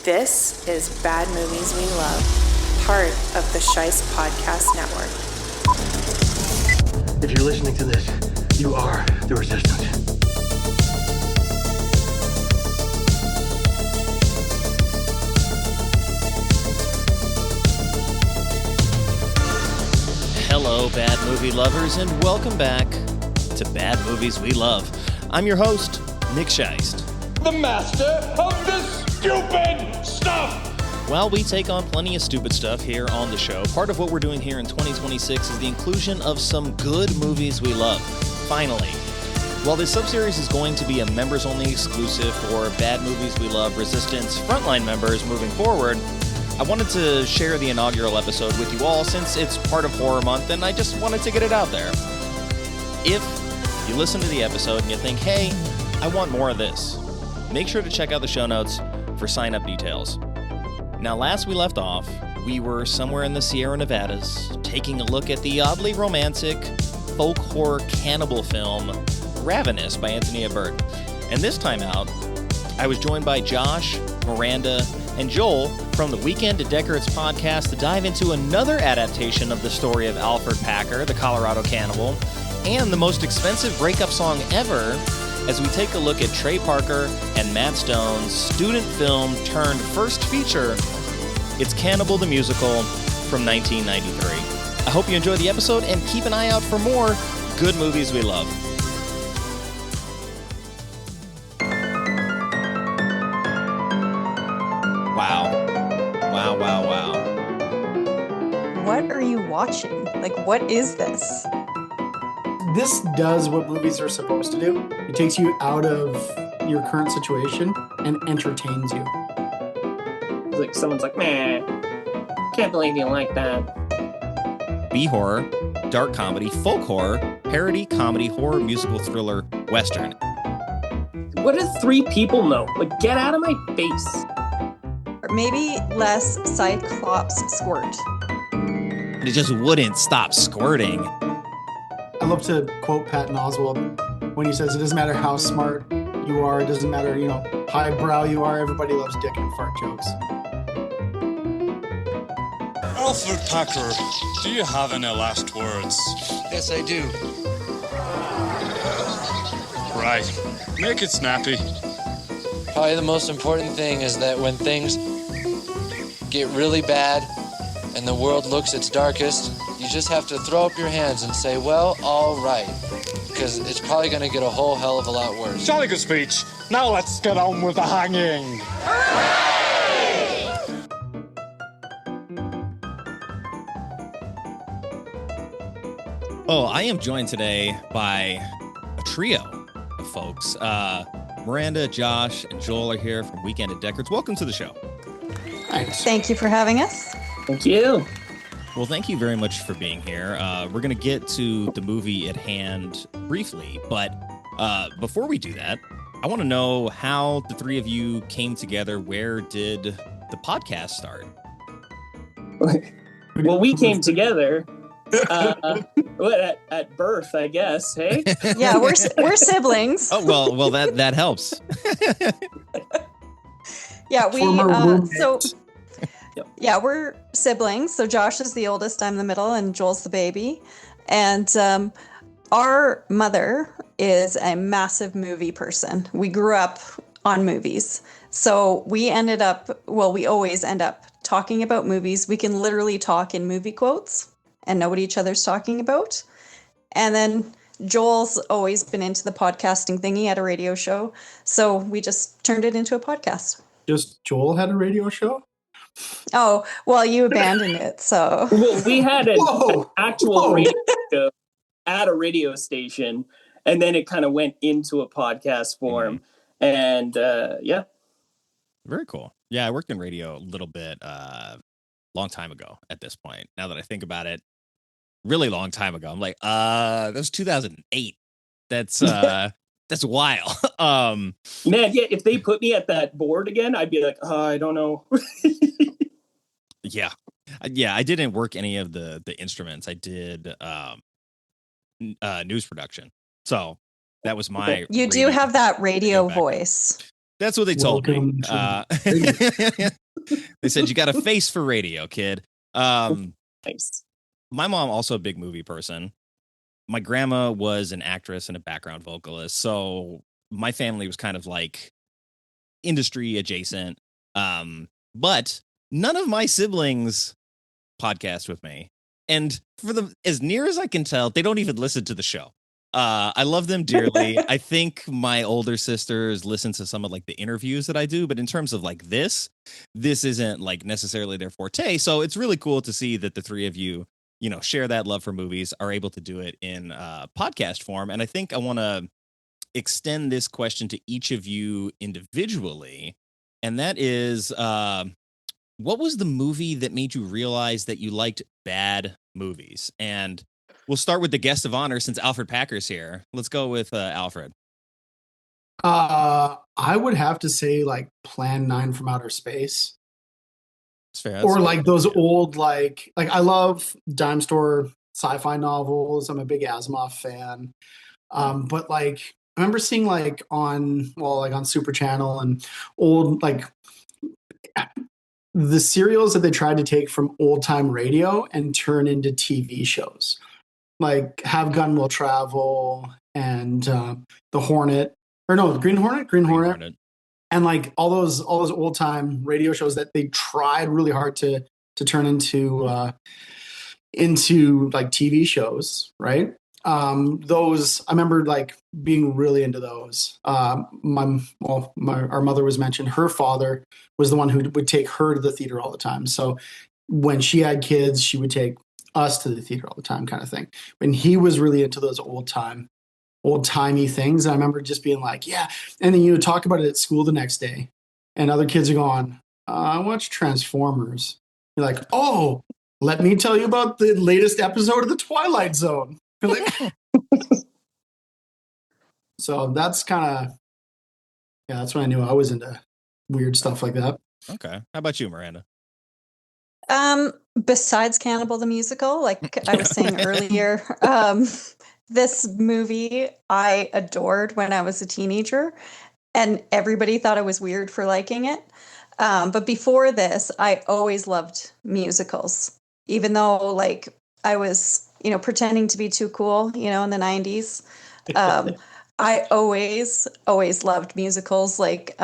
This is Bad Movies We Love, part of the Shice Podcast Network. If you're listening to this, you are the resistance. Hello, Bad Movie lovers, and welcome back to Bad Movies We Love. I'm your host, Nick Scheist. The master of this stupid stuff! While we take on plenty of stupid stuff here on the show, part of what we're doing here in 2026 is the inclusion of some good movies we love. Finally. While this subseries is going to be a members-only exclusive for Bad Movies We Love Resistance frontline members moving forward, I wanted to share the inaugural episode with you all since it's part of Horror Month, and I just wanted to get it out there. If you listen to the episode and you think, hey, I want more of this, make sure to check out the show notes for sign-up details. Now, last we left off, we were somewhere in the Sierra Nevadas, taking a look at the oddly romantic folk horror cannibal film, Ravenous by Anthony Ebert. And this time out, I was joined by Josh, Miranda, and Joel from the Weekend at Deckard's podcast to dive into another adaptation of the story of Alfred Packer, the Colorado Cannibal, and the most expensive breakup song ever, as we take a look at Trey Parker and Matt Stone's student film turned first feature. It's Cannibal the Musical from 1993. I hope you enjoy the episode and keep an eye out for more good movies we love. Wow. What are you watching? Like, what is this? This does what movies are supposed to do. It takes you out of your current situation and entertains you. It's like someone's like, man, can't believe you like that. B-horror, dark comedy, folk horror, parody, comedy, horror, musical, thriller, western. What do three people know? Like, get out of my face. Or maybe less Cyclops squirt. And it just wouldn't stop squirting. I love to quote Patton Oswalt when he says, it doesn't matter how smart you are, it doesn't matter, highbrow you are, everybody loves dick and fart jokes. Alfred Packer, do you have any last words? Yes, I do. Right. Make it snappy. Probably the most important thing is that when things get really bad and the world looks its darkest, you just have to throw up your hands and say, well, all right. Because it's probably going to get a whole hell of a lot worse. Jolly good speech. Now let's get on with the hanging. Oh, I am joined today by a trio of folks. Miranda, Josh, and Joel are here from Weekend at Deckard's. Welcome to the show. Thanks. Thank you for having us. Thank you. Well, thank you very much for being here. We're going to get to the movie at hand briefly, but before we do that, I want to know how the three of you came together. Where did the podcast start? Well, we came together at birth, I guess. Hey. Yeah, we're siblings. Oh well, that helps. Yeah, we're siblings. So Josh is the oldest, I'm the middle, and Joel's the baby. And our mother is a massive movie person. We grew up on movies. So we always end up talking about movies. We can literally talk in movie quotes and know what each other's talking about. And then Joel's always been into the podcasting thing. He had a radio show. So we just turned it into a podcast. Just Joel had a radio show? Oh, well, you abandoned it, so. Well, we had an actual radio show at a radio station, and then it kind of went into a podcast form. And yeah. Very cool. Yeah, I worked in radio a little bit long time ago at this point. Now that I think about it, really long time ago. I'm like, that was 2008. That's a while. Man, yeah, if they put me at that board again, I'd be like, I don't know. Yeah, I didn't work any of the instruments. I did news production. So that was my You do have that radio voice. That's what they told me. Welcome to They said you got a face for radio, kid. Nice. My mom also a big movie person. My grandma was an actress and a background vocalist, so my family was kind of like industry adjacent. But none of my siblings podcast with me, and as near as I can tell, they don't even listen to the show. I love them dearly. I think my older sisters listen to some of like the interviews that I do, but in terms of like this isn't like necessarily their forte. So it's really cool to see that the three of you, share that love for movies, are able to do it in podcast form. And I think I want to extend this question to each of you individually. And that is, what was the movie that made you realize that you liked bad movies? And we'll start with the guest of honor since Alfred Packer's here. Let's go with Alfred. I would have to say like Plan 9 from Outer Space. That's fair. Or like those old like I love dime store sci-fi novels. I'm a big Asimov fan. But like I remember seeing like on Super Channel and old like the serials that they tried to take from old time radio and turn into TV shows. Like Have Gun Will Travel and the Hornet, or no, Green Hornet, and like all those old time radio shows that they tried really hard to turn into like TV shows, right? Those I remember like being really into those. Our mother was mentioned. Her father was the one who would take her to the theater all the time. So when she had kids, she would take us to the theater all the time, kind of thing. And he was really into those old timey things. And I remember just being like, yeah. And then you would talk about it at school the next day, and other kids are going, I watched Transformers. You're like, oh, let me tell you about the latest episode of The Twilight Zone. You're like, so that's kind of, that's when I knew I was into weird stuff like that. Okay. How about you, Miranda? Besides Cannibal the Musical, like I was saying earlier, this movie I adored when I was a teenager, and everybody thought I was weird for liking it. But before this, I always loved musicals, even though like I was, pretending to be too cool, in the 90s. I always loved musicals. Like,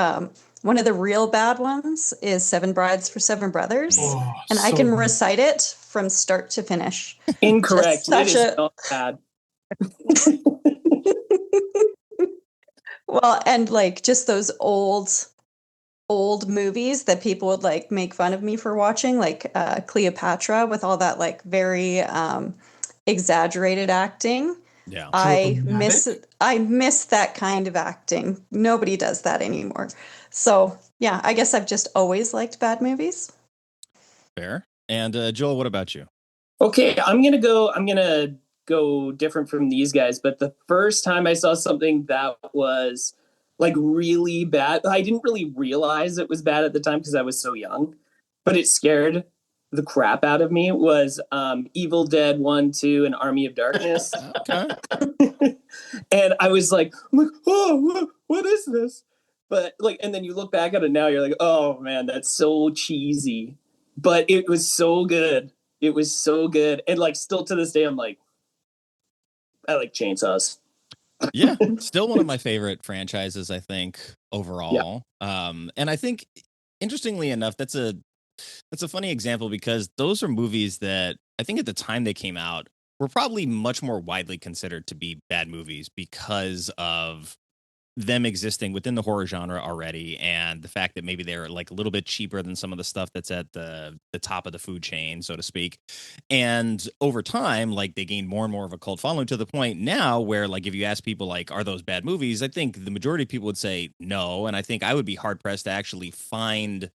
one of the real bad ones is Seven Brides for Seven Brothers. Oh, and I can recite it from start to finish. Incorrect. It is not bad. Well, and like just those old movies that people would like make fun of me for watching, like Cleopatra, with all that like very exaggerated acting. Yeah. I miss that kind of acting. Nobody does that anymore. So yeah, I guess I've just always liked bad movies. Fair. And Joel, what about you? Okay, I'm gonna go different from these guys, but the first time I saw something that was like really bad, I didn't really realize it was bad at the time because I was so young, but it scared the crap out of me, was Evil Dead 1, 2, and Army of Darkness. Okay. And I was like, oh, what is this? But like, and then you look back at it now, you're like, oh man, that's so cheesy. But it was so good. It was so good. And like, still to this day, I'm like, I like chainsaws. Yeah, still one of my favorite franchises, I think, overall. Yeah. And I think, interestingly enough, that's a funny example because those are movies that I think at the time they came out were probably much more widely considered to be bad movies because of them existing within the horror genre already, and the fact that maybe they're like a little bit cheaper than some of the stuff that's at the top of the food chain, so to speak. And over time, like they gained more and more of a cult following to the point now where like if you ask people like, are those bad movies? I think the majority of people would say no. And I think I would be hard pressed to actually find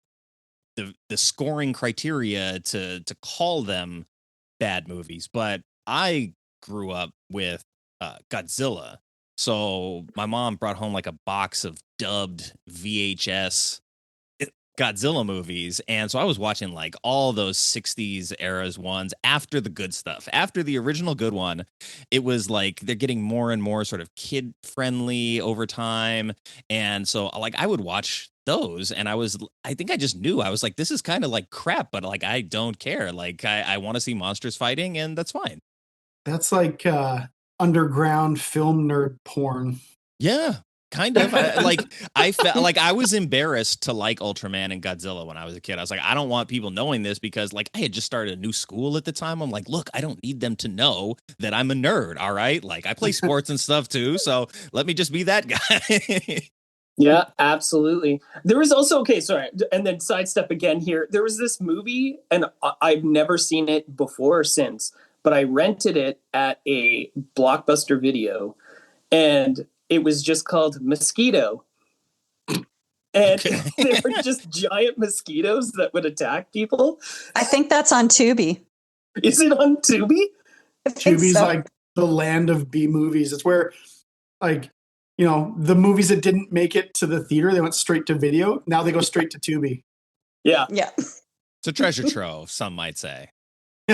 the scoring criteria to call them bad movies. But I grew up with Godzilla. So my mom brought home like a box of dubbed VHS Godzilla movies. And so I was watching like all those 60s eras ones after the good stuff. After the original good one, it was like they're getting more and more sort of kid friendly over time. And so like I would watch those and I think I just knew. I was like, this is kind of like crap, but like I don't care. Like I want to see monsters fighting, and that's fine. That's like underground film nerd porn. Yeah. Kind of. I felt like I was embarrassed to like Ultraman and Godzilla when I was a kid. I was like, I don't want people knowing this because like I had just started a new school at the time. I'm like, look, I don't need them to know that I'm a nerd. All right. Like I play sports and stuff too. So let me just be that guy. Yeah, absolutely. There was also, okay, sorry, and then sidestep again here. There was this movie, and I've never seen it before or since, but I rented it at a Blockbuster video, and it was just called Mosquito. And they were just giant mosquitoes that would attack people. I think that's on Tubi. Is it on Tubi? Tubi's like the land of B movies. It's where, like, you know, the movies that didn't make it to the theater, they went straight to video. Now they go straight to Tubi. Yeah. Yeah. It's a treasure trove, some might say.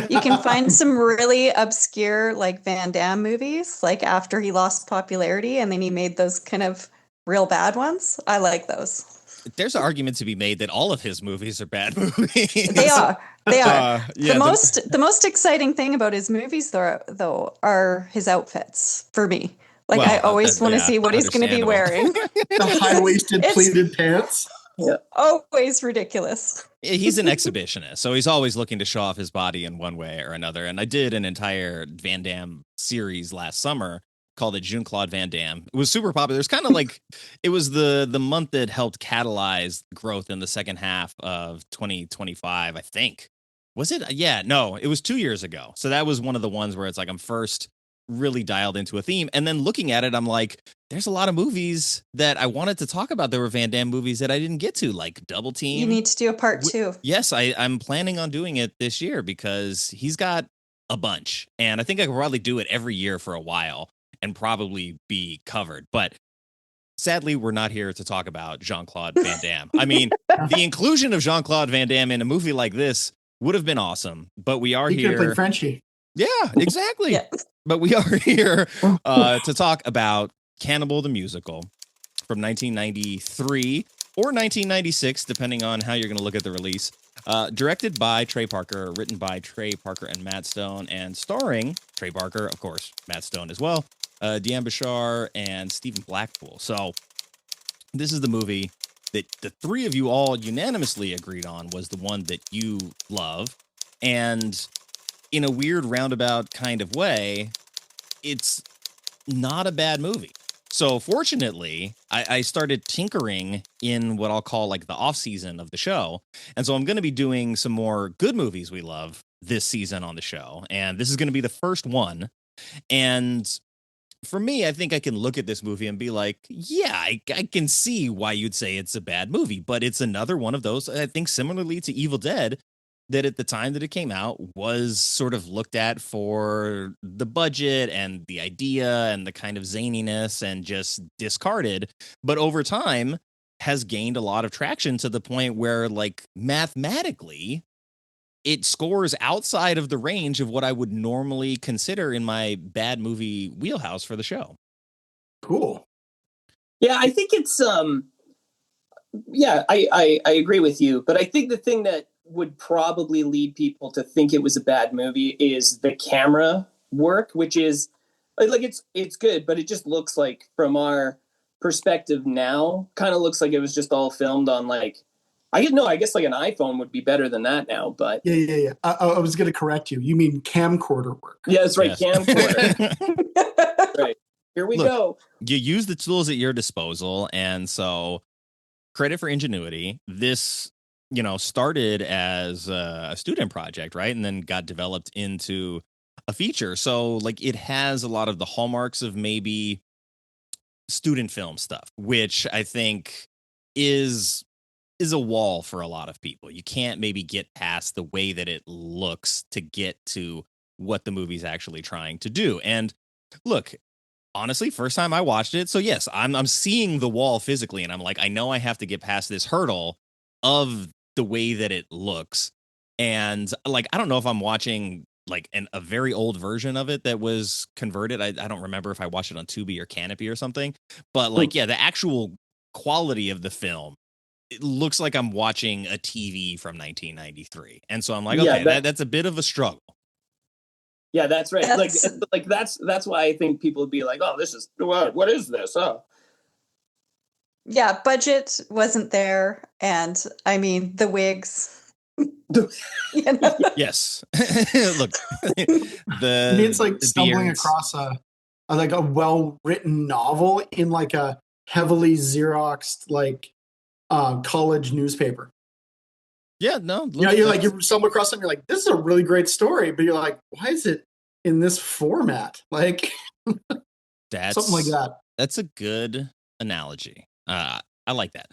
You can find some really obscure like Van Damme movies, like after he lost popularity and then he made those kind of real bad ones. I like those. There's an argument to be made that all of his movies are bad movies. They are. They are. Yeah, the most exciting thing about his movies though are his outfits for me. Like I always want to see what he's going to be wearing. The high-waisted pleated pants. Yeah. Always ridiculous. He's an exhibitionist, so he's always looking to show off his body in one way or another. And I did an entire Van Damme series last summer called it Jean-Claude Van Damme. It was super popular. It was kind of like it was the month that helped catalyze growth in the second half of 2025, I think. Was it? Yeah, no, it was 2 years ago. So that was one of the ones where it's like I'm first really dialed into a theme. And then looking at it, I'm like, there's a lot of movies that I wanted to talk about. There were Van Damme movies that I didn't get to, like Double Team. You need to do a part 2. Yes, I'm planning on doing it this year because he's got a bunch. And I think I could probably do it every year for a while and probably be covered. But sadly, we're not here to talk about Jean-Claude Van Damme. I mean, the inclusion of Jean-Claude Van Damme in a movie like this would have been awesome. But we are he here. He could have played Frenchie. Yeah, exactly. Yeah. But we are here to talk about Cannibal the Musical from 1993 or 1996, depending on how you're going to look at the release. Directed by Trey Parker, written by Trey Parker and Matt Stone, and starring Trey Parker, of course, Matt Stone as well, Dian, Bachar, and Stephen Blackpool. So this is the movie that the three of you all unanimously agreed on was the one that you love. And in a weird roundabout kind of way, it's not a bad movie. So fortunately, I started tinkering in what I'll call like the off season of the show. And so I'm going to be doing some more good movies we love this season on the show. And this is going to be the first one. And for me, I think I can look at this movie and be like, yeah, I can see why you'd say it's a bad movie. But it's another one of those, I think similarly to Evil Dead, that at the time that it came out was sort of looked at for the budget and the idea and the kind of zaniness and just discarded, but over time has gained a lot of traction to the point where like mathematically it scores outside of the range of what I would normally consider in my bad movie wheelhouse for the show. Cool. Yeah, I think it's I agree with you, but I think the thing that would probably lead people to think it was a bad movie is the camera work, which is like it's good, but it just looks like from our perspective now kind of looks like it was just all filmed on like I guess like an iPhone would be better than that now, but yeah. I was going to correct you. You mean camcorder work? Yeah, that's right. Yes. Camcorder. Right. Here we go. You use the tools at your disposal, and so credit for ingenuity. This started as a student project, right? And then got developed into a feature. So like it has a lot of the hallmarks of maybe student film stuff, which I think is a wall for a lot of people. You can't maybe get past the way that it looks to get to what the movie's actually trying to do. And look, honestly, first time I watched it. So yes, I'm seeing the wall physically and I'm like, I know I have to get past this hurdle of the way that it looks. And like, I don't know if I'm watching like a very old version of it that was converted. I don't remember if I watched it on Tubi or Canopy or something, but like, yeah, the actual quality of the film, it looks like I'm watching a TV from 1993. And so I'm like, Yeah, okay, that's a bit of a struggle. Yeah, that's right. Like that's why I think people would be like, oh, this is what is this? Oh. Yeah, budget wasn't there, and I mean the wigs. You know? Yes. Look, it's like stumbling across a well-written novel in like a heavily Xeroxed like college newspaper. Yeah, no. You know, you stumble across something, you're like, this is a really great story, but you're like, why is it in this format? Like something like that. That's a good analogy. I like that.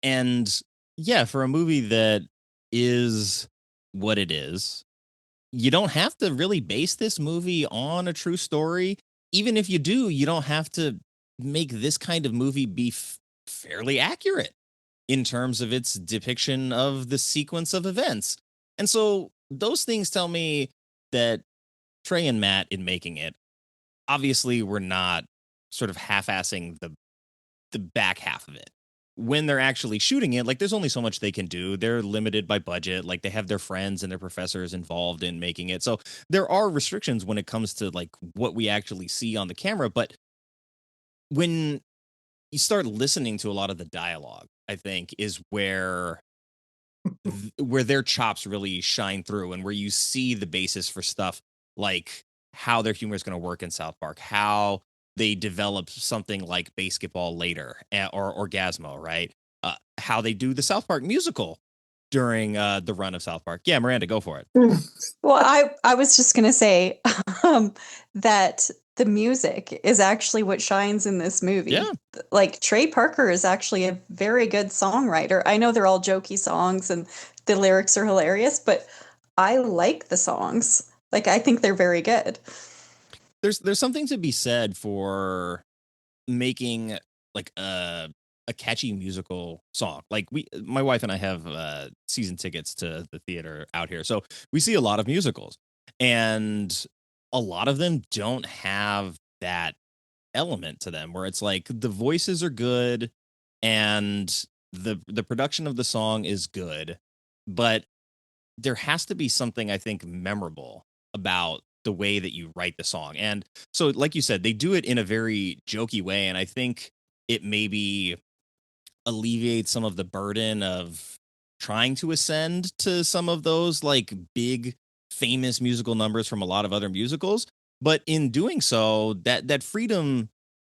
And yeah, for a movie that is what it is, you don't have to really base this movie on a true story. Even if you do, you don't have to make this kind of movie be fairly accurate in terms of its depiction of the sequence of events. And so those things tell me that Trey and Matt, in making it, obviously were not sort of half-assing the back half of it. When they're actually shooting it, like, there's only so much they can do. They're limited by budget. Like, they have their friends and their professors involved in making it. So there are restrictions when it comes to like what we actually see on the camera. But when you start listening to a lot of the dialogue, I think is where their chops really shine through, and where you see the basis for stuff like how their humor is going to work in South Park, how they develop something like Basketball later, or Orgasmo, right? How they do the South Park musical during the run of South Park. Yeah, Miranda, go for it. Well, I was just going to say that the music is actually what shines in this movie. Yeah. Like, Trey Parker is actually a very good songwriter. I know they're all jokey songs and the lyrics are hilarious, but I like the songs. Like, I think they're very good. There's something to be said for making like a catchy musical song. Like, my wife and I have season tickets to the theater out here, so we see a lot of musicals, and a lot of them don't have that element to them where it's like the voices are good and the production of the song is good, but there has to be something, I think, memorable about the way that you write the song. And so, like you said, they do it in a very jokey way, and I think it maybe alleviates some of the burden of trying to ascend to some of those like big famous musical numbers from a lot of other musicals. But in doing so, that freedom,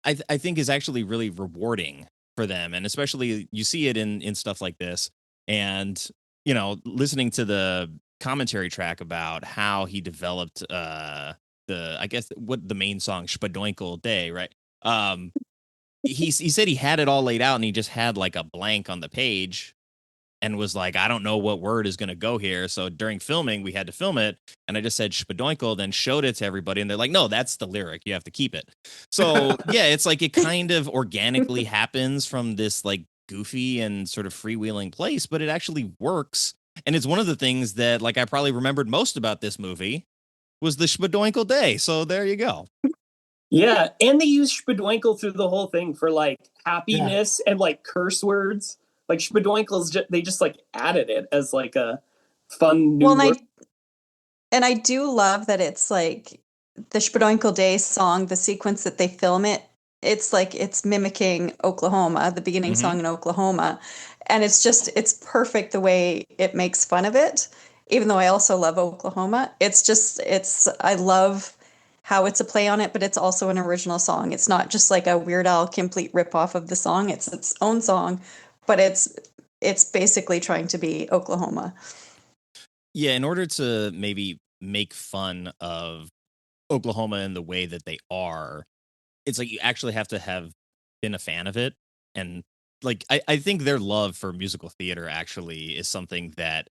I think, is actually really rewarding for them. And especially you see it in stuff like this. And, you know, listening to the commentary track about how he developed the main song, Spadoinkle Day, right? He said he had it all laid out and he just had like a blank on the page and was like, I don't know what word is going to go here. So during filming, we had to film it. And I just said Spadoinkle, then showed it to everybody. And they're like, no, that's the lyric. You have to keep it. So yeah, it's like it kind of organically happens from this like goofy and sort of freewheeling place, but it actually works. And it's one of the things that like I probably remembered most about this movie was the Spadoinkle Day. So there you go. Yeah, and they use Spadoinkle through the whole thing for like happiness and like curse words. Like Spadoinkle's they just like added it as like a fun new word. And I do love that it's like the Spadoinkle Day song, the sequence that they film it, it's like it's mimicking Oklahoma, the beginning song in Oklahoma. And it's perfect the way it makes fun of it, even though I also love Oklahoma. I love how it's a play on it, but it's also an original song. It's not just like a Weird Al complete ripoff of the song. It's its own song, but it's basically trying to be Oklahoma. Yeah, in order to maybe make fun of Oklahoma in the way that they are, it's like you actually have to have been a fan of it. And like I think their love for musical theater actually is something that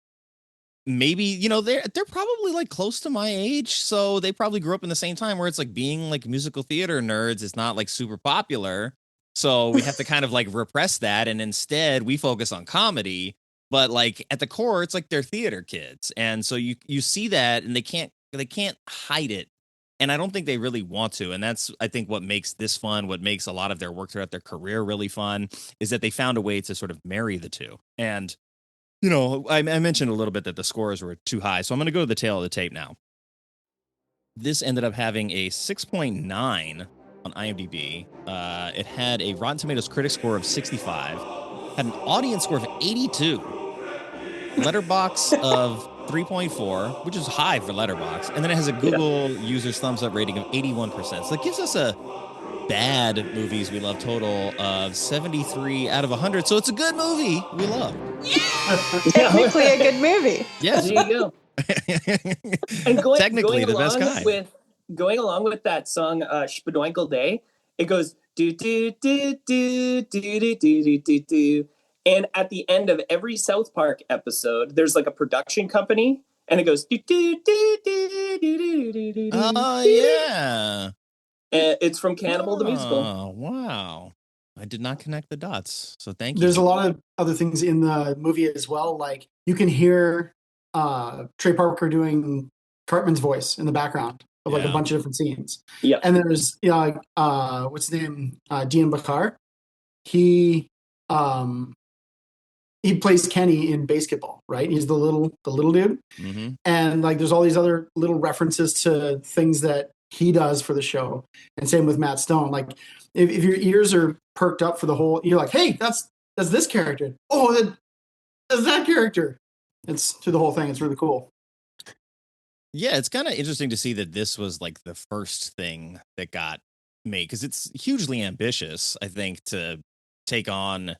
maybe, you know, they're probably like close to my age, so they probably grew up in the same time where it's like being like musical theater nerds is not like super popular, so we have to kind of like repress that, and instead we focus on comedy. but like at the core, it's like they're theater kids, and so you see that, and they can't hide it, and I don't think they really want to, and that's I think what makes this fun, what makes a lot of their work throughout their career really fun, is that they found a way to sort of marry the two. And I mentioned a little bit that the scores were too high, so I'm going to go to the tail of the tape now. This ended up having a 6.9 on IMDb. It had a Rotten Tomatoes critic score of 65, had an audience score of 82, Letterbox of 3.4, which is high for Letterbox, and then it has a Google users thumbs up rating of 81%. So that gives us a bad movies we love total of 73 out of 100. So it's a good movie we love. Technically a good movie. Yes. There you go. And Technically the best guy. Going along with that song, Spadoinkle Day, it goes do do do do do do do do do. And at the end of every South Park episode, there's like a production company, and it goes do do do do do do do. Oh yeah. It's from Cannibal the Musical. Oh wow. I did not connect the dots. So thank you. There's a lot of other things in the movie as well. Like you can hear Trey Parker doing Cartman's voice in the background of like a bunch of different scenes. Yeah. And there's what's his name? Dian Bachar. He plays Kenny in Basketball, right? He's the little dude. Mm-hmm. And like there's all these other little references to things that he does for the show. And same with Matt Stone. Like if your ears are perked up for the whole, you're like, hey, that's this character. Oh, that's that character. It's through the whole thing. It's really cool. Yeah, it's kind of interesting to see that this was like the first thing that got made, because it's hugely ambitious, I think, to take on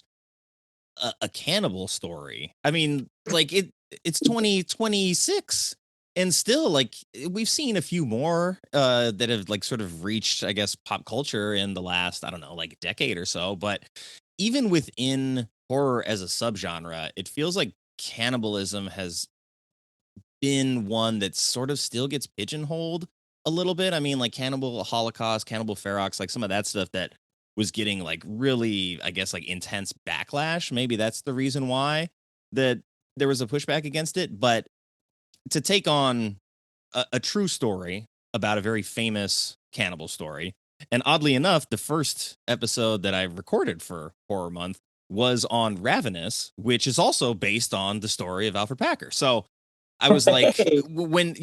a cannibal story. I mean, like it's 2026, and still like we've seen a few more that have like sort of reached, I guess, pop culture in the last, I don't know, like decade or so. But even within horror as a subgenre, it feels like cannibalism has been one that sort of still gets pigeonholed a little bit. I mean, like Cannibal Holocaust, Cannibal Ferox, like some of that stuff that was getting like really, I guess, like intense backlash. Maybe that's the reason why that there was a pushback against it. But to take on a true story about a very famous cannibal story, and oddly enough, the first episode that I recorded for Horror Month was on Ravenous, which is also based on the story of Alfred Packer. So I was like, when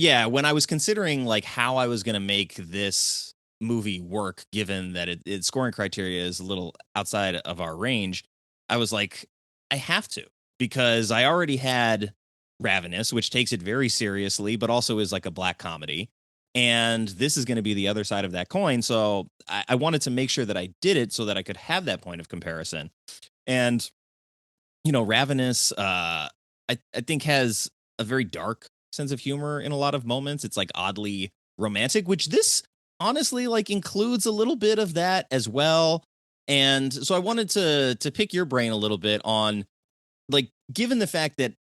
I was considering like how I was going to make this movie work, given that its scoring criteria is a little outside of our range, I was like, I have to, because I already had Ravenous, which takes it very seriously, but also is like a black comedy. And this is going to be the other side of that coin. So I wanted to make sure that I did it so that I could have that point of comparison. And, Ravenous, I think has a very dark sense of humor in a lot of moments. It's like oddly romantic, which this honestly like includes a little bit of that as well. And so I wanted to pick your brain a little bit on, like, given the fact that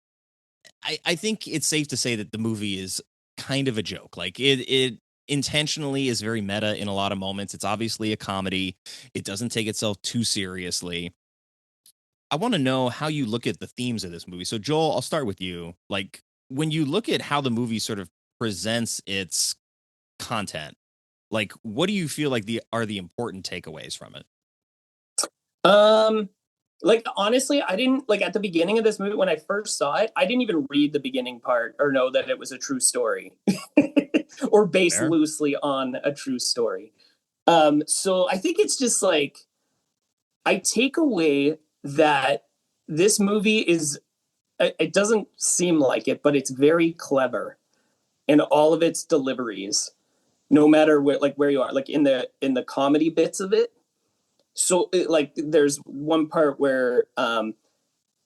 I think it's safe to say that the movie is kind of a joke. Like it intentionally is very meta in a lot of moments. It's obviously a comedy. It doesn't take itself too seriously. I want to know how you look at the themes of this movie. So Joel, I'll start with you. Like, when you look at how the movie sort of presents its content, like, what do you feel like are the important takeaways from it? Like, honestly, I didn't, like, at the beginning of this movie, when I first saw it, I didn't even read the beginning part or know that it was a true story or based loosely on a true story. So I think it's just like, I take away that this movie is, it doesn't seem like it, but it's very clever in all of its deliveries, no matter where you are, like in the comedy bits of it. So like there's one part where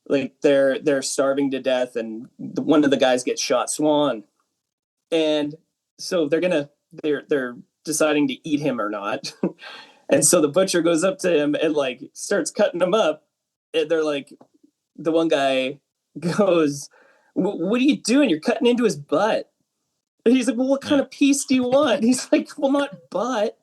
like they're starving to death and one of the guys gets shot, Swan, and so they're deciding to eat him or not. And so the butcher goes up to him and like starts cutting him up, and they're like, the one guy goes, "What are you doing? You're cutting into his butt." And he's like, "Well, what kind of piece do you want?" He's like, "Well, not butt."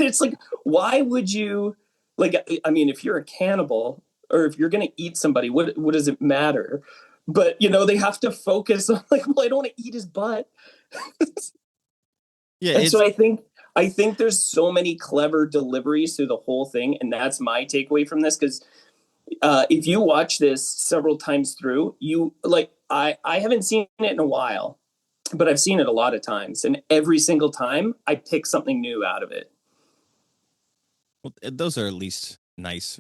It's like, why would you, like, I mean, if you're a cannibal, or if you're going to eat somebody, what does it matter? But, they have to focus on like, well, I don't want to eat his butt. Yeah. And so I think there's so many clever deliveries through the whole thing. And that's my takeaway from this. Because if you watch this several times through, I haven't seen it in a while, but I've seen it a lot of times. And every single time I pick something new out of it. Well, those are at least nice,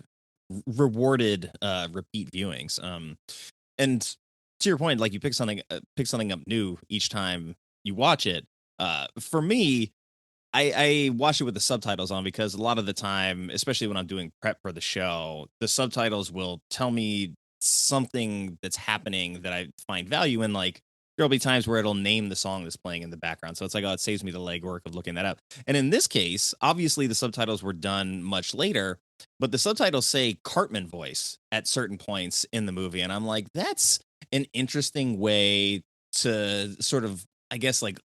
rewarded repeat viewings. And to your point, like you pick something up new each time you watch it. For me, I watch it with the subtitles on because a lot of the time, especially when I'm doing prep for the show, the subtitles will tell me something that's happening that I find value in. Like there'll be times where it'll name the song that's playing in the background. So it's like, oh, it saves me the legwork of looking that up. And in this case, obviously the subtitles were done much later, but the subtitles say Cartman voice at certain points in the movie. And I'm like, that's an interesting way to sort of, I guess, like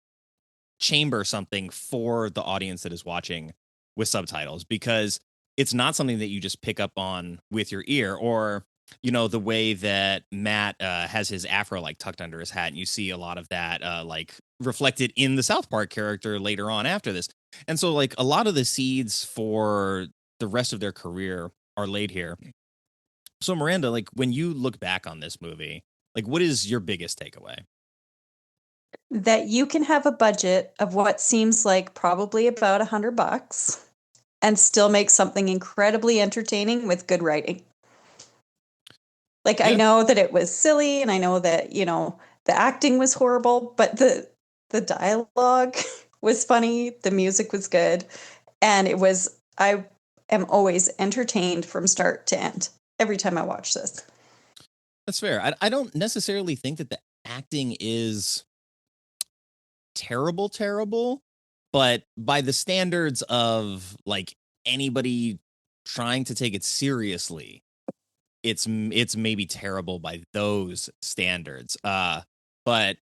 chamber something for the audience that is watching with subtitles, because it's not something that you just pick up on with your ear, or the way that Matt has his afro like tucked under his hat, and you see a lot of that like reflected in the South Park character later on after this. And so like a lot of the seeds for the rest of their career are laid here. So Miranda, like when you look back on this movie, like what is your biggest takeaway? That you can have a budget of what seems like probably about $100 and still make something incredibly entertaining with good writing. Like, yeah. I know that it was silly, and I know that, the acting was horrible, but the dialogue was funny, the music was good, and I am always entertained from start to end every time I watch this. That's fair. I don't necessarily think that the acting is terrible, but by the standards of like anybody trying to take it seriously, it's maybe terrible by those standards. But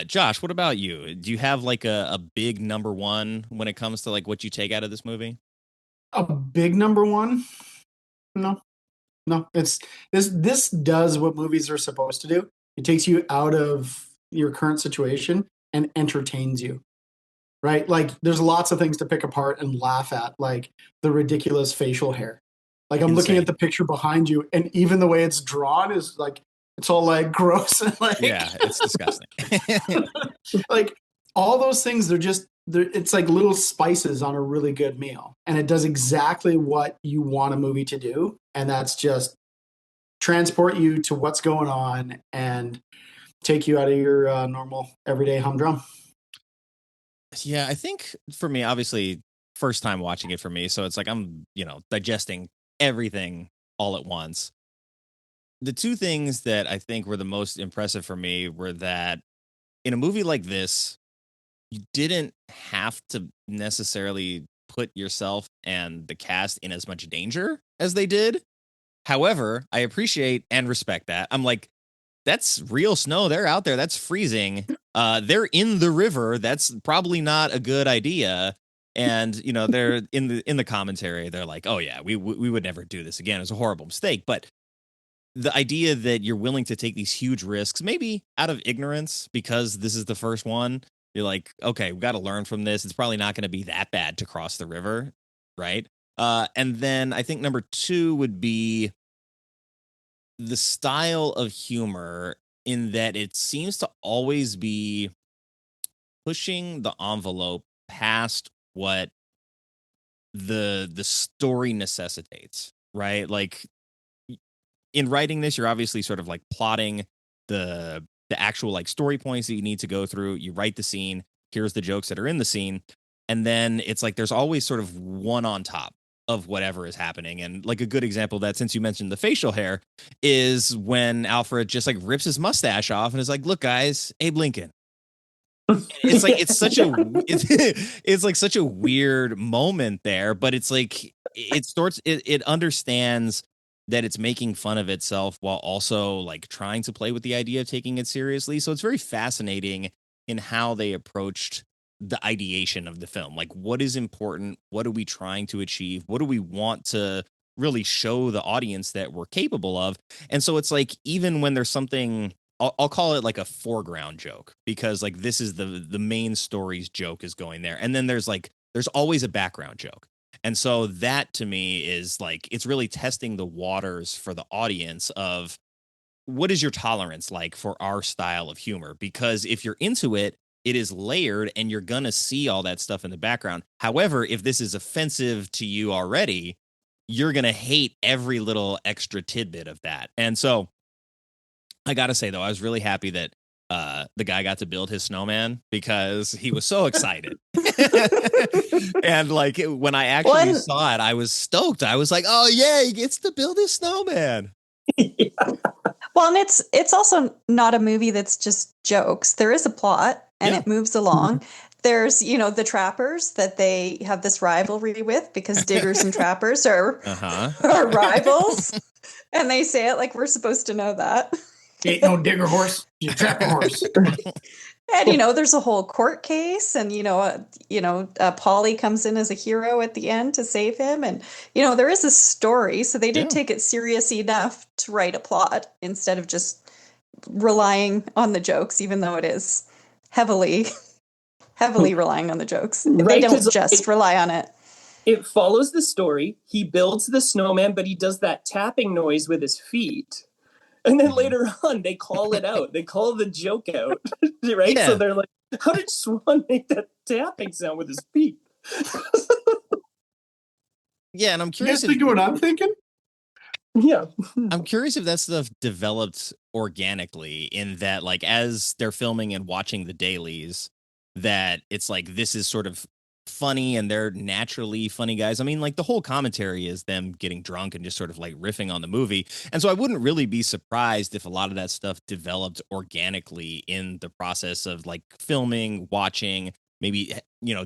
Josh, what about you? Do you have like a big number one when it comes to like what you take out of this movie? A big number one? No. It's this does what movies are supposed to do. It takes you out of your current situation and entertains you, right? Like there's lots of things to pick apart and laugh at, like the ridiculous facial hair. Like I'm looking at the picture behind you, and even the way it's drawn is like, it's all like gross and like, yeah, it's disgusting. Like all those things, it's like little spices on a really good meal, and it does exactly what you want a movie to do, and that's just transport you to what's going on and take you out of your normal everyday humdrum. Yeah, I think for me, obviously, first time watching it for me, so it's like I'm, digesting everything all at once. The two things that I think were the most impressive for me were that in a movie like this, you didn't have to necessarily put yourself and the cast in as much danger as they did. However, I appreciate and respect that. I'm like, that's real snow. They're out there. That's freezing. They're in the river. That's probably not a good idea. And they're in the commentary. They're like, oh yeah, we would never do this again. It's a horrible mistake. But the idea that you're willing to take these huge risks, maybe out of ignorance, because this is the first one, you're like, okay, we got to learn from this. It's probably not going to be that bad to cross the river, right? And then I think number two would be the style of humor, in that it seems to always be pushing the envelope past what the story necessitates, right? Like in writing this, you're obviously sort of like plotting the actual like story points that you need to go through. You write the scene, here's the jokes that are in the scene, and then it's like there's always sort of one on top of whatever is happening. And like a good example of that, since you mentioned the facial hair, is when Alfred just like rips his mustache off and is like, look guys, Abe Lincoln. It's like it's like such a weird moment there, but it's like it understands that it's making fun of itself while also like trying to play with the idea of taking it seriously. So it's very fascinating in how they approached the ideation of the film. Like, what is important? What are we trying to achieve? What do we want to really show the audience that we're capable of. And so it's like, even when there's something, I'll call it like a foreground joke, because like this is the main story's joke is going there. And then there's always a background joke. And so that to me is like, it's really testing the waters for the audience of what is your tolerance like for our style of humor? Because if you're into it, it is layered and you're going to see all that stuff in the background. However, if this is offensive to you already, you're going to hate every little extra tidbit of that. And so I got to say, though, I was really happy that the guy got to build his snowman, because he was so excited. And like when I actually saw it, I was stoked. I was like, oh, yeah, he gets to build his snowman. Yeah. Well, and it's also not a movie that's just jokes. There is a plot and it moves along. There's, the trappers that they have this rivalry with, because diggers and trappers are rivals. And they say it like we're supposed to know that. Ain't no digger horse, you trap a horse. And, there's a whole court case, and, Polly comes in as a hero at the end to save him. And, there is a story. So they did take it serious enough to write a plot instead of just relying on the jokes, even though it is heavily relying on the jokes. Right, they don't just rely on it. It follows the story. He builds the snowman, but he does that tapping noise with his feet. And then later on, they call it out. They call the joke out, right? Yeah. So they're like, how did Swan make that tapping sound with his feet? Yeah, and I'm curious. You guys think what I'm thinking? Yeah. I'm curious if that stuff developed organically, in that, like, as they're filming and watching the dailies, that it's like, this is sort of funny and they're naturally funny guys. I mean, like, the whole commentary is them getting drunk and just sort of like riffing on the movie. And so I wouldn't really be surprised if a lot of that stuff developed organically in the process of like filming, watching, maybe,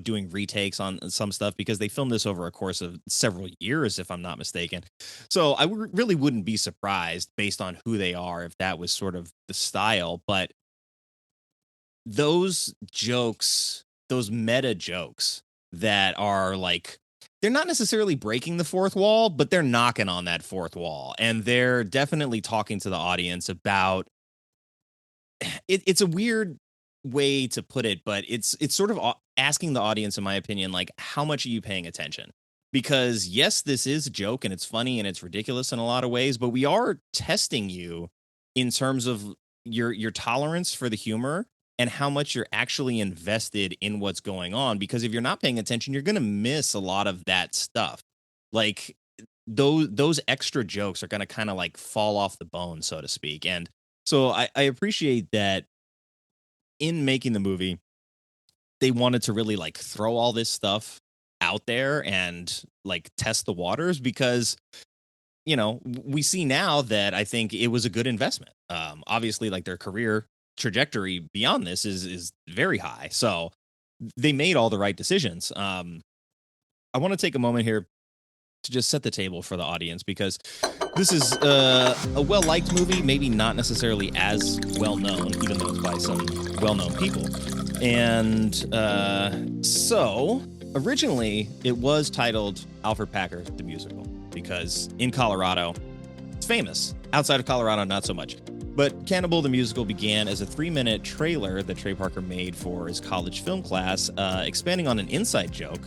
doing retakes on some stuff, because they filmed this over a course of several years, if I'm not mistaken. So I really wouldn't be surprised, based on who they are, if that was sort of the style. But those jokes, those meta jokes that are like, they're not necessarily breaking the fourth wall, but they're knocking on that fourth wall. And they're definitely talking to the audience about it. It's a weird way to put it, but it's sort of asking the audience, in my opinion, like, how much are you paying attention? Because yes, this is a joke and it's funny and it's ridiculous in a lot of ways, but we are testing you in terms of your tolerance for the humor and how much you're actually invested in what's going on. Because if you're not paying attention, you're going to miss a lot of that stuff. Like, those extra jokes are going to kind of like fall off the bone, so to speak. And so I appreciate that in making the movie, they wanted to really like throw all this stuff out there and like test the waters, because we see now that I think it was a good investment. Obviously, like, their career trajectory beyond this is very high, so they made all the right decisions. I want to take a moment here to just set the table for the audience, because this is a well-liked movie, maybe not necessarily as well-known, even though it's by some well-known people. And so originally it was titled Alfred Packer the Musical, because in Colorado it's famous. Outside of Colorado, not so much. But Cannibal the Musical began as a 3-minute trailer that Trey Parker made for his college film class, expanding on an inside joke,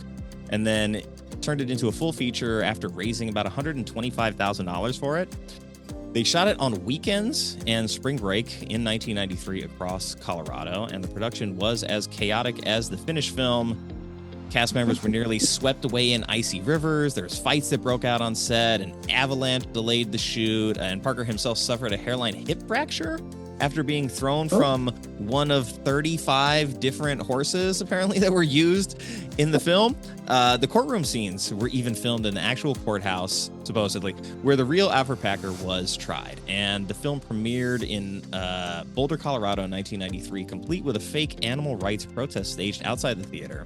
and then turned it into a full feature after raising about $125,000 for it. They shot it on weekends and spring break in 1993 across Colorado, and the production was as chaotic as the finished film. Cast members were nearly swept away in icy rivers. There's fights that broke out on set. An avalanche delayed the shoot, and Parker himself suffered a hairline hip fracture after being thrown from one of 35 different horses, apparently, that were used in the film. The courtroom scenes were even filmed in the actual courthouse, supposedly, where the real Alfred Packer was tried. And the film premiered in Boulder, Colorado in 1993, complete with a fake animal rights protest staged outside the theater.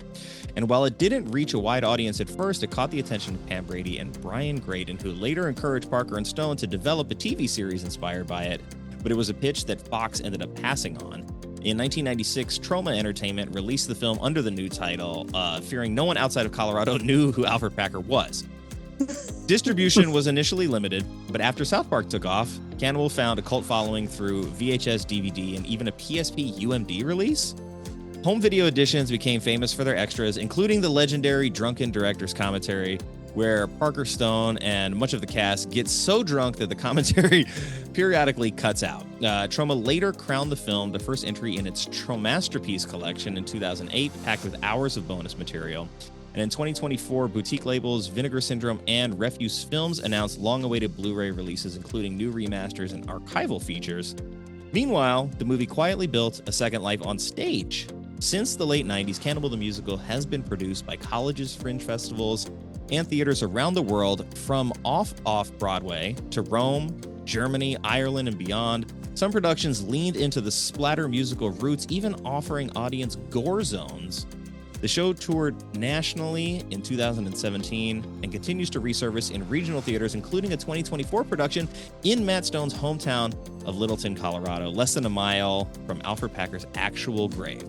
And while it didn't reach a wide audience at first, it caught the attention of Pam Brady and Brian Graydon, who later encouraged Parker and Stone to develop a TV series inspired by it. But it was a pitch that Fox ended up passing on. In 1996, Troma Entertainment released the film under the new title, fearing no one outside of Colorado knew who Alfred Packer was. Distribution was initially limited, but after South Park took off, Cannibal found a cult following through VHS, DVD, and even a PSP UMD release. Home video editions became famous for their extras, including the legendary Drunken Director's Commentary, where Parker Stone and much of the cast get so drunk that the commentary periodically cuts out. Troma later crowned the film the first entry in its Tromasterpiece collection in 2008, packed with hours of bonus material. And in 2024, boutique labels Vinegar Syndrome and Refuse Films announced long-awaited Blu-ray releases, including new remasters and archival features. Meanwhile, the movie quietly built a second life on stage. Since the late 90s, Cannibal the Musical has been produced by colleges, fringe festivals, and theaters around the world, from off-Broadway to Rome, Germany, Ireland, and beyond. Some productions leaned into the splatter musical roots, even offering audience gore zones. The show toured nationally in 2017 and continues to resurface in regional theaters, including a 2024 production in Matt Stone's hometown of Littleton, Colorado, less than a mile from Alfred Packer's actual grave.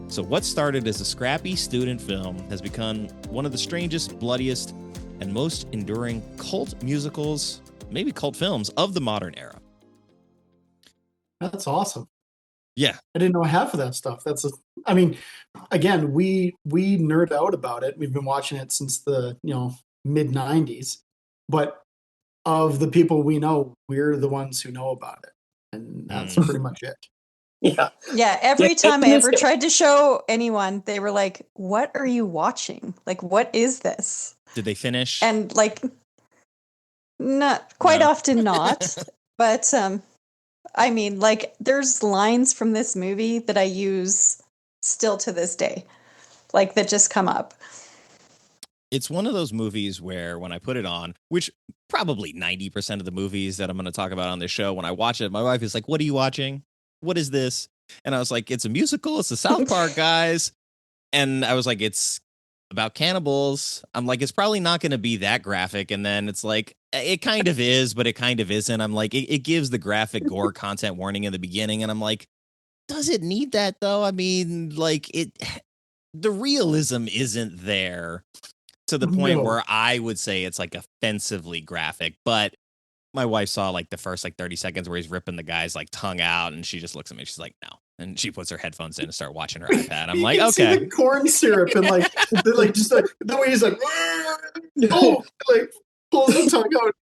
So what started as a scrappy student film has become one of the strangest, bloodiest, and most enduring cult musicals, maybe cult films, of the modern era. That's awesome. Yeah. I didn't know half of that stuff. Again, we nerd out about it. We've been watching it since the, mid 90s, but of the people we know, we're the ones who know about it. And that's pretty much it. Yeah. Yeah. Every time I ever tried to show anyone, they were like, "What are you watching? Like, what is this?" Did they finish? And not quite often not, but, there's lines from this movie that I use still to this day, that just come up. It's one of those movies where when I put it on, which probably 90% of the movies that I'm going to talk about on this show, when I watch it, my wife is like, "What are you watching? What is this?" And I was like, "It's a musical. It's the South Park guys." And I was like, "It's about cannibals." I'm like, "It's probably not going to be that graphic." And then it's like, it kind of is, but it kind of isn't. I'm like, it gives the graphic gore content warning in the beginning. And I'm like, does it need that though? The realism isn't there to the point where I would say it's offensively graphic. But my wife saw the first 30 seconds where he's ripping the guy's tongue out, and she just looks at me. She's like, "No." And she puts her headphones in and start watching her iPad. I'm like, see okay. the corn syrup and the way he's pulls his tongue out.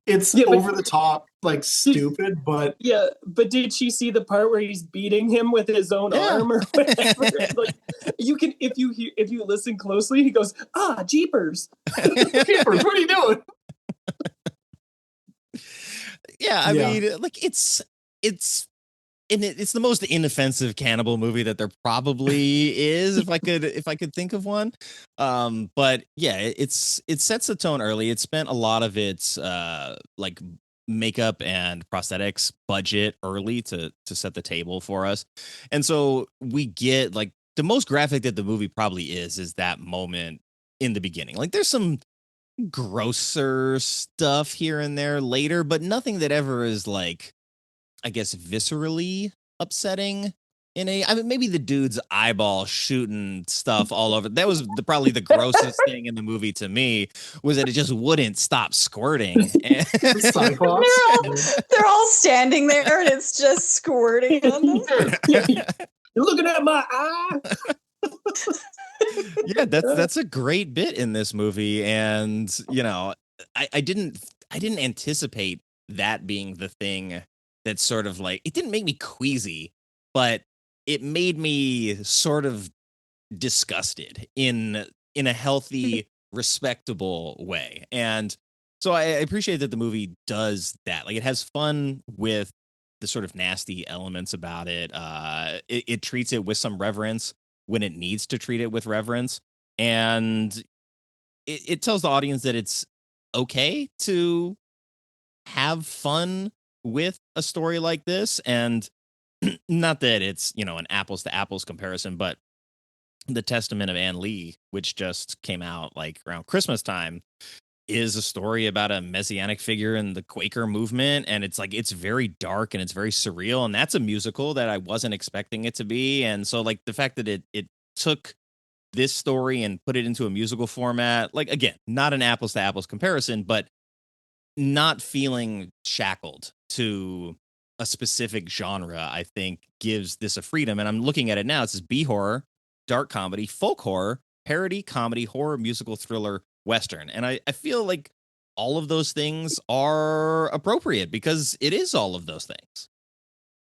It's over the top, stupid, but yeah. But did she see the part where he's beating him with his own arm or whatever? You can, if you listen closely, he goes, "Jeepers, Jeepers, what are you doing?" Yeah, I mean, it's the most inoffensive cannibal movie that there probably is, if I could think of one. But yeah, it sets the tone early. It spent a lot of its makeup and prosthetics budget early to set the table for us. And so we get the most graphic that the movie probably is that moment in the beginning. There's some grosser stuff here and there later, but nothing that ever is I guess viscerally upsetting maybe the dude's eyeball shooting stuff all over. That was probably the grossest thing in the movie to me, was that it just wouldn't stop squirting. They're all standing there and it's just squirting on them. You're looking at my eye. Yeah, that's a great bit in this movie, and I didn't anticipate that being the thing that sort of it didn't make me queasy, but it made me sort of disgusted in a healthy, respectable way. And so I appreciate that the movie does that. It has fun with the sort of nasty elements about it. It treats it with some reverence when it needs to treat it with reverence. And it tells the audience that it's okay to have fun with a story like this. And not that it's, an apples to apples comparison, but The Testament of Ann Lee, which just came out around Christmas time, is a story about a messianic figure in the Quaker movement. And it's very dark and it's very surreal. And that's a musical that I wasn't expecting it to be. And so the fact that it took this story and put it into a musical format, like, again, not an apples to apples comparison, but not feeling shackled to a specific genre, I think gives this a freedom. And I'm looking at it now. It says B horror, dark comedy, folk horror, parody, comedy, horror, musical, thriller, Western. And I feel like all of those things are appropriate because it is all of those things.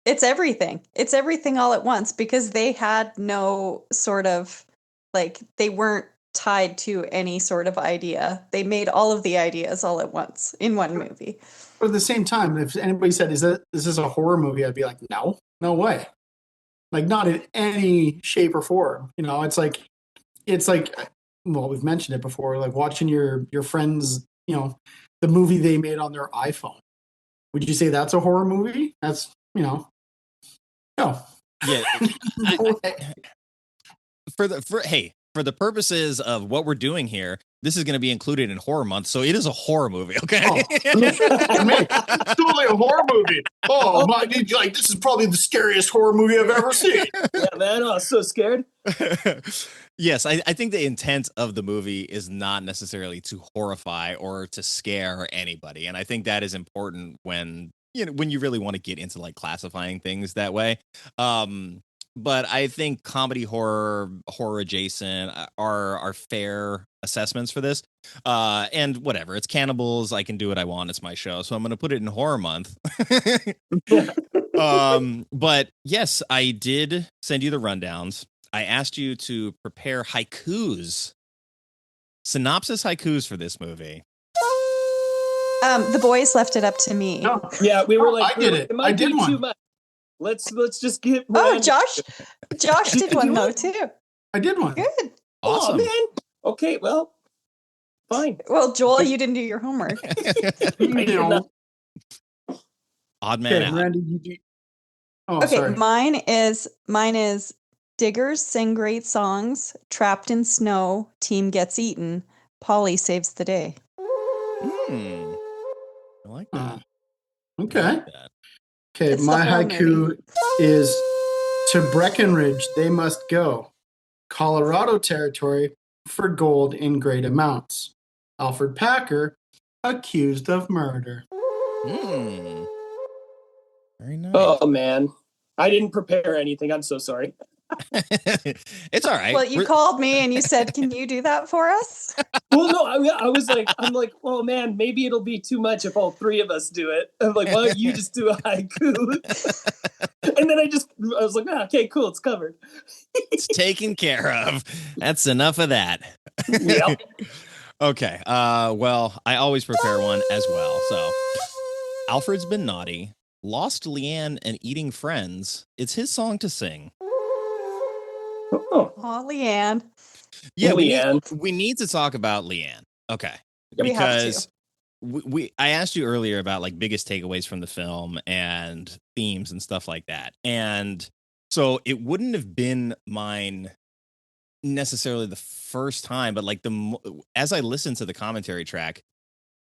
It's everything. It's everything all at once because they had no sort of, like, they weren't tied to any sort of idea. They made all of the ideas all at once in one movie. But at the same time, if anybody said, is this a horror movie? I'd be like, no way. Like, not in any shape or form. You know, it's like, well, we've mentioned it before, like watching your friends, you know, the movie they made on their iPhone. Would you say that's a horror movie? That's, you know, no. Yeah. For the purposes of what we're doing here, this is going to be included in horror month, so it is a horror movie. Okay, it's totally a horror movie. Oh my! Like, this is probably the scariest horror movie I've ever seen. Yeah, man, I was so scared. Yes, I think the intent of the movie is not necessarily to horrify or to scare anybody, and I think that is important when you really want to get into like classifying things that way. But I think comedy, horror adjacent are fair assessments for this. And whatever, it's cannibals. I can do what I want. It's my show. So I'm going to put it in horror month. But yes, I did send you the rundowns. I asked you to prepare synopsis haikus for this movie. The boys left it up to me. No. Yeah, we were like, I did it. I did one. Too much. Let's just get. Oh, Josh did one though too. I did one. Good. Awesome. Oh, man. Okay, well, fine. Well, Joel, you didn't do your homework. Odd man Okay, out. Randy, Okay, sorry. mine is diggers sing great songs, trapped in snow, team gets eaten, Polly saves the day. I like that. Okay. I like that. Okay, It's my the whole haiku movie. is to Breckenridge they must go. Colorado territory for gold in great amounts. Alfred Packer accused of murder. Very nice. Oh man, I didn't prepare anything. I'm so sorry. It's all right. Well, you called me and you said, "Can you do that for us?" Well, no, I was like, oh man, maybe it'll be too much if all three of us do it. I'm like, why don't you just do a haiku? And then I was like, okay, cool, it's covered. It's taken care of. That's enough of that. Yep. Okay. Well, I always prepare one as well. So, Alfred's been naughty, lost Leanne and eating friends. It's his song to sing. Oh, Oh, Leanne. Yeah, Leanne. we need to talk about Leanne. Okay. We have to. Because I asked you earlier about like biggest takeaways from the film and themes and stuff like that. And so it wouldn't have been mine necessarily the first time, but like as I listened to the commentary track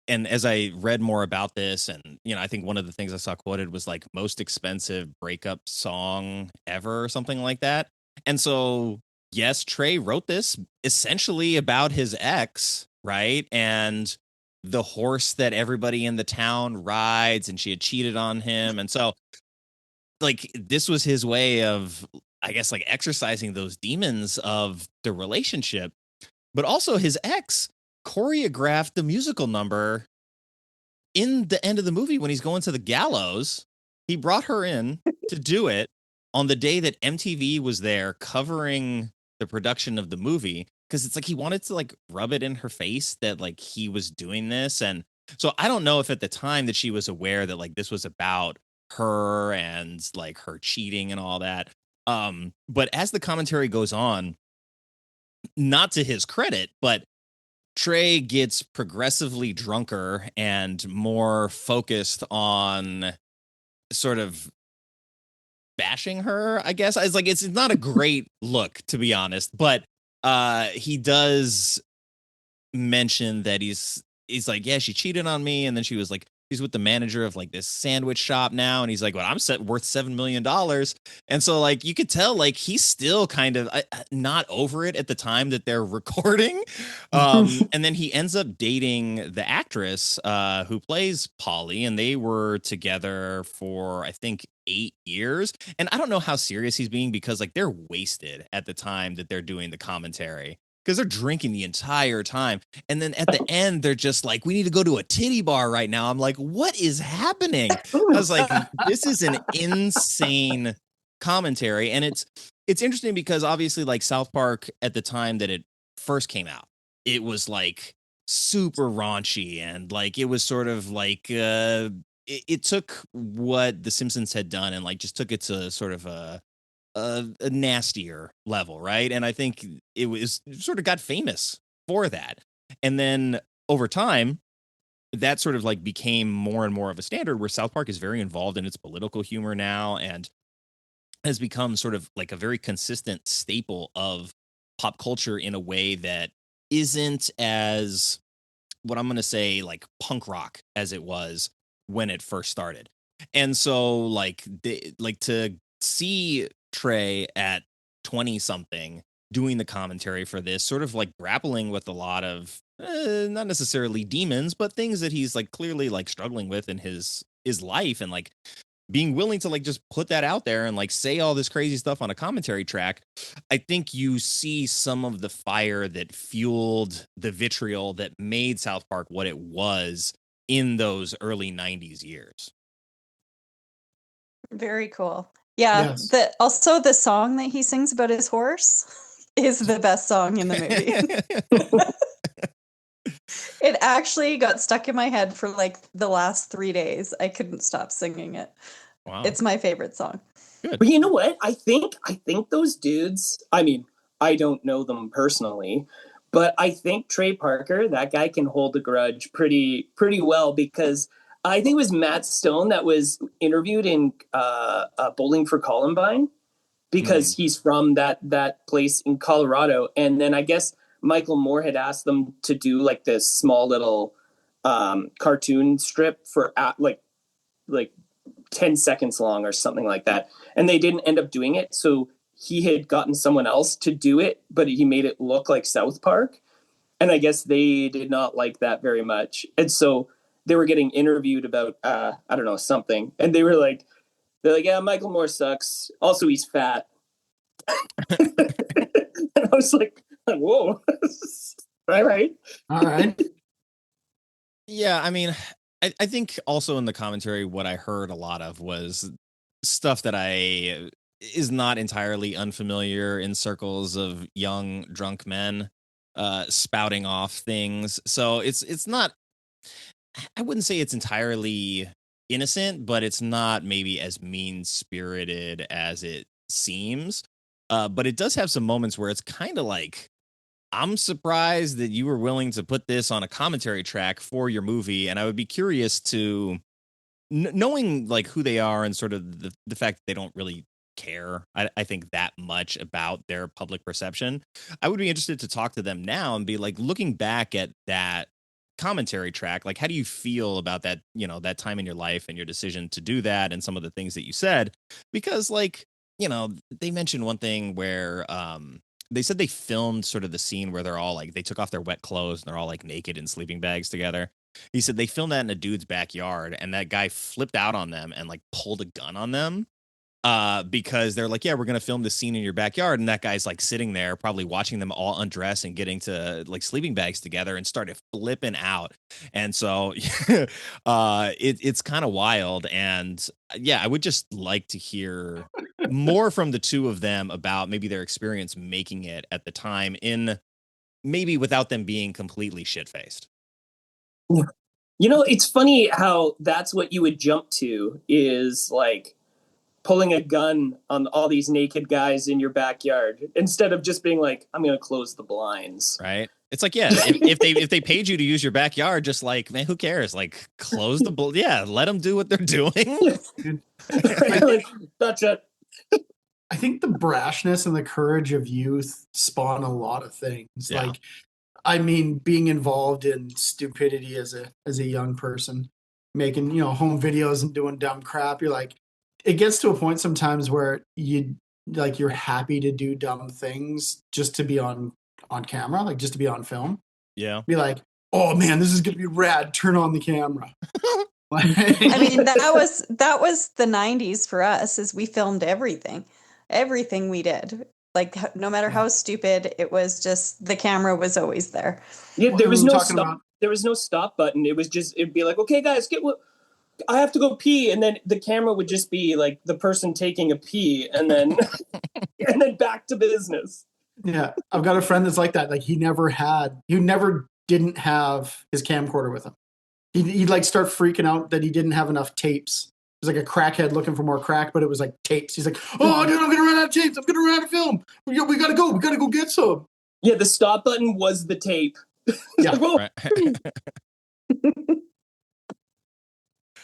and as I read more about this, and I think one of the things I saw quoted was like most expensive breakup song ever or something like that. And so yes, Trey wrote this essentially about his ex, right? And the horse that everybody in the town rides, and she had cheated on him. And so like this was his way of, I guess, like exercising those demons of the relationship. But also his ex choreographed the musical number in the end of the movie when he's going to the gallows. He brought her in to do it on the day that MTV was there covering the production of the movie, because it's like he wanted to like rub it in her face that like he was doing this. And so I don't know if at the time that she was aware that like this was about her and like her cheating and all that. But as the commentary goes on, not to his credit, but Trey gets progressively drunker and more focused on sort of bashing her, I guess. It's like it's not a great look, to be honest, but he does mention that he's like, yeah, she cheated on me, and then she was like he's with the manager of like this sandwich shop now, and he's like, well, I'm worth $7 million. And so like you could tell like he's still kind of not over it at the time that they're recording. And then he ends up dating the actress who plays Polly, and they were together for I think 8 years. And I don't know how serious he's being, because like they're wasted at the time that they're doing the commentary, because they're drinking the entire time. And then at the end, they're just like, we need to go to a titty bar right now. I'm like, what is happening? I was like, this is an insane commentary. And it's interesting because obviously like South Park at the time that it first came out, it was like super raunchy, and like it was sort of like it took what The Simpsons had done and like just took it to sort of a nastier level, right? And I think it was sort of got famous for that. And then over time, that sort of like became more and more of a standard, where South Park is very involved in its political humor now, and has become sort of like a very consistent staple of pop culture in a way that isn't as, what I'm going to say, like punk rock as it was when it first started. And so like to see Trey at 20 something doing the commentary for this, sort of like grappling with a lot of not necessarily demons, but things that he's like clearly like struggling with in his life, and like being willing to like just put that out there and like say all this crazy stuff on a commentary track. I think you see some of the fire that fueled the vitriol that made South Park what it was in those early 90s years. Very cool. Yeah. Yes. Also the song that he sings about his horse is the best song in the movie. It actually got stuck in my head for like the last 3 days. I couldn't stop singing it. Wow. It's my favorite song. Good. But you know what? I think those dudes, I mean, I don't know them personally, but I think Trey Parker, that guy can hold a grudge pretty well, because I think it was Matt Stone that was interviewed in Bowling for Columbine, because he's from that place in Colorado. And then I guess Michael Moore had asked them to do like this small little cartoon strip for like 10 seconds long or something like that. And they didn't end up doing it. So he had gotten someone else to do it, but he made it look like South Park. And I guess they did not like that very much. And so they were getting interviewed about, I don't know, something. And they're like, yeah, Michael Moore sucks. Also, he's fat. And I was like, whoa. All right. Yeah, I mean, I think also in the commentary, what I heard a lot of was stuff that is not entirely unfamiliar in circles of young drunk men spouting off things. So it's not, I wouldn't say it's entirely innocent, but it's not maybe as mean-spirited as it seems. But it does have some moments where it's kind of like, I'm surprised that you were willing to put this on a commentary track for your movie. And I would be curious to, knowing like who they are and sort of the fact that they don't really care, I think, that much about their public perception. I would be interested to talk to them now and be like, looking back at that commentary track, like, how do you feel about that, that time in your life and your decision to do that and some of the things that you said? Because like, they mentioned one thing where they said they filmed sort of the scene where they're all like, they took off their wet clothes and they're all like naked in sleeping bags together. He said they filmed that in a dude's backyard, and that guy flipped out on them and like pulled a gun on them because they're like, yeah, we're going to film this scene in your backyard. And that guy's like sitting there probably watching them all undress and getting to like sleeping bags together, and started flipping out. And so it's kind of wild. And yeah, I would just like to hear more from the two of them about maybe their experience making it at the time, in maybe without them being completely shit-faced. It's funny how that's what you would jump to, is like pulling a gun on all these naked guys in your backyard, instead of just being like, I'm going to close the blinds. Right. It's like, yeah, if they paid you to use your backyard, just like, man, who cares? Like, close the let them do what they're doing. That's it. I think the brashness and the courage of youth spawn a lot of things. Yeah. Like, I mean, being involved in stupidity as a young person, making, home videos and doing dumb crap. You're like, it gets to a point sometimes where you're happy to do dumb things just to be on camera, like just to be on film. Yeah. Be like, oh man, this is going to be rad. Turn on the camera. I mean, that was the 90s for us, is we filmed everything we did. Like, no matter how stupid, it was just the camera was always there. Yeah, there was no stop. There was no stop button. It was just, it'd be like, okay, guys, I have to go pee, and then the camera would just be like the person taking a pee, and then and then back to business. Yeah, I've got a friend that's like that. Like, he never didn't have his camcorder with him. He'd like start freaking out that he didn't have enough tapes. It was like a crackhead looking for more crack, but it was like tapes. He's like, oh, dude, I'm going to run out of tapes. I'm going to run out of film. We got to go. We got to go get some. Yeah, the stop button was the tape. Yeah. Right.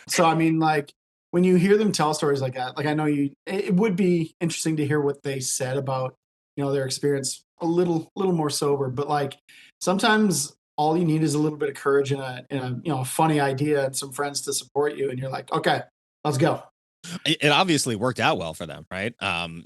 So, I mean, like, when you hear them tell stories like that, like, I know it would be interesting to hear what they said about, their experience a little more sober, but like, sometimes all you need is a little bit of courage and a funny idea and some friends to support you. And you're like, okay, let's go. It obviously worked out well for them, right? I'm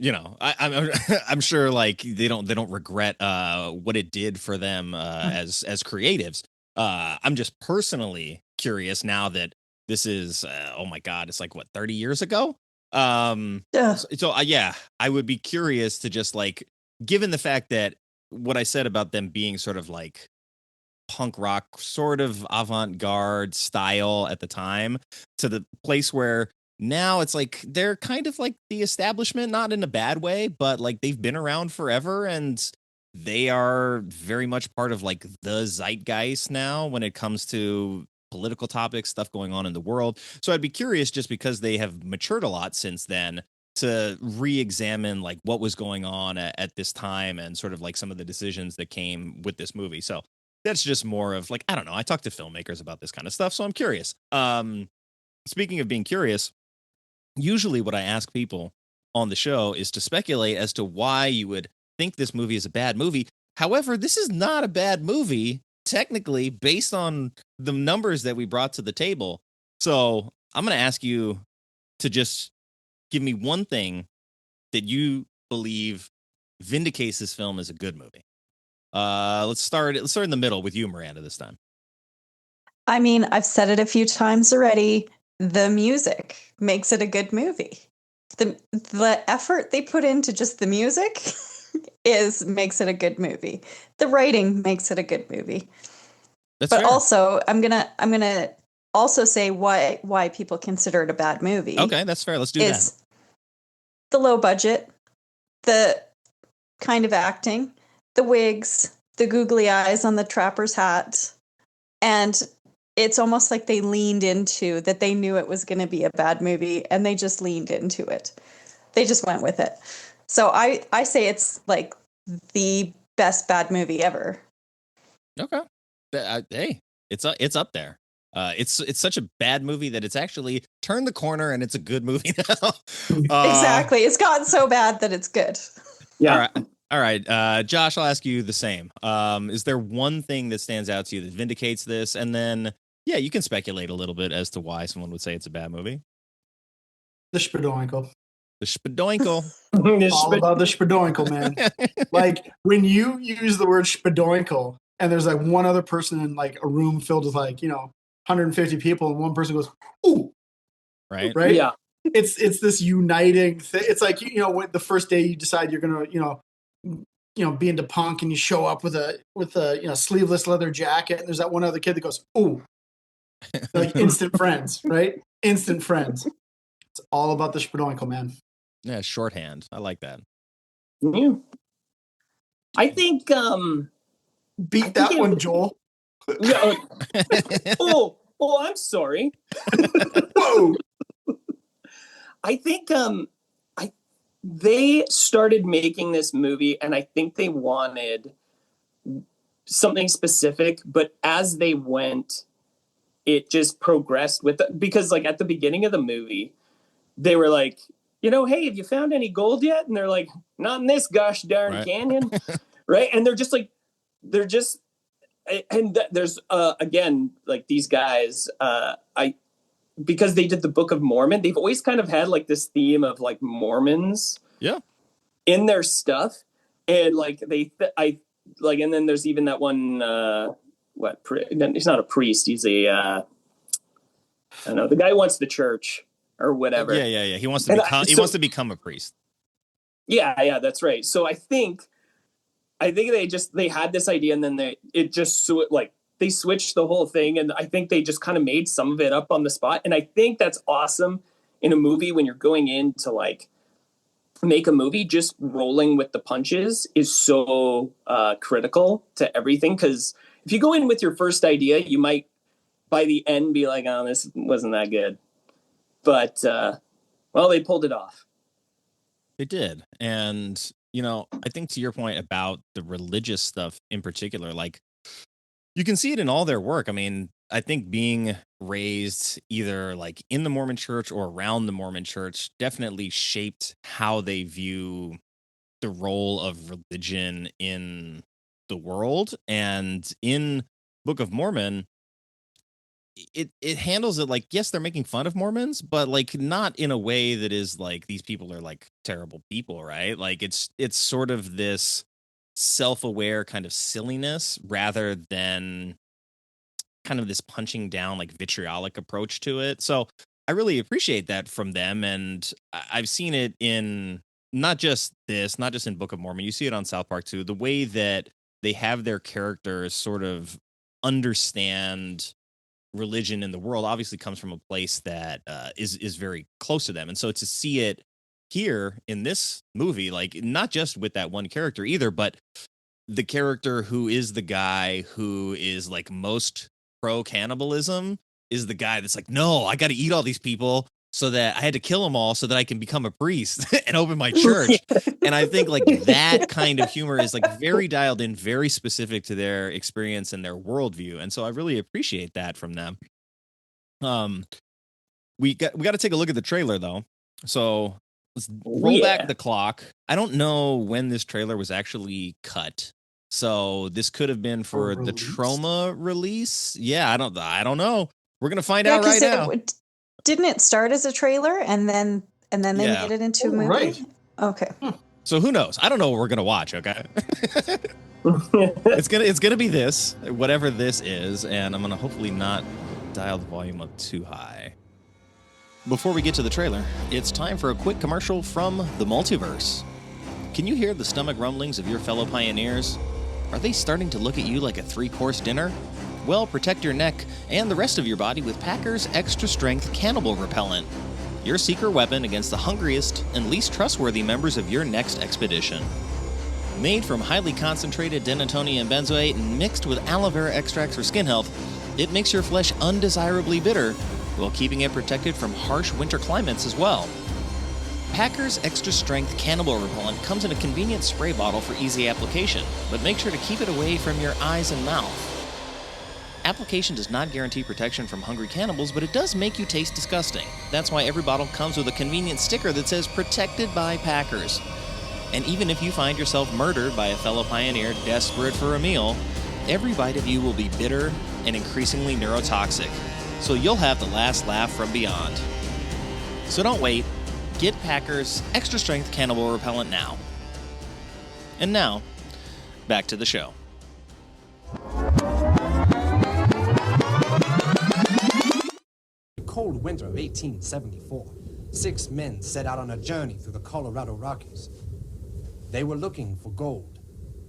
sure like they don't regret what it did for them as creatives. I'm just personally curious now that this is oh my God, it's like what, 30 years ago? Yeah. So I would be curious to just like, given the fact that what I said about them being sort of like punk rock, sort of avant-garde style at the time, to the place where now it's like they're kind of like the establishment, not in a bad way, but like they've been around forever and they are very much part of like the zeitgeist now when it comes to political topics, stuff going on in the world. So I'd be curious, just because they have matured a lot since then, to re-examine like what was going on at this time and sort of like some of the decisions that came with this movie. So that's just more of like, I don't know. I talk to filmmakers about this kind of stuff, so I'm curious. Speaking of being curious, usually what I ask people on the show is to speculate as to why you would think this movie is a bad movie. However, this is not a bad movie, technically, based on the numbers that we brought to the table. So I'm going to ask you to just give me one thing that you believe vindicates this film as a good movie. Let's start in the middle with you, Miranda, this time. I mean, I've said it a few times already. The music makes it a good movie. The effort they put into just the music makes it a good movie. The writing makes it a good movie. That's but fair. Also, I'm gonna also say why people consider it a bad movie. Okay, that's fair. Let's do that. The low budget, the kind of acting, the wigs, the googly eyes on the trapper's hat, and it's almost like they leaned into that. They knew it was going to be a bad movie, and they just leaned into it. They just went with it. So I say it's like the best bad movie ever. Okay. Hey, it's up there. It's such a bad movie that it's actually turned the corner and it's a good movie now. Exactly. It's gotten so bad that it's good. Yeah. All right. Josh, I'll ask you the same. Is there one thing that stands out to you that vindicates this? And then, yeah, you can speculate a little bit as to why someone would say it's a bad movie. The Spadoinkle. The Spadoinkle. All about the Spadoinkle, man. Like, when you use the word Spadoinkle and there's like one other person in like a room filled with like, 150 people, and one person goes, ooh. Right? Yeah. It's this uniting thing. It's like, when the first day you decide you're going to, be into punk, and you show up with a sleeveless leather jacket, and there's that one other kid that goes, ooh. Like instant friends, right? Instant friends. It's all about the Spadoinkle, man. Yeah, shorthand. I like that. Yeah. I think beat that one, Joel. Yeah. Oh, I'm sorry. Whoa. I think they started making this movie, and I think they wanted something specific, but as they went, it just progressed because like at the beginning of the movie, they were like, hey, have you found any gold yet? And they're like, not in this gosh darn canyon. Right. And there's again, like these guys, because they did the Book of Mormon, they've always kind of had like this theme of like Mormons in their stuff. And like and then there's even that one, he's not a priest. He's I don't know, the guy who wants the church or whatever. Yeah. He wants to become a priest. Yeah, that's right. So I think they had this idea, and then they switched the whole thing, and I think they just kind of made some of it up on the spot. And I think that's awesome in a movie when you're going in to like make a movie. Just rolling with the punches is so critical to everything, because if you go in with your first idea, you might by the end be like, oh, this wasn't that good. But they pulled it off. They did. And, I think to your point about the religious stuff in particular, like you can see it in all their work. I mean, I think being raised either like in the Mormon church or around the Mormon church definitely shaped how they view the role of religion in the world. And in Book of Mormon, it handles it like, yes, they're making fun of Mormons, but like not in a way that is like these people are like terrible people, right? Like it's sort of this self-aware kind of silliness rather than kind of this punching down, like vitriolic approach to it. So I really appreciate that from them. And I've seen it in not just in Book of Mormon, you see it on South Park too, the way that they have their characters sort of understand religion in the world obviously comes from a place that is very close to them. And so to see it here in this movie, like not just with that one character either, but the character who is the guy who is like most pro cannibalism is the guy that's like, no, I got to eat all these people so that I had to kill them all so that I can become a priest and open my church. And I think like that kind of humor is like very dialed in, very specific to their experience and their worldview. And so I really appreciate that from them. We got to take a look at the trailer though. So let's roll back the clock. I don't know when this trailer was actually cut. So this could have been for the Trauma release. Yeah, I don't know. We're going to find out right now. Didn't it start as a trailer and then they made it into a movie? Right. Okay. So who knows? I don't know what we're gonna watch. Okay. It's gonna be this, whatever this is, and I'm gonna hopefully not dial the volume up too high. Before we get to the trailer, it's time for a quick commercial from the multiverse. Can you hear the stomach rumblings of your fellow pioneers? Are they starting to look at you like a 3-course dinner? Well, protect your neck and the rest of your body with Packer's Extra Strength Cannibal Repellent, your secret weapon against the hungriest and least trustworthy members of your next expedition. Made from highly concentrated denatonium and benzoate and mixed with aloe vera extracts for skin health, it makes your flesh undesirably bitter while keeping it protected from harsh winter climates as well. Packer's Extra Strength Cannibal Repellent comes in a convenient spray bottle for easy application, but make sure to keep it away from your eyes and mouth. Application does not guarantee protection from hungry cannibals, but it does make you taste disgusting. That's why every bottle comes with a convenient sticker that says "Protected by Packers." And even if you find yourself murdered by a fellow pioneer desperate for a meal, every bite of you will be bitter and increasingly neurotoxic, so you'll have the last laugh from beyond. So don't wait. Get Packer's Extra Strength Cannibal Repellent now. And now, back to the show. Cold winter of 1874, 6 men set out on a journey through the Colorado Rockies. They were looking for gold,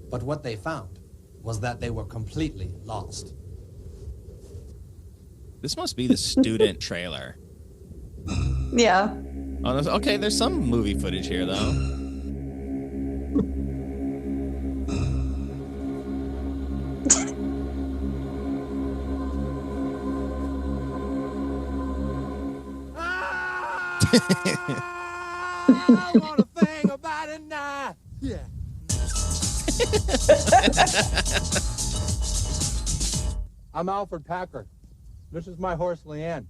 but what they found was that they were completely lost. This must be the student trailer. Yeah. Oh, okay, there's some movie footage here, though. I want to think about it now. Yeah. I'm Alfred Packer. This is my horse, Leanne.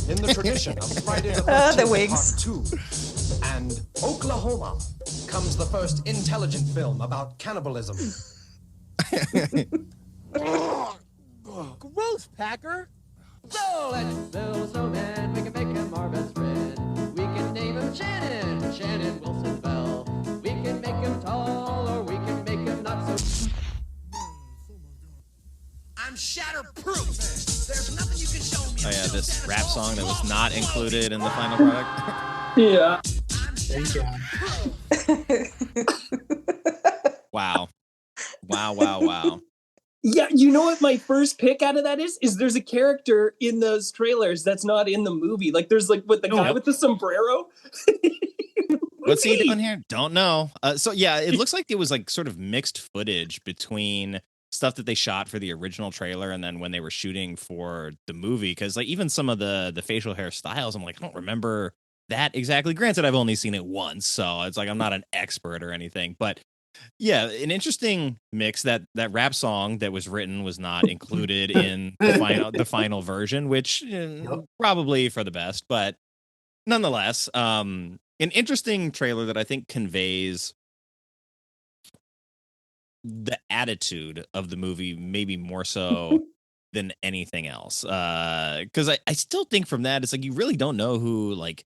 In the tradition of Friday the 13th, the wigs. Part 2, and Oklahoma, comes the first intelligent film about cannibalism. Gross, Packer. So let's build a snowman, we can make him our best friend. We can name him Shannon, Shannon Wilson Bell. We can make him tall, or we can make him not so... I'm shatterproof. There's nothing you can show me. Oh yeah, this rap song that was not included in the final product. Yeah. Thank you. Wow. Wow. Yeah, you know what my first pick out of that is? Is there's a character in those trailers that's not in the movie. Like there's like with the guy with the sombrero. What's he doing here? Don't know. So yeah, it looks like it was like sort of mixed footage between stuff that they shot for the original trailer and then when they were shooting for the movie. Because like even some of the facial hair styles, I'm like, I don't remember that exactly. Granted, I've only seen it once, so it's like I'm not an expert or anything. But yeah, an interesting mix. That rap song that was written was not included in the final version, which probably for the best, but nonetheless, an interesting trailer that I think conveys the attitude of the movie, maybe more so than anything else. Because I still think from that, it's like you really don't know who like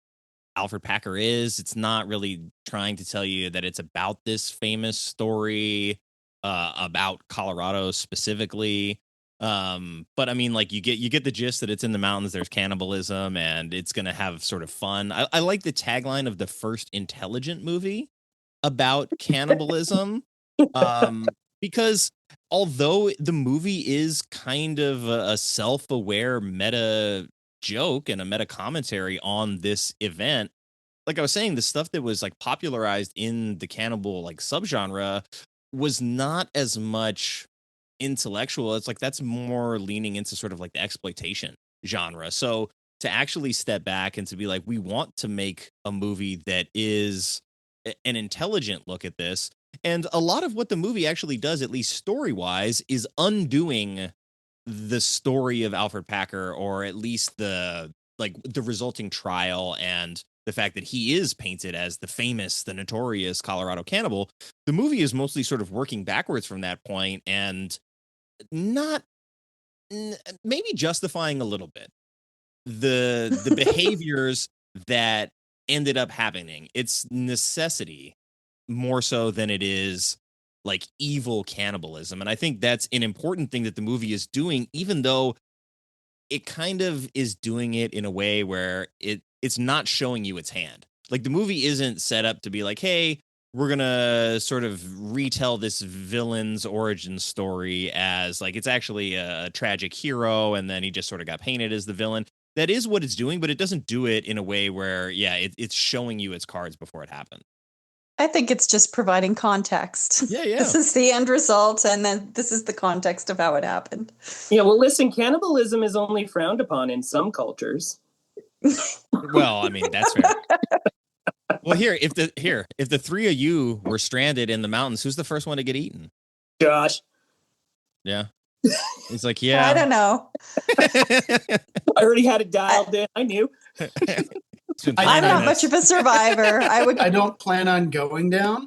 Alfred Packer is. It's not really trying to tell you that it's about this famous story about Colorado specifically. But I mean, like you get the gist that it's in the mountains, there's cannibalism, and it's gonna have sort of fun. I like the tagline of the first intelligent movie about cannibalism. Because although the movie is kind of a self-aware meta joke and a meta commentary on this event, like I was saying, the stuff that was like popularized in the cannibal like subgenre was not as much intellectual. It's like that's more leaning into sort of like the exploitation genre. So to actually step back and to be like, we want to make a movie that is an intelligent look at this. And a lot of what the movie actually does, at least story-wise, is undoing the story of Alfred Packer, or at least the resulting trial and the fact that he is painted as the notorious Colorado cannibal. The movie is mostly sort of working backwards from that point and not maybe justifying a little bit the behaviors that ended up happening. It's necessity more so than it is like evil cannibalism. And I think that's an important thing that the movie is doing, even though it kind of is doing it in a way where it's not showing you its hand. Like the movie isn't set up to be like, hey, we're going to sort of retell this villain's origin story as like it's actually a tragic hero and then he just sort of got painted as the villain. That is what it's doing, but it doesn't do it in a way where, it's showing you its cards before it happened. I think it's just providing context. Yeah. This is the end result, and then this is the context of how it happened. Yeah, well, listen, cannibalism is only frowned upon in some cultures. Well, I mean, that's fair. Well, if the three of you were stranded in the mountains, who's the first one to get eaten? Josh. Yeah. He's like, yeah. I don't know. I already had it dialed in. I knew. I'm not much of a survivor. I don't plan on going down.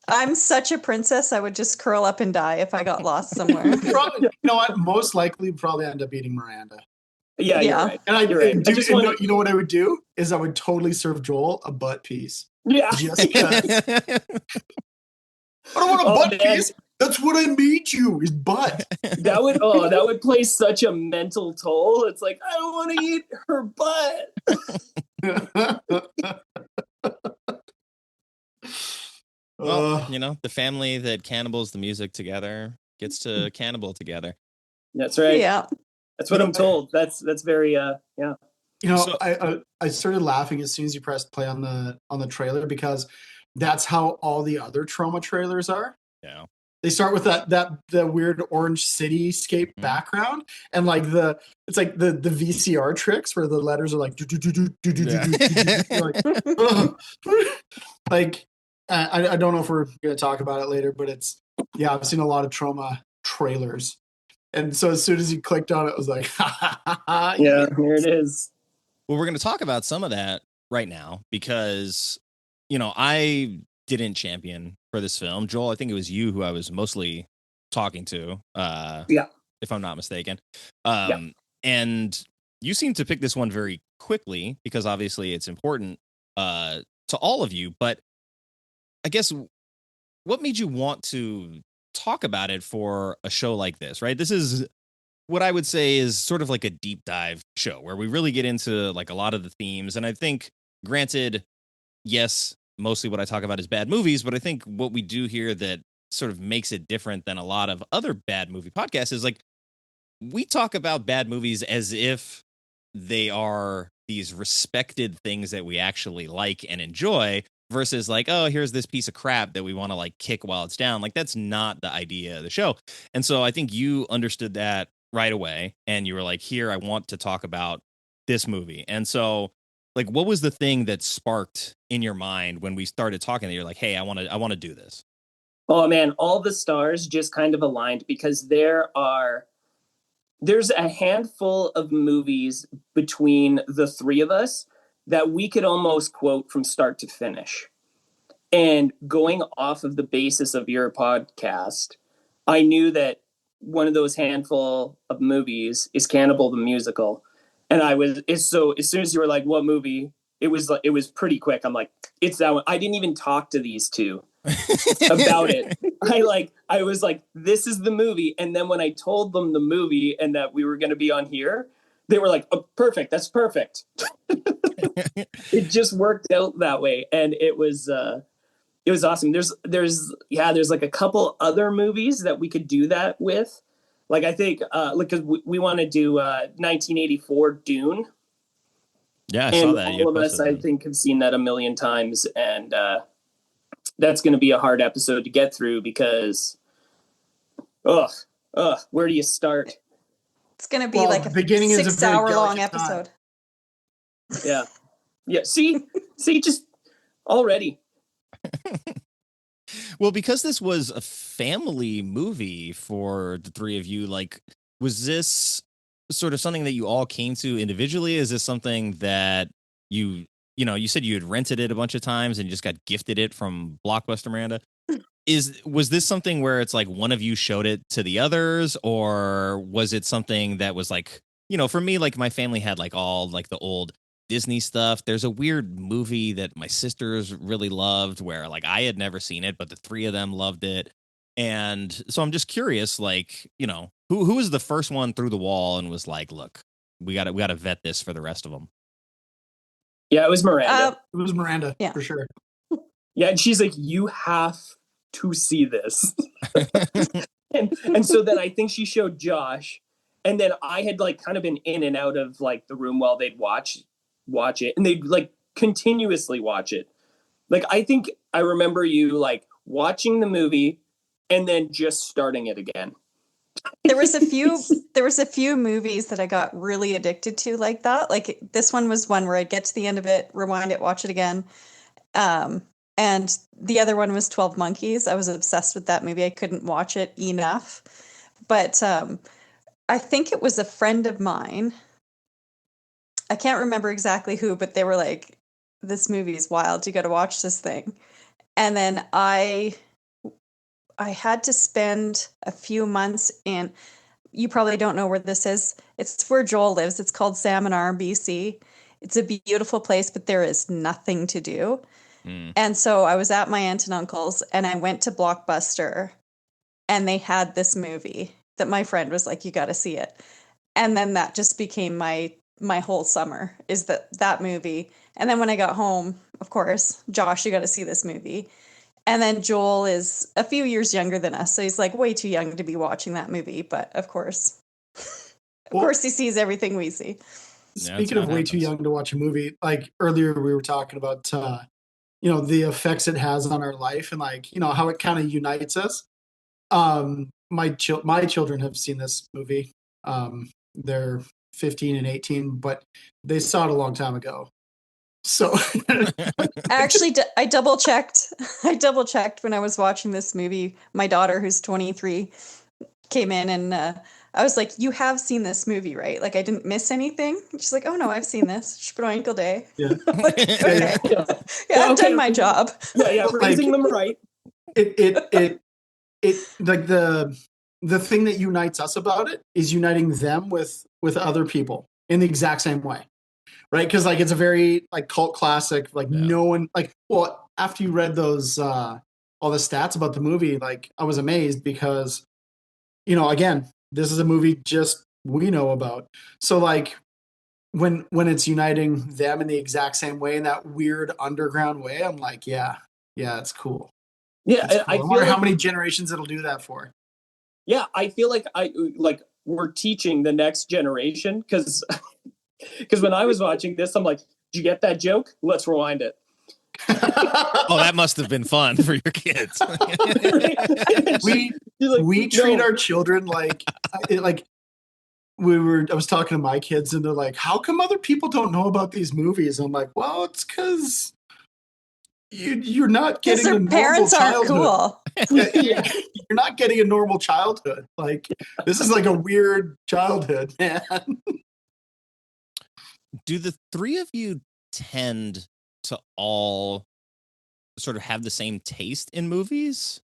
I'm such a princess. I would just curl up and die if I got lost somewhere. Probably, you know what? Most likely, probably end up eating Miranda. Yeah. You're right. And you're right. You know what I would do is I would totally serve Joel a butt piece. Yeah. Just because. I don't want a butt piece. That's what I made you, is butt. That would play such a mental toll. It's like, I don't want to eat her butt. Well, the family that cannibals the music together gets to cannibal together. That's right. Yeah. That's what I'm told. That's very yeah. I started laughing as soon as you pressed play on the trailer, because that's how all the other trauma trailers are. Yeah. They start with the weird orange cityscape background, and like it's like the VCR tricks where the letters are like like I don't know if we're gonna talk about it later, but I've seen a lot of trauma trailers, and so as soon as you clicked on it, I was like, yeah, here it is. Well, we're gonna talk about some of that right now because I didn't champion for this film. Joel, I think it was you who I was mostly talking to. Yeah. if I'm not mistaken. Yeah. And you seem to pick this one very quickly because obviously it's important to all of you. But I guess what made you want to talk about it for a show like this, right? This is what I would say is sort of like a deep dive show where we really get into like a lot of the themes. And I think, granted, yes, mostly what I talk about is bad movies, but I think what we do here that sort of makes it different than a lot of other bad movie podcasts is like we talk about bad movies as if they are these respected things that we actually like and enjoy versus like, oh, here's this piece of crap that we want to like kick while it's down. Like that's not the idea of the show. And so I think you understood that right away. And you were like, here, I want to talk about this movie. And so like, what was the thing that sparked in your mind when we started talking that you're like, hey, I want to do this? Oh man, all the stars just kind of aligned because there's a handful of movies between the three of us that we could almost quote from start to finish. And going off of the basis of your podcast, I knew that one of those handful of movies is Cannibal the Musical. And as soon as you were like, what movie? It was pretty quick. I'm like, it's that one. I didn't even talk to these two about it. I was like, this is the movie. And then when I told them the movie and that we were going to be on here, they were like, oh, perfect. That's perfect. It just worked out that way. And it was awesome. There's like a couple other movies that we could do that with. Like, I think, because we want to do 1984 Dune. Yeah, I saw that. All of us, I think, have seen that a million times. And that's going to be a hard episode to get through because, where do you start? It's going to be like a 6-hour-long episode. Yeah. Yeah. See, just already. Well, because this was a family movie for the three of you, like, was this sort of something that you all came to individually? Is this something that you said you had rented it a bunch of times and you just got gifted it from Blockbuster, Miranda? Was this something where it's like one of you showed it to the others, or was it something that was like, for me, like my family had like all like the old Disney stuff. There's a weird movie that my sisters really loved where like I had never seen it, but the three of them loved it. And so I'm just curious, like, who was the first one through the wall and was like, look, we got to vet this for the rest of them. Yeah, it was Miranda. It was Miranda, yeah, for sure. Yeah, and she's like, you have to see this. and so then I think she showed Josh, and then I had like kind of been in and out of like the room while they'd watch it, and they'd like continuously watch it. Like, I think I remember you like watching the movie and then just starting it again. There was a few movies that I got really addicted to like that. Like this one was one where I'd get to the end of it, rewind it, watch it again. And the other one was 12 Monkeys. I was obsessed with that movie. I couldn't watch it enough. But I think it was a friend of mine. I can't remember exactly who, but they were like, this movie is wild. You got to watch this thing. And then I had to spend a few months in, you probably don't know where this is. It's where Joel lives. It's called Salmon BC. It's a beautiful place, but there is nothing to do. And so I was at my aunt and uncle's and I went to Blockbuster and they had this movie that my friend was like, you got to see it. And then that just became my whole summer is that movie. And then when I got home, of course, Josh, you got to see this movie. And then Joel is a few years younger than us. So he's like way too young to be watching that movie. But of course, he sees everything we see. Speaking of way too young to watch a movie, like earlier we were talking about, the effects it has on our life and like, how it kind of unites us. My children have seen this movie. They're 15 and 18, but they saw it a long time ago. So actually, I double checked when I was watching this movie. My daughter, who's 23, came in and I was like, you have seen this movie, right? Like I didn't miss anything. She's like, oh no, I've seen this. Sprinkle Day. Yeah. Like, okay. Yeah, I've done my job. Yeah, raising them right. It like the the thing that unites us about it is uniting them with other people in the exact same way, right? Because like it's a very like cult classic. Like no one like well after you read those all the stats about the movie, like I was amazed because again this is a movie just we know about. So like when it's uniting them in the exact same way in that weird underground way, I'm like yeah it's cool. Yeah, Cool. I wonder feel how many generations it'll do that for. Yeah, I feel like we're teaching the next generation because when I was watching this, I'm like, did you get that joke? Let's rewind it. Oh, that must have been fun for your kids. we treat our children like I was talking to my kids and they're like, how come other people don't know about these movies? I'm like, well, it's because you're not getting a normal parents aren't childhood. cool. You're not getting a normal childhood. Like this is like a weird childhood, man. Do the three of you tend to all sort of have the same taste in movies?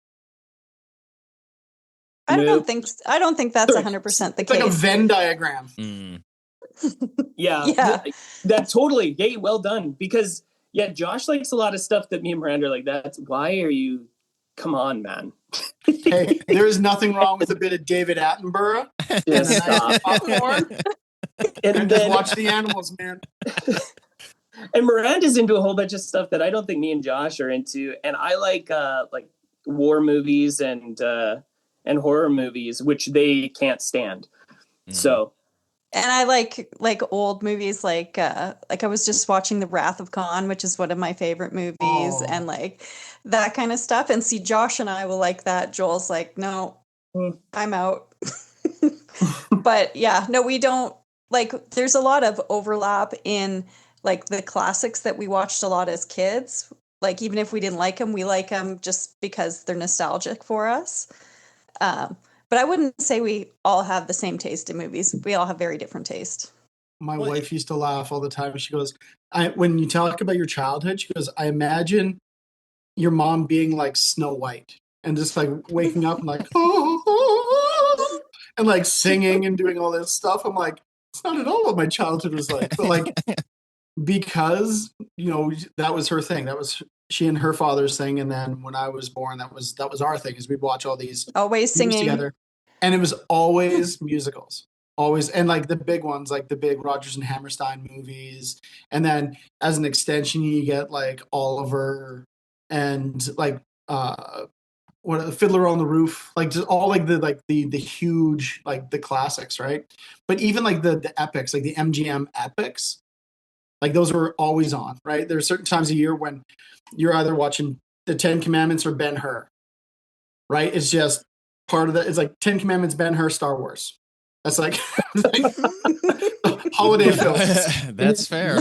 I don't think that's 100% the it's case. like a Venn diagram. Yeah. That's totally. Hey, well done. Because Josh likes a lot of stuff that me and Miranda are like. That's why are you? Come on, man. Hey, there is nothing wrong with a bit of David Attenborough and stop. Popcorn, and just watch the animals, man. And Miranda's into a whole bunch of stuff that I don't think me and Josh are into, and I like war movies and horror movies, which they can't stand. So, and I like old movies, like I was just watching The Wrath of Khan, which is one of my favorite movies, and like that kind of stuff. And see, Josh and I will like that. Joel's like, no, I'm out. But yeah, no, we don't like. There's a lot of overlap in like the classics that we watched a lot as kids. Like even if we didn't like them, we like them just because they're nostalgic for us. But I wouldn't say we all have the same taste in movies. We all have very different taste. My wife used to laugh all the time. She goes, when you talk about your childhood, she goes, I imagine your mom being like Snow White and just like waking up and like, and like singing and doing all this stuff. I'm like, it's not at all what my childhood was like. But like, because, that was her thing. That was she and her father's thing. And then when I was born, that was our thing, is we'd watch all these always singing together. And it was always musicals. Always. And like the big ones, like the big Rodgers and Hammerstein movies. And then as an extension, you get like Oliver and like Fiddler on the Roof, like just all like the huge, like the classics, right? But even like the epics, like the MGM epics, like those were always on, right? There are certain times a year when you're either watching the 10 Commandments or Ben-Hur, right? It's just part of that. It's like 10 Commandments, Ben-Hur, Star Wars. That's like holiday films. That's fair.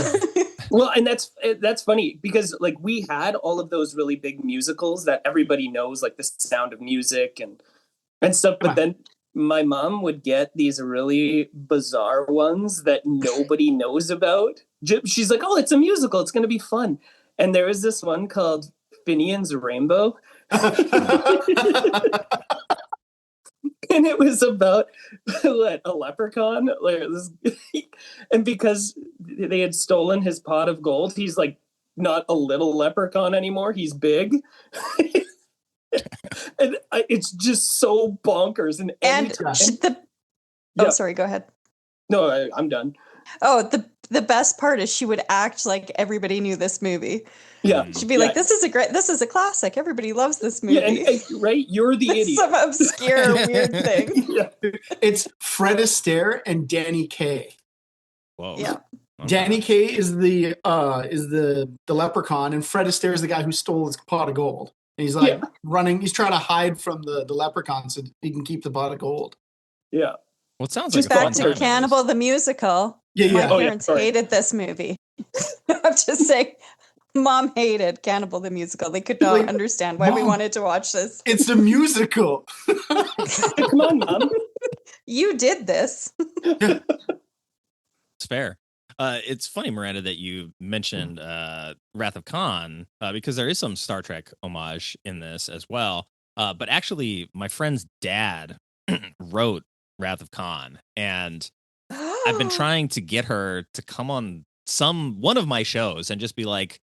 Well, and that's funny because like we had all of those really big musicals that everybody knows, like The Sound of Music and stuff. But then my mom would get these really bizarre ones that nobody knows about. She's like, "Oh, it's a musical. It's going to be fun." And there was this one called Finian's Rainbow. And it was about a leprechaun, like this, and because they had stolen his pot of gold, he's like not a little leprechaun anymore. He's big, and it's just so bonkers. Sorry, go ahead. No, I'm done. Oh, the best part is she would act like everybody knew this movie. Yeah, she'd be like, "This is a classic. Everybody loves this movie." Yeah, and right? You're the idiot. Some obscure weird thing. Yeah. It's Fred Astaire and Danny Kaye. Whoa. Yeah. Danny Kaye is the leprechaun, and Fred Astaire is the guy who stole his pot of gold. And he's like running. He's trying to hide from the leprechaun so he can keep the pot of gold. Yeah. Well, it sounds just like a back fun to time. Cannibal the Musical. Yeah. My parents hated this movie. I'm just saying. Mom hated Cannibal the Musical. They could not understand why we wanted to watch this. It's a musical. Come on, Mom. You did this. It's fair. It's funny, Miranda, that you mentioned Wrath of Khan, because there is some Star Trek homage in this as well. But actually, my friend's dad wrote Wrath of Khan, and I've been trying to get her to come on one of my shows and just be like,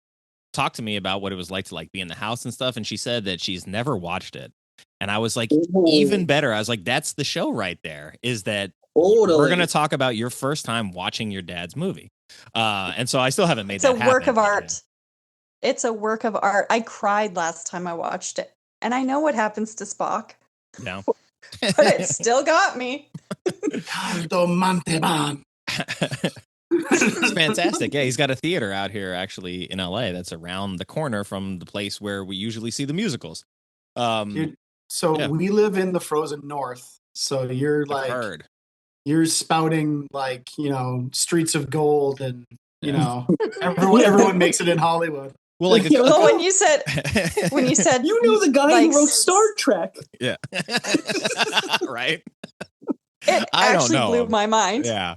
talk to me about what it was like to like be in the house and stuff. And she said that she's never watched it. And I was like, even better. I was like, that's the show right there, is that we're going to talk about your first time watching your dad's movie. And so I still haven't made that happen. It's a work of art. It's a work of art. I cried last time I watched it. And I know what happens to Spock. No. But it still got me. It's fantastic. Yeah, he's got a theater out here actually in LA that's around the corner from the place where we usually see the musicals. Dude, so we live in the frozen north. So you're like, you're spouting like, streets of gold, and everyone makes it in Hollywood. Well, like when you said the guy who wrote Star Trek. Yeah. Right. It actually blew my mind. Yeah.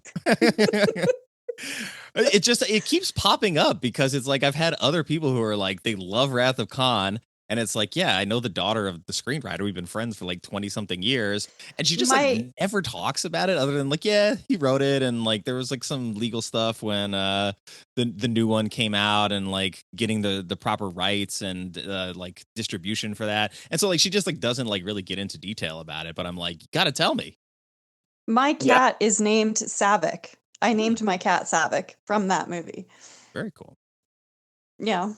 It keeps popping up because it's like I've had other people who are like, they love Wrath of Khan, and it's like, yeah, I know the daughter of the screenwriter. We've been friends for like 20 something years, and she just like never talks about it other than like, yeah, he wrote it, and like there was like some legal stuff when the new one came out, and like getting the proper rights and like distribution for that, and so like she just like doesn't like really get into detail about it. But I'm like, you gotta tell me. My cat is named Savick. I named my cat Savick from that movie. Very cool. Yeah.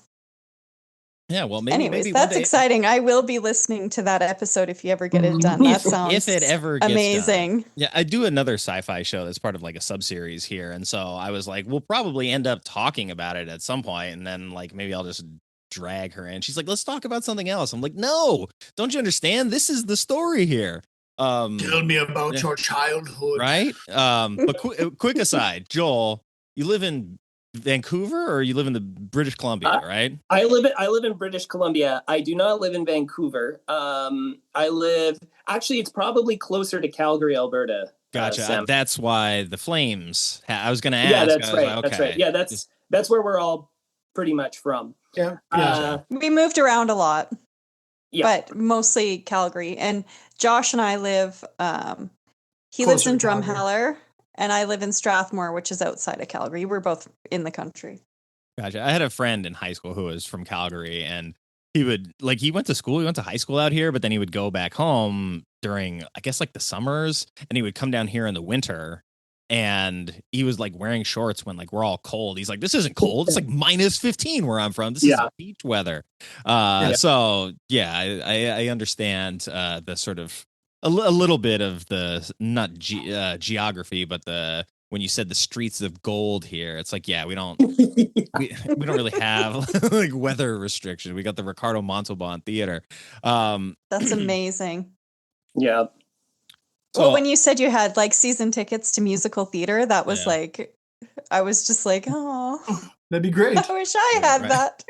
Yeah, well, maybe. Anyways, maybe that's one day, exciting. I will be listening to that episode if you ever get it done. That sounds if it ever gets amazing. Done. Yeah, I do another sci-fi show that's part of like a sub-series here, and so I was like, we'll probably end up talking about it at some point, and then like maybe I'll just drag her in. She's like, let's talk about something else. I'm like, no, don't you understand? This is the story here. Tell me about your childhood. Right? But quick aside, Joel, you live in Vancouver or you live in the British Columbia, right? I live in British Columbia. I do not live in Vancouver. It's probably closer to Calgary, Alberta. Gotcha. That's why the Flames. I was going to ask. Yeah, that's right. Like, okay. That's right. Yeah, that's where we're all pretty much from. Yeah. We moved around a lot. Yeah. But mostly Calgary. And Josh and I live, he lives in Drumheller, and I live in Strathmore, which is outside of Calgary. We're both in the country. Gotcha. I had a friend in high school who was from Calgary, and he went to high school out here, but then he would go back home during, I guess, like the summers, and he would come down here in the winter. And he was like wearing shorts when like we're all cold. He's like, this isn't cold. It's like minus 15 where I'm from. This is beach weather. So yeah, I understand the sort of a little bit of the not geography, but when you said the streets of gold here, it's like, yeah, we don't really have like weather restriction. We got the Ricardo Montalban Theater. That's amazing. Yeah. Well, when you said you had like season tickets to musical theater, that was like, I was just like, oh, that'd be great. I wish I had that.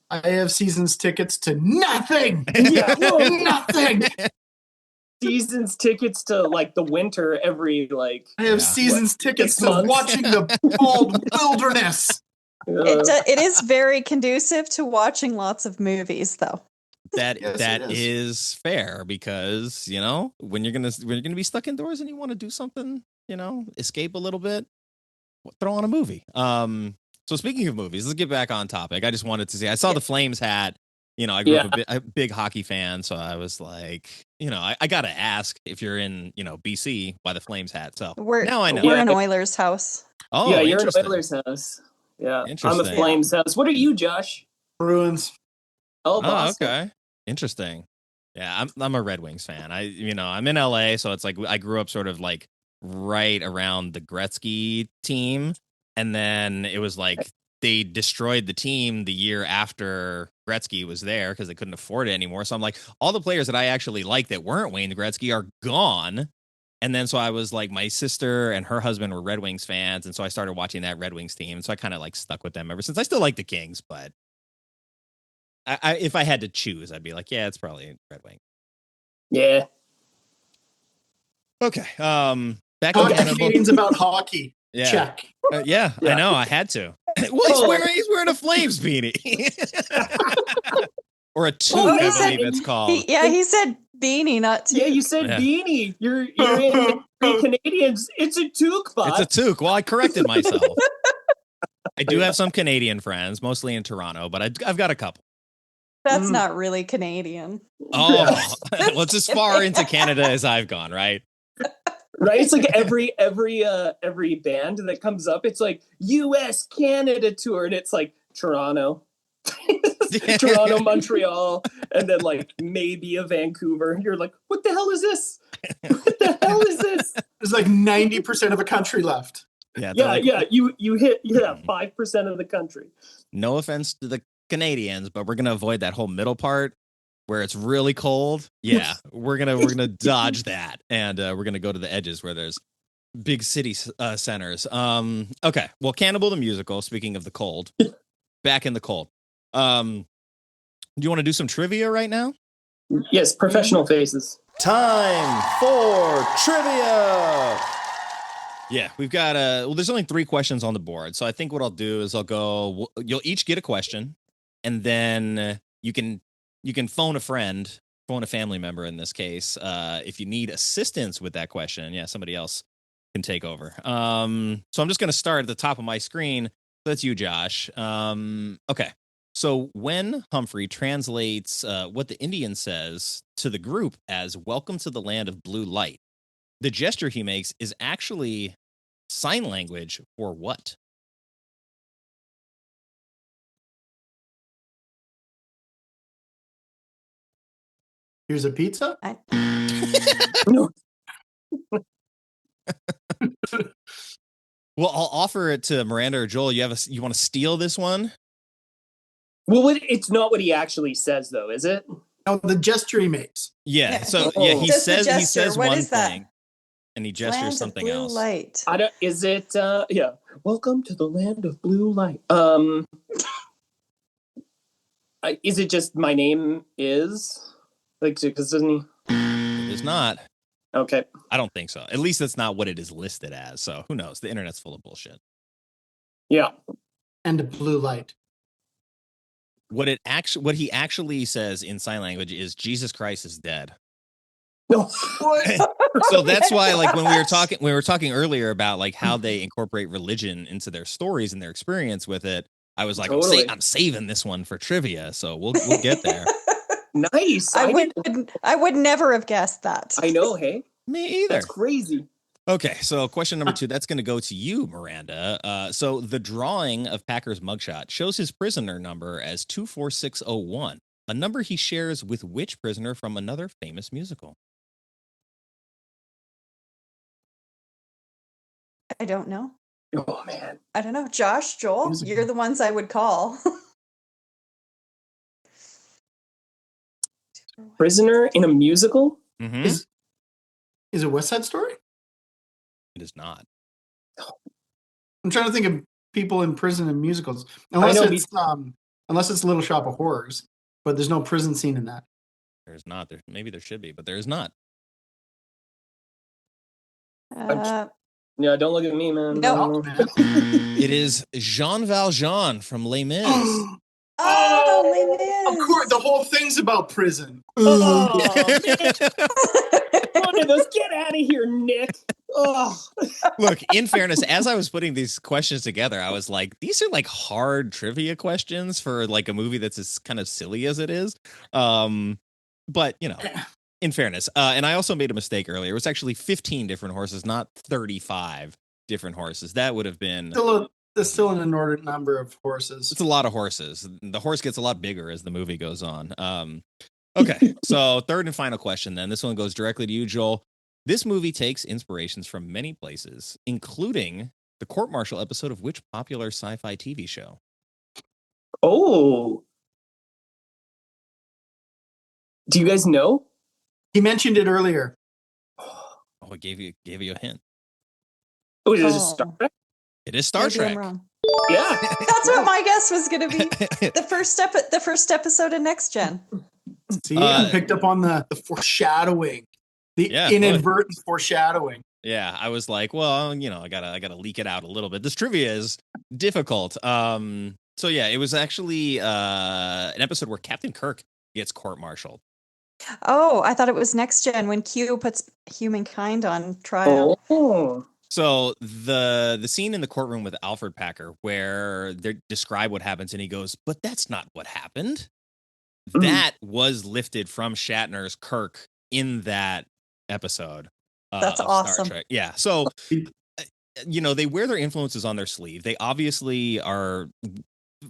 I have seasons tickets to nothing. Yeah, nothing. Seasons tickets to like the winter every like. I have seasons tickets to watching the cold wilderness. It is very conducive to watching lots of movies, though. That is fair because, when you're gonna be stuck indoors and you want to do something, escape a little bit, throw on a movie. So speaking of movies, let's get back on topic. I just wanted to say I saw the Flames hat. I grew up a big hockey fan, so I was like, I gotta ask if you're in BC why the Flames hat. So now I know. We're in Oilers house. Oh, yeah, you're in Oilers house. Yeah, I'm a Flames house. What are you, Josh? Bruins. Oh, Boston. Okay. Interesting. Yeah, I'm a Red Wings fan. I'm in LA, so it's like I grew up sort of like right around the Gretzky team, and then it was like they destroyed the team the year after Gretzky was there because they couldn't afford it anymore. So I'm like, all the players that I actually like that weren't Wayne Gretzky are gone. And then so I was like, my sister and her husband were Red Wings fans, and so I started watching that Red Wings team. So I kind of like stuck with them ever since. I still like the Kings, but if I had to choose, I'd be like, yeah, it's probably Red Wing. Yeah. Okay. Back to Canadians about hockey. Yeah. Check. Yeah, I know. I had to. Well, he's wearing a Flames beanie. Or a toque, I believe it's called. He said beanie, not toque. Yeah, you said beanie. You're in three Canadians. It's a toque, bud. It's a toque. Well, I corrected myself. I do have some Canadian friends, mostly in Toronto, but I've got a couple. That's not really Canadian. Oh, well, it's as far into Canada as I've gone, right? Right? It's like every band that comes up, it's like US Canada tour, and it's like Toronto. Toronto, Montreal, and then like maybe a Vancouver. You're like, what the hell is this? What the hell is this? There's like 90% of a country left. Yeah. You hit 5% of the country. No offense to the Canadians, but we're gonna avoid that whole middle part where it's really cold. Yeah, we're gonna dodge that, and we're gonna go to the edges where there's big city centers. Okay. Well, Cannibal the Musical. Speaking of the cold, back in the cold. Do you want to do some trivia right now? Yes, professional faces. Time for trivia. Yeah, we've got there's only 3 questions on the board. So I think what I'll do is you'll each get a question, and then you can phone a friend, phone a family member in this case. If you need assistance with that question, somebody else can take over. So I'm just going to start at the top of my screen. That's you, Josh. Okay. So when Humphrey translates what the Indian says to the group as "Welcome to the land of blue light," the gesture he makes is actually sign language for what? Here's a pizza? No. Well, I'll offer it to Miranda or Joel. You want to steal this one? Well, it's not what he actually says, though, is it? No, the gesture he makes. Yeah. So he says one thing, and he gestures Land something of blue else. Light. Is it? Welcome to the land of blue light. Is it just my name is? Like, because doesn't he? It is not. Okay. I don't think so. At least that's not what it is listed as. So who knows? The internet's full of bullshit. Yeah. And a blue light. What he actually says in sign language is Jesus Christ is dead. No. So that's why, like, when we were talking earlier about like how they incorporate religion into their stories and their experience with it, I was like, Totally. I'm saving this one for trivia, so we'll get there. Nice. I would never have guessed that. I know. Hey. Me either. That's crazy. Okay, so question number 2, that's going to go to you, Miranda. So the drawing of Packer's mugshot shows his prisoner number as 24601, a number he shares with which prisoner from another famous musical? I don't know. Oh, man. I don't know. Josh, Joel, you're the ones I would call. Prisoner in a musical? Mm-hmm. Is it West Side Story? It is not. I'm trying to think of people in prison in musicals. Unless it's Little Shop of Horrors, but there's no prison scene in that. There's not. Maybe there should be, but there is not. Yeah, don't look at me, man. No. It is Jean Valjean from Les Mis. Oh, Les Mis. Of course, the whole thing's about prison. Oh, man. One of those, get out of here, Nick. Oh. Look, in fairness, as I was putting these questions together, I was like, these are like hard trivia questions for like a movie that's as kind of silly as it is. But, you know, in fairness, and I also made a mistake earlier. It was actually 15 different horses, not 35 different horses. That would have been... There's still an inordinate number of horses. It's a lot of horses. The horse gets a lot bigger as the movie goes on. Okay, so third and final question then. This one goes directly to you, Joel. This movie takes inspirations from many places, including the court-martial episode of which popular sci-fi TV show? Oh. Do you guys know? He mentioned it earlier. Oh, I gave you a hint. Oh, is it Star Trek? It is Star Trek. I'm wrong. Yeah. That's what my guess was going to be. The first episode of Next Gen. See, I picked up on the foreshadowing, inadvertent foreshadowing. Yeah, I was like, well, you know, I gotta leak it out a little bit. This trivia is difficult. So yeah, it was actually an episode where Captain Kirk gets court-martialed. Oh, I thought it was next gen when Q puts humankind on trial. Oh. So the scene in the courtroom with Alfred Packer where they describe what happens and he goes, but that's not what happened. That was lifted from Shatner's Kirk in that episode. That's of awesome. Star Trek. Yeah. So, they wear their influences on their sleeve. They obviously are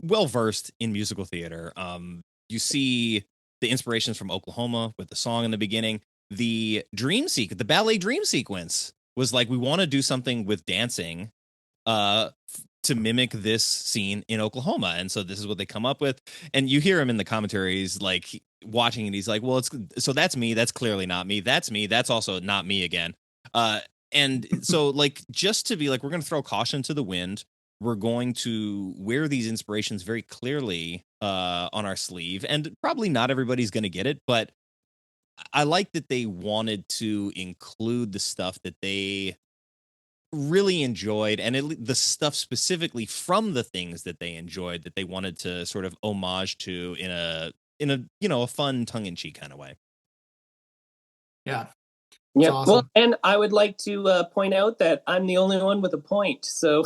well versed in musical theater. You see the inspirations from Oklahoma with the song in the beginning. The ballet dream sequence was like, we want to do something with dancing to mimic this scene in Oklahoma. And so this is what they come up with. And you hear him in the commentaries, like watching it. He's like, well, so that's me. That's clearly not me. That's me. That's also not me again. And so like, just to be like, we're going to throw caution to the wind. We're going to wear these inspirations very clearly on our sleeve. And probably not everybody's going to get it, but I like that they wanted to include the stuff that they really enjoyed, and the stuff specifically from the things that they enjoyed that they wanted to sort of homage to in a fun tongue-in-cheek kind of way. Yeah. Yeah. Awesome. Well, and I would like to point out that I'm the only one with a point. So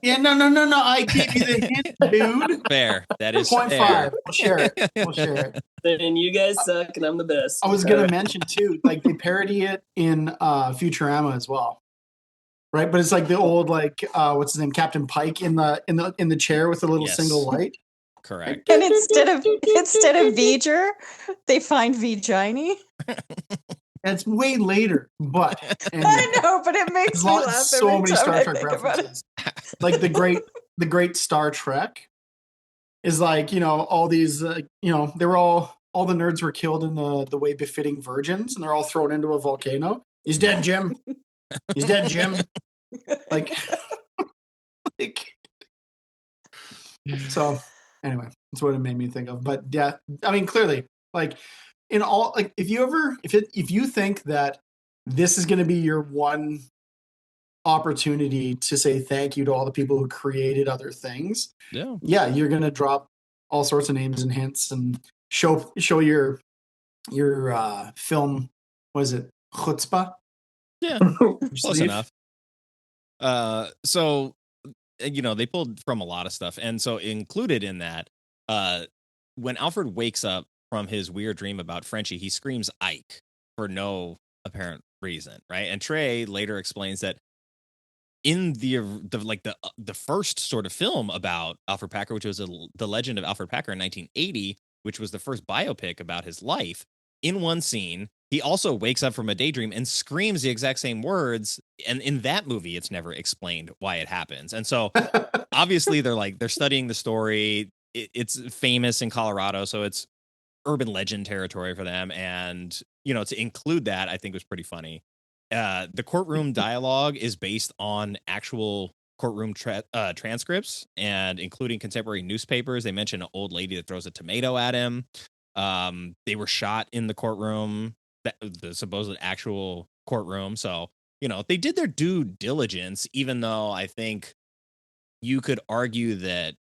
yeah, no. I gave you the hint, dude. Fair. That is 0.5. We'll share it. Then you guys suck, and I'm the best. I was gonna mention too, like they parody it in Futurama as well. Right, but it's like the old, like what's his name, Captain Pike in the chair with a little single light. Correct. And instead of V'ger, they find Vagini. That's way later, but anyway. I know, but it makes me laugh. So every many time Star I Trek think references, like the great Star Trek is like, all these they were all the nerds were killed in the way befitting virgins, and they're all thrown into a volcano. He's dead, Jim. He's dead, Jim. like so anyway, that's what it made me think of. But yeah, I mean, clearly, like in all, like if you think that this is going to be your one opportunity to say thank you to all the people who created other things, you're going to drop all sorts of names and hints and show your film, was it chutzpah? Yeah, close enough. So, they pulled from a lot of stuff. And so included in that, when Alfred wakes up from his weird dream about Frenchie, he screams Ike for no apparent reason, right? And Trey later explains that in the first sort of film about Alfred Packer, which was The Legend of Alfred Packer in 1980, which was the first biopic about his life, in one scene, he also wakes up from a daydream and screams the exact same words. And in that movie, it's never explained why it happens. And so obviously they're studying the story. It's famous in Colorado, so it's urban legend territory for them. And, to include that, I think was pretty funny. The courtroom dialogue is based on actual courtroom transcripts and including contemporary newspapers. They mention an old lady that throws a tomato at him. They were shot in the courtroom, the supposed actual courtroom. So, they did their due diligence, even though I think you could argue that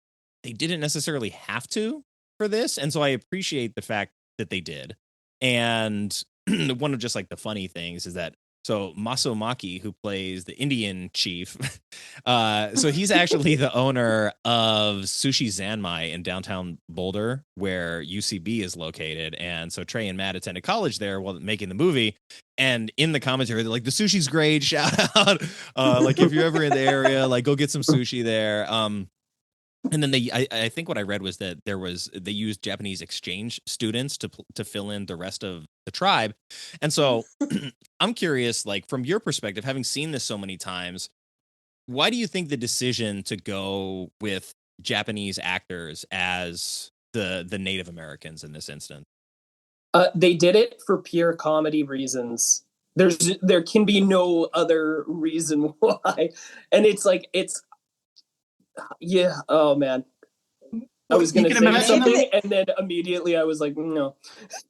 they didn't necessarily have to for this. And so I appreciate the fact that they did. And one of just like the funny things is that, so Maso Maki, who plays the Indian chief, so he's actually the owner of Sushi Zanmai in downtown Boulder, where UCB is located. And so Trey and Matt attended college there while making the movie. And in the commentary, they're like, the sushi's great, shout out. Like, if you're ever in the area, like, go get some sushi there. And then I think what I read was that they used Japanese exchange students to fill in the rest of the tribe. And so I'm curious, like, from your perspective, having seen this so many times, why do you think the decision to go with Japanese actors as the Native Americans in this instance? They did it for pure comedy reasons. There can be no other reason why. And yeah. Oh man. I was going to say something, and then immediately I was like, no.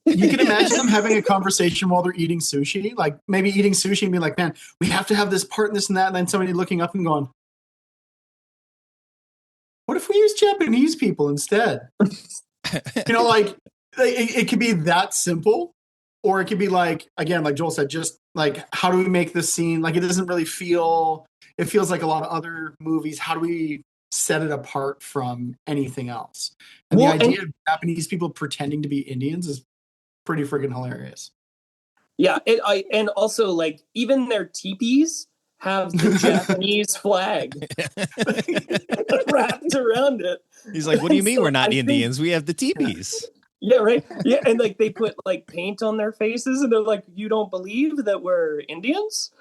You can imagine them having a conversation while they're eating sushi, like maybe eating sushi and being like, man, we have to have this part and this and that. And then somebody looking up and going, what if we use Japanese people instead? Like it could be that simple. or it could be like, again, like Joel said, just like, how do we make this scene? Like, it doesn't really feel, it feels like a lot of other movies. How do we set it apart from anything else? And the idea of Japanese people pretending to be Indians is pretty freaking hilarious. Yeah. And also, like, even their teepees have the Japanese flag wrapped around it. He's like, what do you mean we're not Indians? We have the teepees. Yeah, right. Yeah, and like they put like paint on their faces, and they're like, "You don't believe that we're Indians?"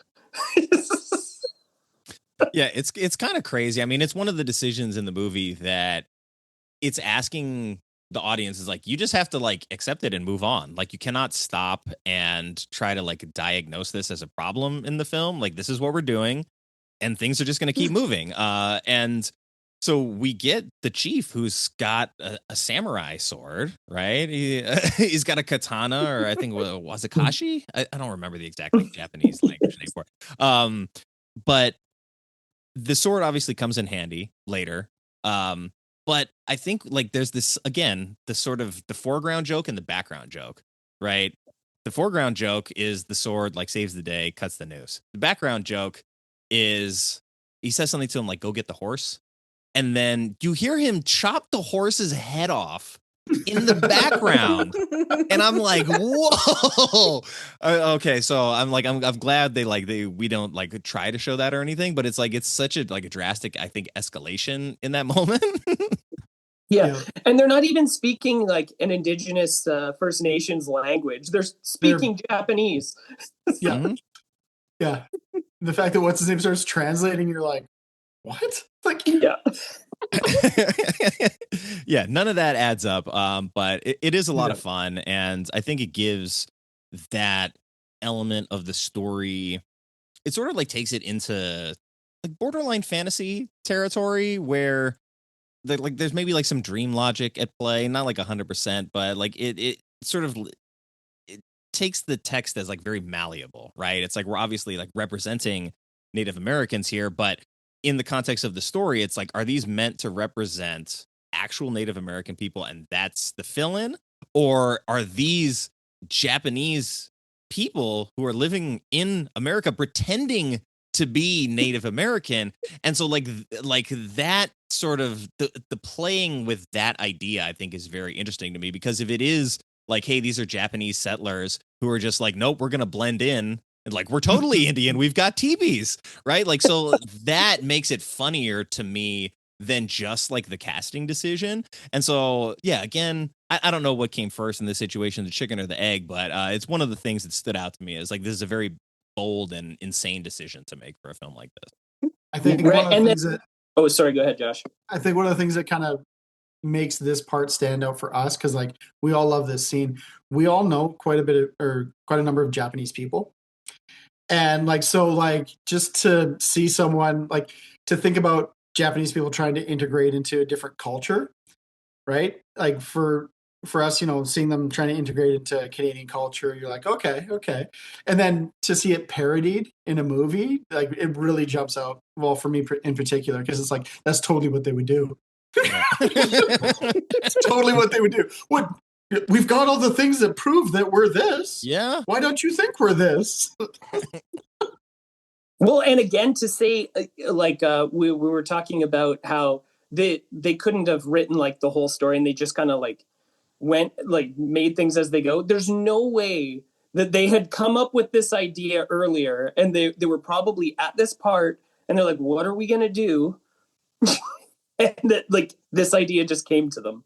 Yeah, it's kind of crazy. I mean, it's one of the decisions in the movie that it's asking the audience is like, you just have to like accept it and move on. Like, you cannot stop and try to like diagnose this as a problem in the film. Like, this is what we're doing, and things are just going to keep moving. And so we get the chief who's got a samurai sword, right? He's got a katana, or I think wazakashi. I don't remember the exact like, Japanese language name for it. But the sword obviously comes in handy later. But I think like there's this, again, the sort of the foreground joke and the background joke, right? The foreground joke is the sword like saves the day, cuts the noose. The background joke is he says something to him like, go get the horse. And then you hear him chop the horse's head off in the background. And I'm like, whoa. Okay, so I'm glad we don't like try to show that or anything, but it's like it's such a like a drastic, I think, escalation in that moment. Yeah. And they're not even speaking like an indigenous First Nations language. They're speaking Japanese. Yeah. Mm-hmm. Yeah. The fact that what's his name starts translating, you're like, what? Like, yeah. Yeah, none of that adds up. But it is a lot of fun, and I think it gives that element of the story. It sort of like takes it into like borderline fantasy territory where there's maybe like some dream logic at play, not like 100%, but like it sort of it takes the text as like very malleable, right? It's like we're obviously like representing Native Americans here, but in the context of the story, it's like, are these meant to represent actual Native American people and that's the fill-in? Or are these Japanese people who are living in America pretending to be Native American? And so like that sort of the playing with that idea, I think, is very interesting to me, because if it is like, hey, these are Japanese settlers who are just like, nope, we're going to blend in. And like, we're totally Indian. We've got teepees, right? Like, so that makes it funnier to me than just like the casting decision. And so, yeah, again, I don't know what came first in this situation, the chicken or the egg, but it's one of the things that stood out to me is like, this is a very bold and insane decision to make for a film like this. I think one of the things that, oh, sorry, go ahead, Josh. I think one of the things that kind of makes this part stand out for us, because like we all love this scene. We all know quite a number of Japanese people. And like, so like, just to see someone like, to think about Japanese people trying to integrate into a different culture, right? Like for us, you know, seeing them trying to integrate into Canadian culture, you're like, okay. And then to see it parodied in a movie, like it really jumps out. Well, for me in particular, because it's like, that's totally what they would do. It's totally what they would do. What? We've got all the things that prove that we're this. Yeah. Why don't you think we're this? Well, and again, to say like we were talking about how they couldn't have written like the whole story, and they just kind of like went like made things as they go. There's no way that they had come up with this idea earlier, and they were probably at this part, and they're like, "What are we gonna do?" And that like this idea just came to them.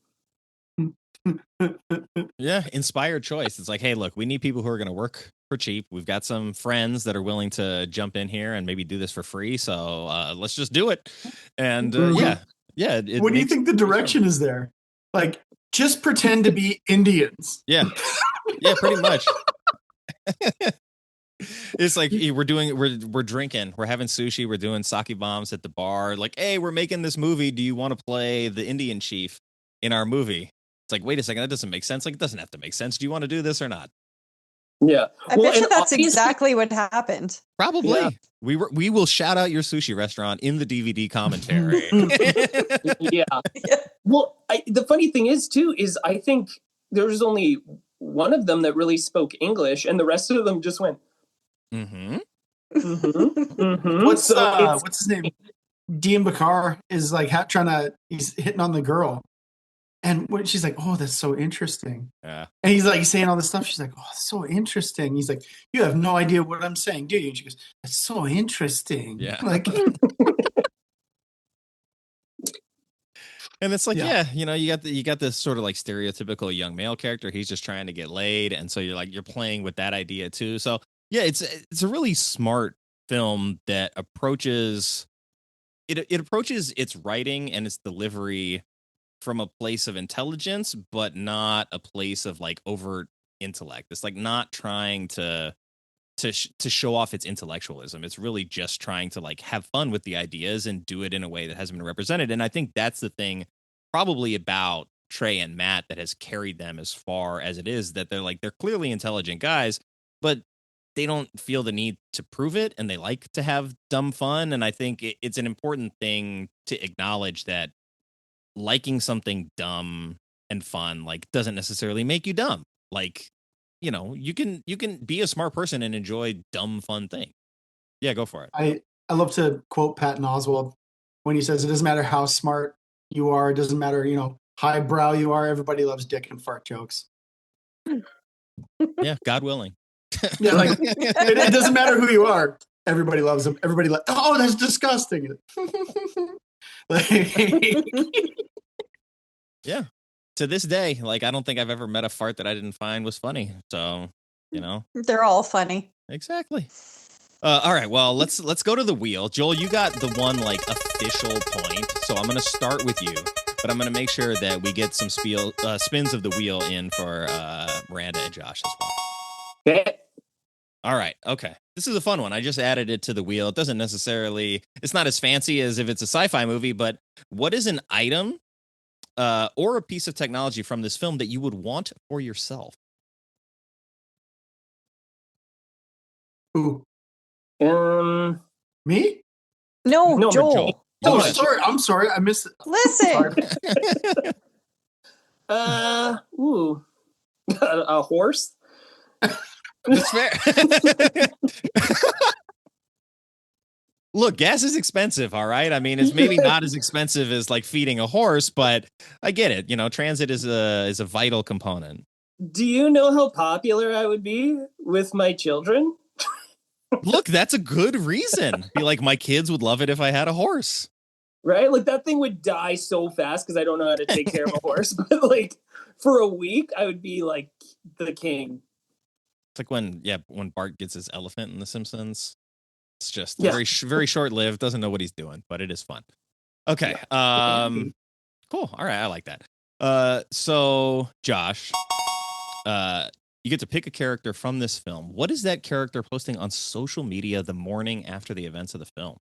Yeah, inspired choice. It's like, hey, look, we need people who are going to work for cheap. We've got some friends that are willing to jump in here and maybe do this for free. So let's just do it. And yeah. What do you think the direction is there? Like, just pretend to be Indians. Yeah, pretty much. It's like we're drinking, we're having sushi, we're doing sake bombs at the bar. Like, hey, we're making this movie. Do you want to play the Indian chief in our movie? It's like, wait a second, that doesn't make sense. Like, it doesn't have to make sense. Do you want to do this or not? Yeah. I bet you that's exactly what happened. Probably. Yeah. We will shout out your sushi restaurant in the DVD commentary. Yeah. Well, the funny thing is, too, is I think there's only one of them that really spoke English, and the rest of them just went. Mm-hmm. What's his name? Dian Bachar is like he's hitting on the girl, and when she's like, "Oh, that's so interesting," yeah, and he's like saying all this stuff. She's like, "Oh, that's so interesting." He's like, "You have no idea what I'm saying, do you?" And she goes, "That's so interesting." Yeah, like. And it's like, yeah, you know, you got this sort of like stereotypical young male character. He's just trying to get laid, and so you're playing with that idea too. So yeah, it's a really smart film that approaches approaches its writing and its delivery from a place of intelligence, but not a place of like overt intellect. It's like not trying to show off its intellectualism. It's really just trying to like have fun with the ideas and do it in a way that hasn't been represented. And I think that's the thing probably about Trey and Matt that has carried them as far as it is, that they're clearly intelligent guys, but they don't feel the need to prove it, and they like to have dumb fun. And I think it's an important thing to acknowledge that liking something dumb and fun like doesn't necessarily make you dumb. Like, you know, you can be a smart person and enjoy dumb fun things. Yeah, go for it. I love to quote Patton Oswalt when he says, "It doesn't matter how smart you are, it doesn't matter, you know, highbrow you are, everybody loves dick and fart jokes." Yeah, God willing. Yeah, like it doesn't matter who you are, everybody loves them. Everybody oh, that's disgusting. Yeah. To this day, like I don't think I've ever met a fart that I didn't find was funny. So, you know. They're all funny. Exactly. All right, well, let's go to the wheel. Joel, you got the one like official point, so I'm gonna start with you, but I'm gonna make sure that we get some spins of the wheel in for Miranda and Josh as well. Okay. All right, okay. This is a fun one. I just added it to the wheel. It doesn't necessarily, it's not as fancy as if it's a sci-fi movie, but what is an item or a piece of technology from this film that you would want for yourself? Ooh. Me? No, Joel. Oh, sorry. I'm sorry. I missed it. Listen. Ooh. A horse? That's fair. Look, gas is expensive, all right? I mean, it's maybe not as expensive as like feeding a horse, but I get it. You know, transit is a vital component. Do you know how popular I would be with my children? Look, that's a good reason. Be like, my kids would love it if I had a horse. Right? Like that thing would die so fast because I don't know how to take care of a horse. But like for a week, I would be like the king. It's like when Bart gets his elephant in The Simpsons. It's just very short-lived. Doesn't know what he's doing, but it is fun. Okay. Cool. All right. I like that. So Josh, you get to pick a character from this film. What is that character posting on social media the morning after the events of the film?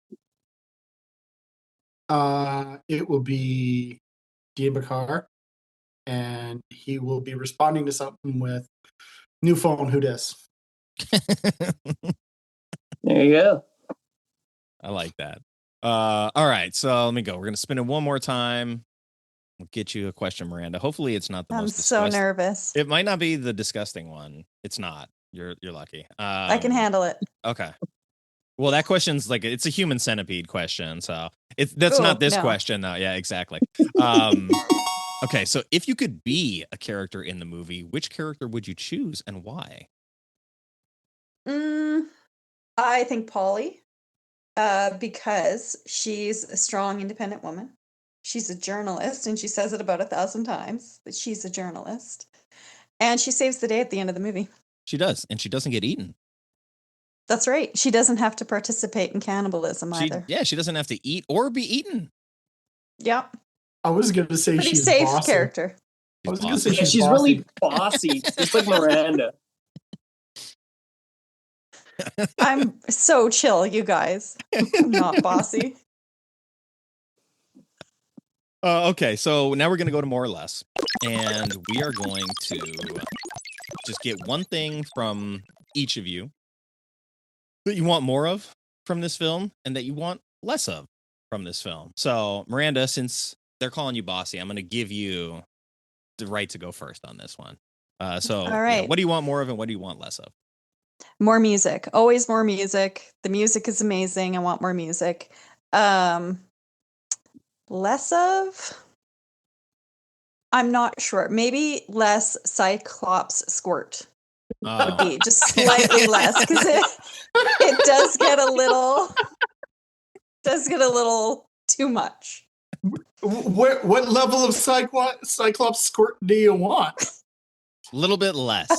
It will be Dian Bachar, and he will be responding to something with "New phone, who dis?" There you go. I like that. All right, so let me go. We're gonna spin it one more time. We'll get you a question, Miranda. Hopefully, it's not the I'm most. so nervous. It might not be the disgusting one. It's not. You're lucky. I can handle it. Okay. Well, that question's like it's a human centipede question, so that's not this question though. Yeah, exactly. Okay, so if you could be a character in the movie, which character would you choose and why? I think Polly, because she's a strong, independent woman. She's a journalist, and she says it about 1,000 times that she's a journalist. And she saves the day at the end of the movie. She does, and she doesn't get eaten. That's right. She doesn't have to participate in cannibalism either. Yeah, she doesn't have to eat or be eaten. Yep. I was going to say pretty she's safe bossy. character. I was going to say she's bossy. really bossy, just like Miranda. I'm so chill, you guys. I'm not bossy. Okay, so now we're going to go to more or less, and we are going to just get one thing from each of you that you want more of from this film and that you want less of from this film. So, Miranda, since they're calling you bossy, I'm going to give you the right to go first on this one. So, All right. what do you want more of and what do you want less of? More music. Always more music. The music is amazing. I want more music. Less of? I'm not sure. Maybe less Cyclops squirt would be just slightly less because it does get a little too much. What level of Cyclops squirt do you want? A little bit less.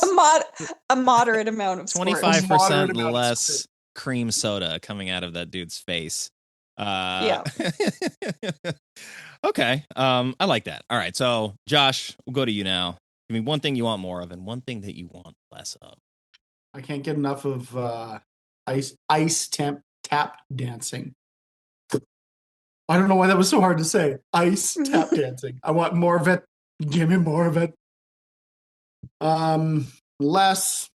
A moderate amount of squirt. 25% less cream soda coming out of that dude's face. Yeah. Okay. I like that. All right. So, Josh, we'll go to you now. Give me one thing you want more of and one thing that you want less of. I can't get enough of ice tap dancing. I don't know why that was so hard to say. Ice tap dancing. I want more of it. Give me more of it. Less.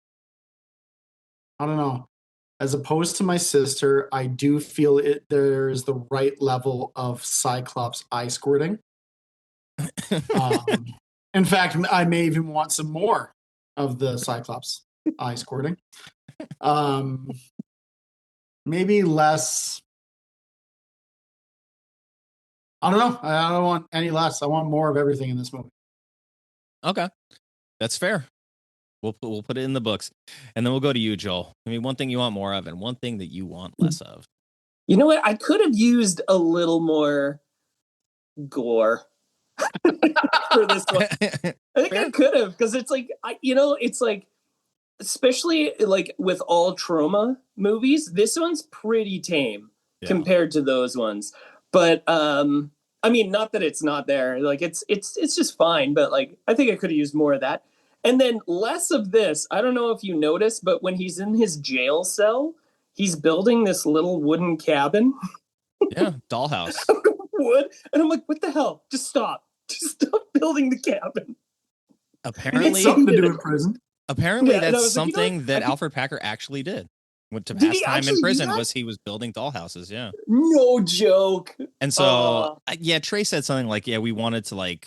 I don't know. As opposed to my sister, I do feel there's the right level of Cyclops eye squirting. In fact, I may even want some more of the Cyclops eye squirting. Maybe less. I don't know. I don't want any less. I want more of everything in this movie. Okay. That's fair. We'll put it in the books. And then we'll go to you, Joel. I mean, one thing you want more of and one thing that you want less of. You know what? I could have used a little more gore for this one. I think I could have, because it's like, it's like, especially like with all trauma movies, this one's pretty tame compared to those ones. But I mean, not that it's not there. Like it's just fine. But like, I think I could have used more of that. And then less of this. I don't know if you noticed, but when he's in his jail cell, he's building this little wooden cabin. Yeah, dollhouse. Wood. And I'm like, what the hell? Just stop building the cabin. Apparently, something to do in prison. Apparently, that's something that Alfred Packer actually did. To pass time in prison he was building dollhouses. Yeah. No joke. And so, Trey said something like, we wanted to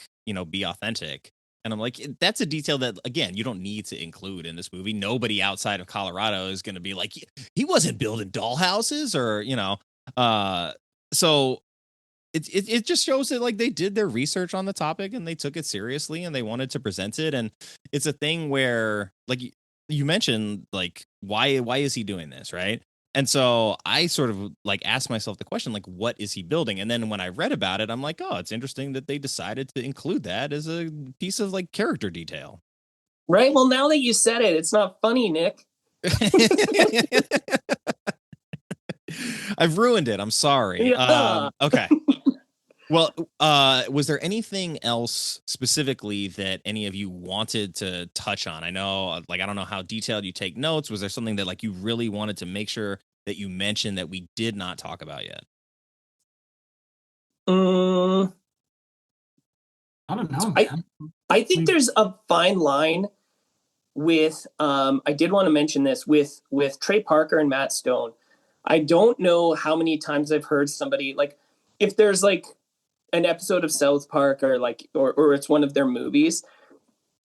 be authentic. And I'm like, that's a detail that, again, you don't need to include in this movie. Nobody outside of Colorado is going to be like, he wasn't building dollhouses or, so it just shows that like they did their research on the topic and they took it seriously and they wanted to present it. And it's a thing where like you mentioned, like, why is he doing this? Right. And so I sort of like asked myself the question, like, what is he building? And then when I read about it, I'm like, oh, it's interesting that they decided to include that as a piece of like character detail. Right. Well, now that you said it, it's not funny, Nick. I've ruined it. I'm sorry. Yeah. Okay. Well, was there anything else specifically that any of you wanted to touch on? I know, like, I don't know how detailed you take notes. Was there something that like you really wanted to make sure that you mentioned that we did not talk about yet? I don't know. I think there's a fine line with, I did want to mention this with Trey Parker and Matt Stone. I don't know how many times I've heard somebody like, if there's like an episode of South Park or like, or it's one of their movies,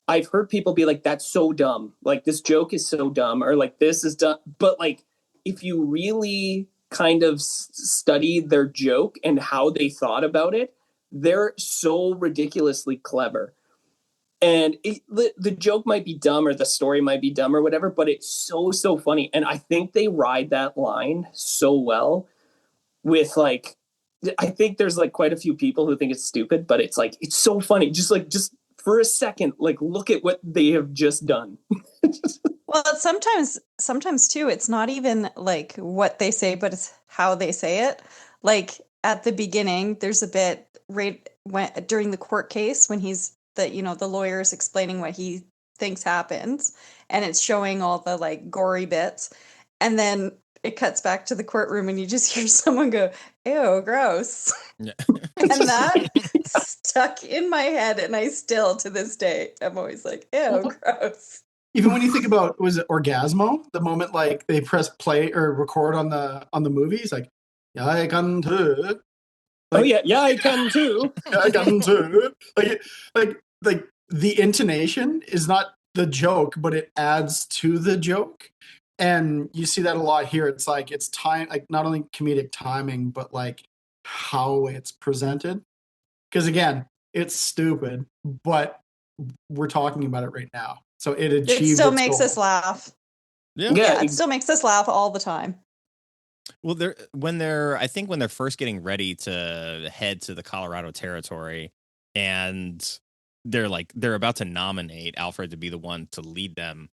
I've heard people be like, that's so dumb. Like this joke is so dumb, or like, this is dumb. But like, if you really kind of study their joke and how they thought about it, they're so ridiculously clever. And the joke might be dumb or the story might be dumb or whatever, but it's so funny. And I think they ride that line so well with like, I think there's like quite a few people who think it's stupid, but it's like, it's so funny. Just for a second, like look at what they have just done. Well, sometimes too, it's not even like what they say, but it's how they say it. Like at the beginning, there's a bit during the court case when he's the lawyer is explaining what he thinks happens, and it's showing all the like gory bits, and then it cuts back to the courtroom and you just hear someone go, ew, gross. Yeah. And that stuck in my head, and I still to this day I'm always like, ew, gross. Even when you think about, was it Orgasmo? The moment like they press play or record on the movie, it's like, yeah, I can too. Like, I can too. Yeah, I can too. Like the intonation is not the joke, but it adds to the joke. And you see that a lot here. It's like it's time, like not only comedic timing, but like how it's presented. Because again, it's stupid, but we're talking about it right now. So it achieved. It still its makes goal. us laugh. Yeah. Yeah, it still makes us laugh all the time. Well, I think when they're first getting ready to head to the Colorado territory, and they're about to nominate Alfred to be the one to lead them.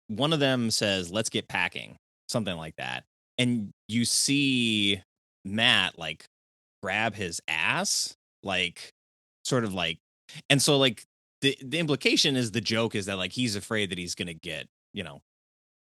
One of them says, "Let's get packing," something like that, and you see Matt like grab his ass, like sort of like, and so like the implication is the joke is that like he's afraid that he's gonna get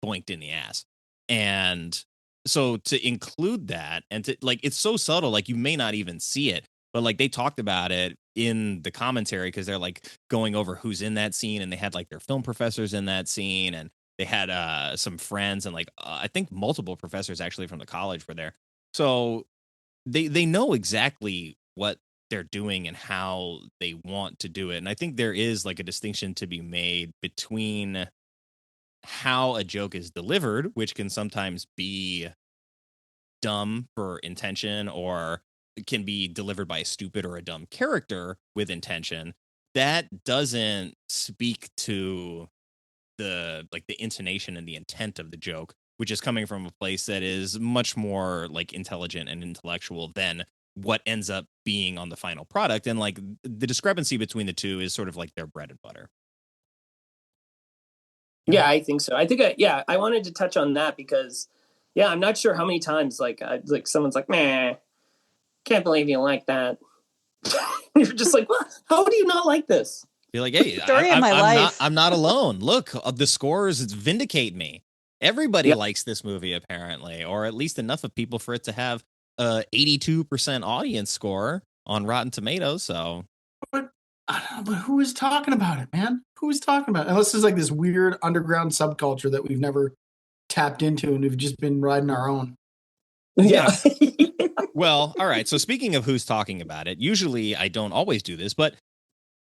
boinked in the ass, and so to include that and to like it's so subtle, like you may not even see it, but like they talked about it in the commentary because they're like going over who's in that scene, and they had like their film professors in that scene, and they had some friends, and like I think multiple professors actually from the college were there, so they know exactly what they're doing and how they want to do it. And I think there is like a distinction to be made between how a joke is delivered, which can sometimes be dumb for intention, or it can be delivered by a stupid or a dumb character with intention. That doesn't speak to the intonation and the intent of the joke, which is coming from a place that is much more like intelligent and intellectual than what ends up being on the final product. And like the discrepancy between the two is sort of like their bread and butter. Yeah, I think so. I think I wanted to touch on that because I'm not sure how many times like someone's like, "Meh, can't believe you like that." You're just like, "What? How do you not like this?" Be like, "Hey, I'm not alone. Look, the scores vindicate me. Everybody likes this movie apparently, or at least enough of people for it to have a 82% audience score on Rotten Tomatoes." So, but who is talking about it, man? Who is talking about it? Unless there's like this weird underground subculture that we've never tapped into, and we've just been riding our own. Yeah. Well, all right. So speaking of who's talking about it, usually I don't always do this, but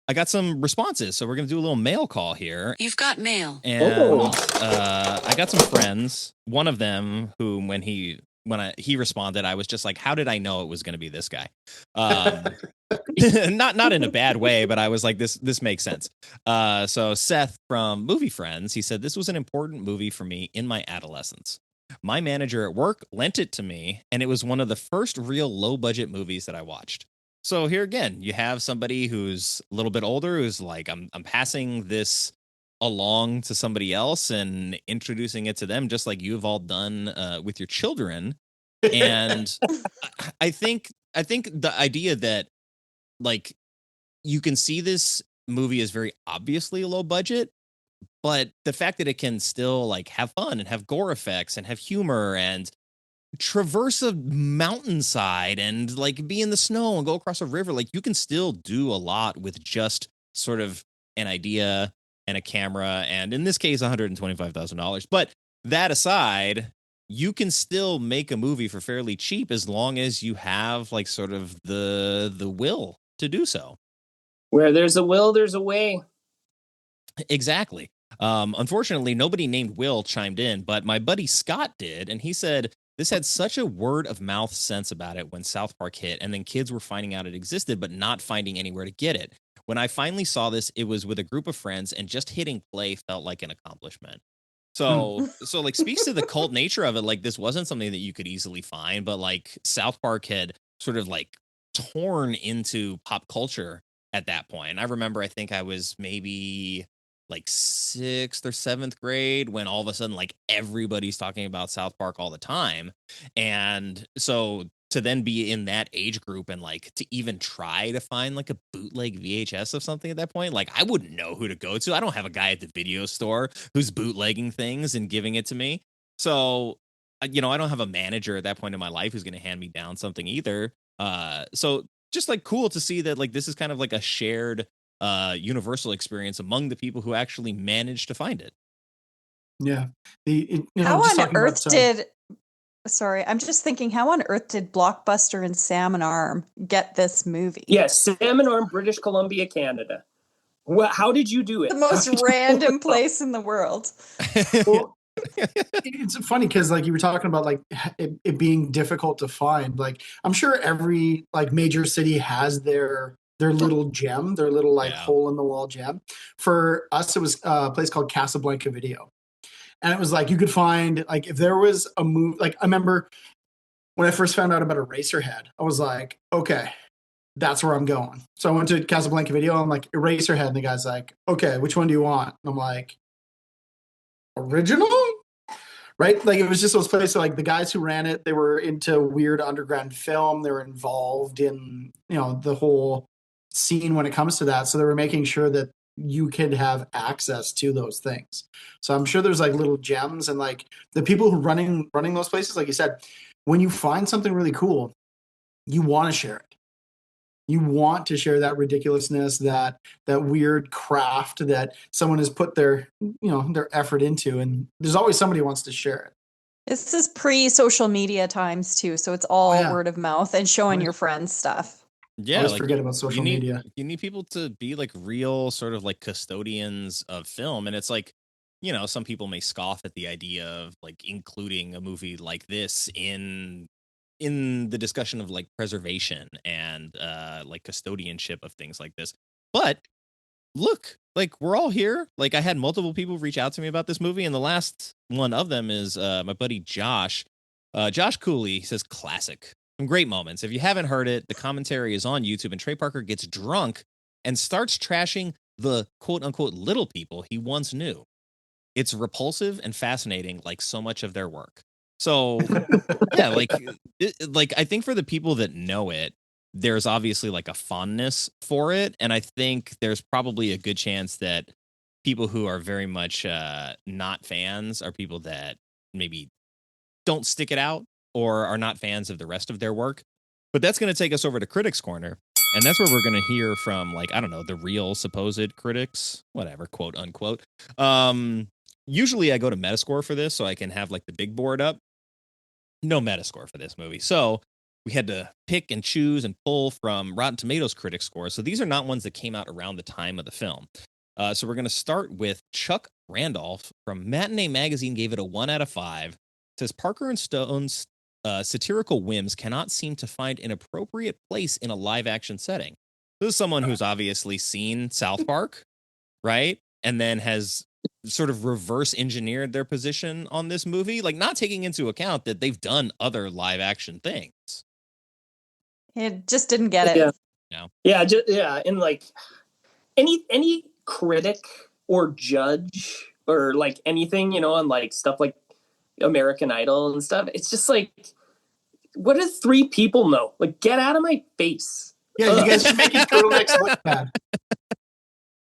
I got some responses. So we're going to do a little mail call here. You've got mail. And I got some friends. One of them who, when he responded, I was just like, how did I know it was going to be this guy? Not in a bad way, but I was like, this makes sense. So Seth from Movie Friends, he said, this was an important movie for me in my adolescence. My manager at work lent it to me, and it was one of the first real low budget movies that I watched. So here again, you have somebody who's a little bit older, who's like, I'm passing this along to somebody else and introducing it to them, just like you've all done with your children. And I think the idea that like you can see this movie is very obviously low budget, but the fact that it can still like have fun and have gore effects and have humor and traverse a mountainside and like be in the snow and go across a river, like you can still do a lot with just sort of an idea and a camera, and in this case $125,000. But that aside, you can still make a movie for fairly cheap as long as you have like sort of the will to do so. Where there's a will, there's a way. Exactly. Unfortunately, nobody named Will chimed in, but my buddy Scott did, and he said this had such a word of mouth sense about it when South Park hit, and then kids were finding out it existed but not finding anywhere to get it. When I finally saw this, it was with a group of friends, and just hitting play felt like an accomplishment. So like speaks to the cult nature of it. Like this wasn't something that you could easily find, but like South Park had sort of like torn into pop culture at that point. And I remember, I think I was maybe like 6th or 7th grade when all of a sudden like everybody's talking about South Park all the time. And so to then be in that age group and like to even try to find like a bootleg VHS of something at that point, like I wouldn't know who to go to. I don't have a guy at the video store who's bootlegging things and giving it to me. So, I don't have a manager at that point in my life who's going to hand me down something either. So just like cool to see that like this is kind of like a shared universal experience among the people who actually managed to find it. Yeah. How on earth did... Sorry, I'm just thinking, how on earth did Blockbuster and Salmon Arm get this movie? Yes, Salmon Arm, British Columbia, Canada. How did you do it? The most random place in the world. Well, it's funny because like you were talking about like it being difficult to find. Like I'm sure every like major city has their little gem, their little like hole in the wall gem. For us, it was a place called Casablanca Video, and it was like you could find like if there was a movie. Like I remember when I first found out about Eraserhead, I was like, okay, that's where I'm going. So I went to Casablanca Video. I'm like Eraserhead, and the guy's like, okay, which one do you want? And I'm like, original. Right? Like it was just those places like the guys who ran it, they were into weird underground film. They were involved in, the whole scene when it comes to that. So they were making sure that you could have access to those things. So I'm sure there's like little gems and like the people who running those places, like you said, when you find something really cool, you want to share it. You want to share that ridiculousness, that weird craft that someone has put their effort into, and there's always somebody who wants to share it. This is pre-social media times too, so it's all word of mouth and showing your friends stuff. Yeah, always forget about social media. You need people to be like real sort of like custodians of film, and it's like, some people may scoff at the idea of like including a movie like this in the discussion of like preservation and like custodianship of things like this. But look, like we're all here. Like I had multiple people reach out to me about this movie, and the last one of them is my buddy Josh. Josh Cooley says classic. Some great moments. If you haven't heard it, the commentary is on YouTube, and Trey Parker gets drunk and starts trashing the quote unquote little people he once knew. It's repulsive and fascinating, like so much of their work. So yeah, like I think for the people that know it, there's obviously like a fondness for it. And I think there's probably a good chance that people who are very much not fans are people that maybe don't stick it out or are not fans of the rest of their work. But that's going to take us over to Critics Corner. And that's where we're going to hear from, like, I don't know, the real supposed critics, whatever, quote unquote. Usually I go to Metascore for this so I can have like the big board up. No Metascore for this movie. So we had to pick and choose and pull from Rotten Tomatoes critic scores. So these are not ones that came out around the time of the film. So we're going to start with Chuck Randolph from Matinee Magazine, gave it a 1 out of 5. Says Parker and Stone's satirical whims cannot seem to find an appropriate place in a live action setting. This is someone who's obviously seen South Park, right? And then has sort of reverse engineered their position on this movie, like not taking into account that they've done other live action things. It just didn't get it. Yeah. No. Yeah, and like any critic or judge or like anything, on like stuff like American Idol and stuff, it's just like, what do 3 people know? Like, get out of my face. Yeah, you guys are making turtlenecks look bad.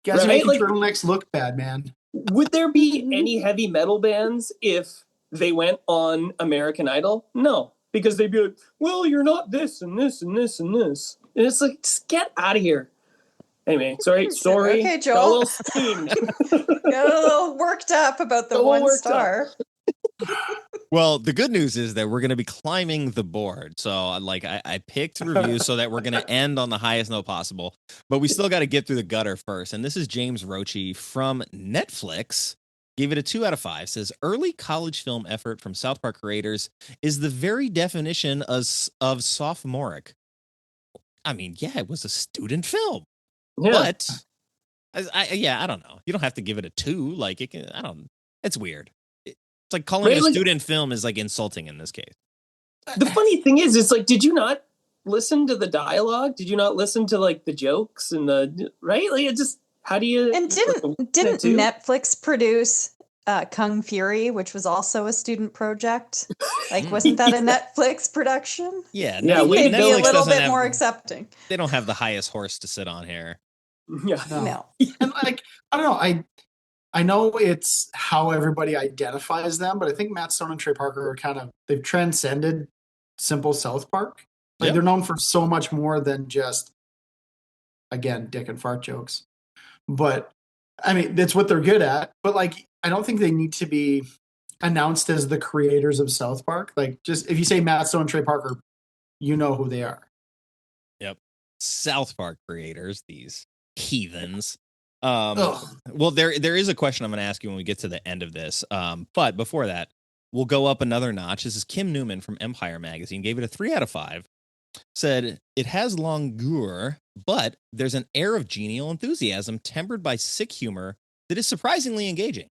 You guys are making like, turtlenecks look bad, man. Would there be any heavy metal bands if they went on American Idol? No, because they'd be like, well, you're not this and this and this and this. And it's like, just get out of here. Anyway, sorry. Okay, Joel. Got a little steamed. Got a little worked up about the 1 star. Well, the good news is that we're going to be climbing the board. So like I picked reviews so that we're going to end on the highest note possible, but we still got to get through the gutter first. And this is James Roche from Netflix. Gave it a 2 out of 5. Says early college film effort from South Park creators is the very definition of sophomoric. I mean, yeah, it was a student film, but I don't know. You don't have to give it a 2. Like it's weird. It's like calling it a student film is like insulting in this case. The funny thing is, it's like, did you not listen to the dialogue? Did you not listen to like the jokes and right? Like it just, how do you? And didn't Netflix produce Kung Fury, which was also a student project? Like, wasn't that a Netflix production? Yeah, they'd be a little bit more accepting. They don't have the highest horse to sit on here. Yeah, no. And like, I don't know. I know it's how everybody identifies them, but I think Matt Stone and Trey Parker are they've transcended simple South Park. Like they're known for so much more than just, again, dick and fart jokes. But I mean, that's what they're good at. But like, I don't think they need to be announced as the creators of South Park. Like, just if you say Matt Stone and Trey Parker, you know who they are. Yep. South Park creators, these heathens. Well, there is a question I'm going to ask you when we get to the end of this. But before that, we'll go up another notch. This is Kim Newman from Empire Magazine. Gave it a 3 out of 5. Said it has longueur, but there's an air of genial enthusiasm tempered by sick humor that is surprisingly engaging.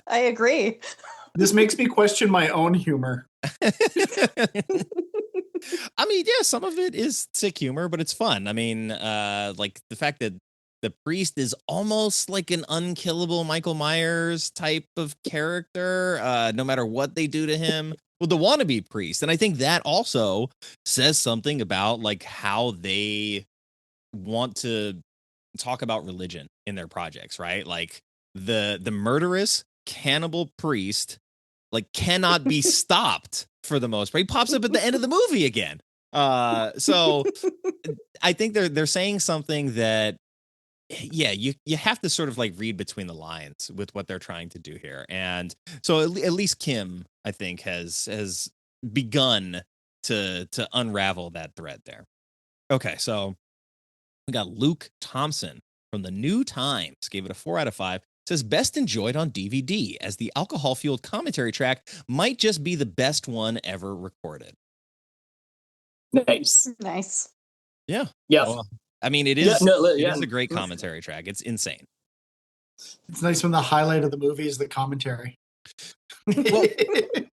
I agree. This makes me question my own humor. I mean, yeah, some of it is sick humor, but it's fun. I mean, like the fact that the priest is almost like an unkillable Michael Myers type of character, no matter what they do to him. Well, the wannabe priest. And I think that also says something about like how they want to talk about religion in their projects, right? Like the murderous cannibal priest like cannot be stopped for the most part. He pops up at the end of the movie again. So I think they're saying something that, yeah, you have to sort of like read between the lines with what they're trying to do here. And so at least Kim, I think, has begun to unravel that thread there. Okay, so we got Luke Thompson from the New Times, gave it a 4 out of 5. Says best enjoyed on DVD, as the alcohol-fueled commentary track might just be the best one ever recorded. Nice. Yeah. Yeah. Well, I mean, it is it is a great commentary track. It's insane. It's nice when the highlight of the movie is the commentary. Well,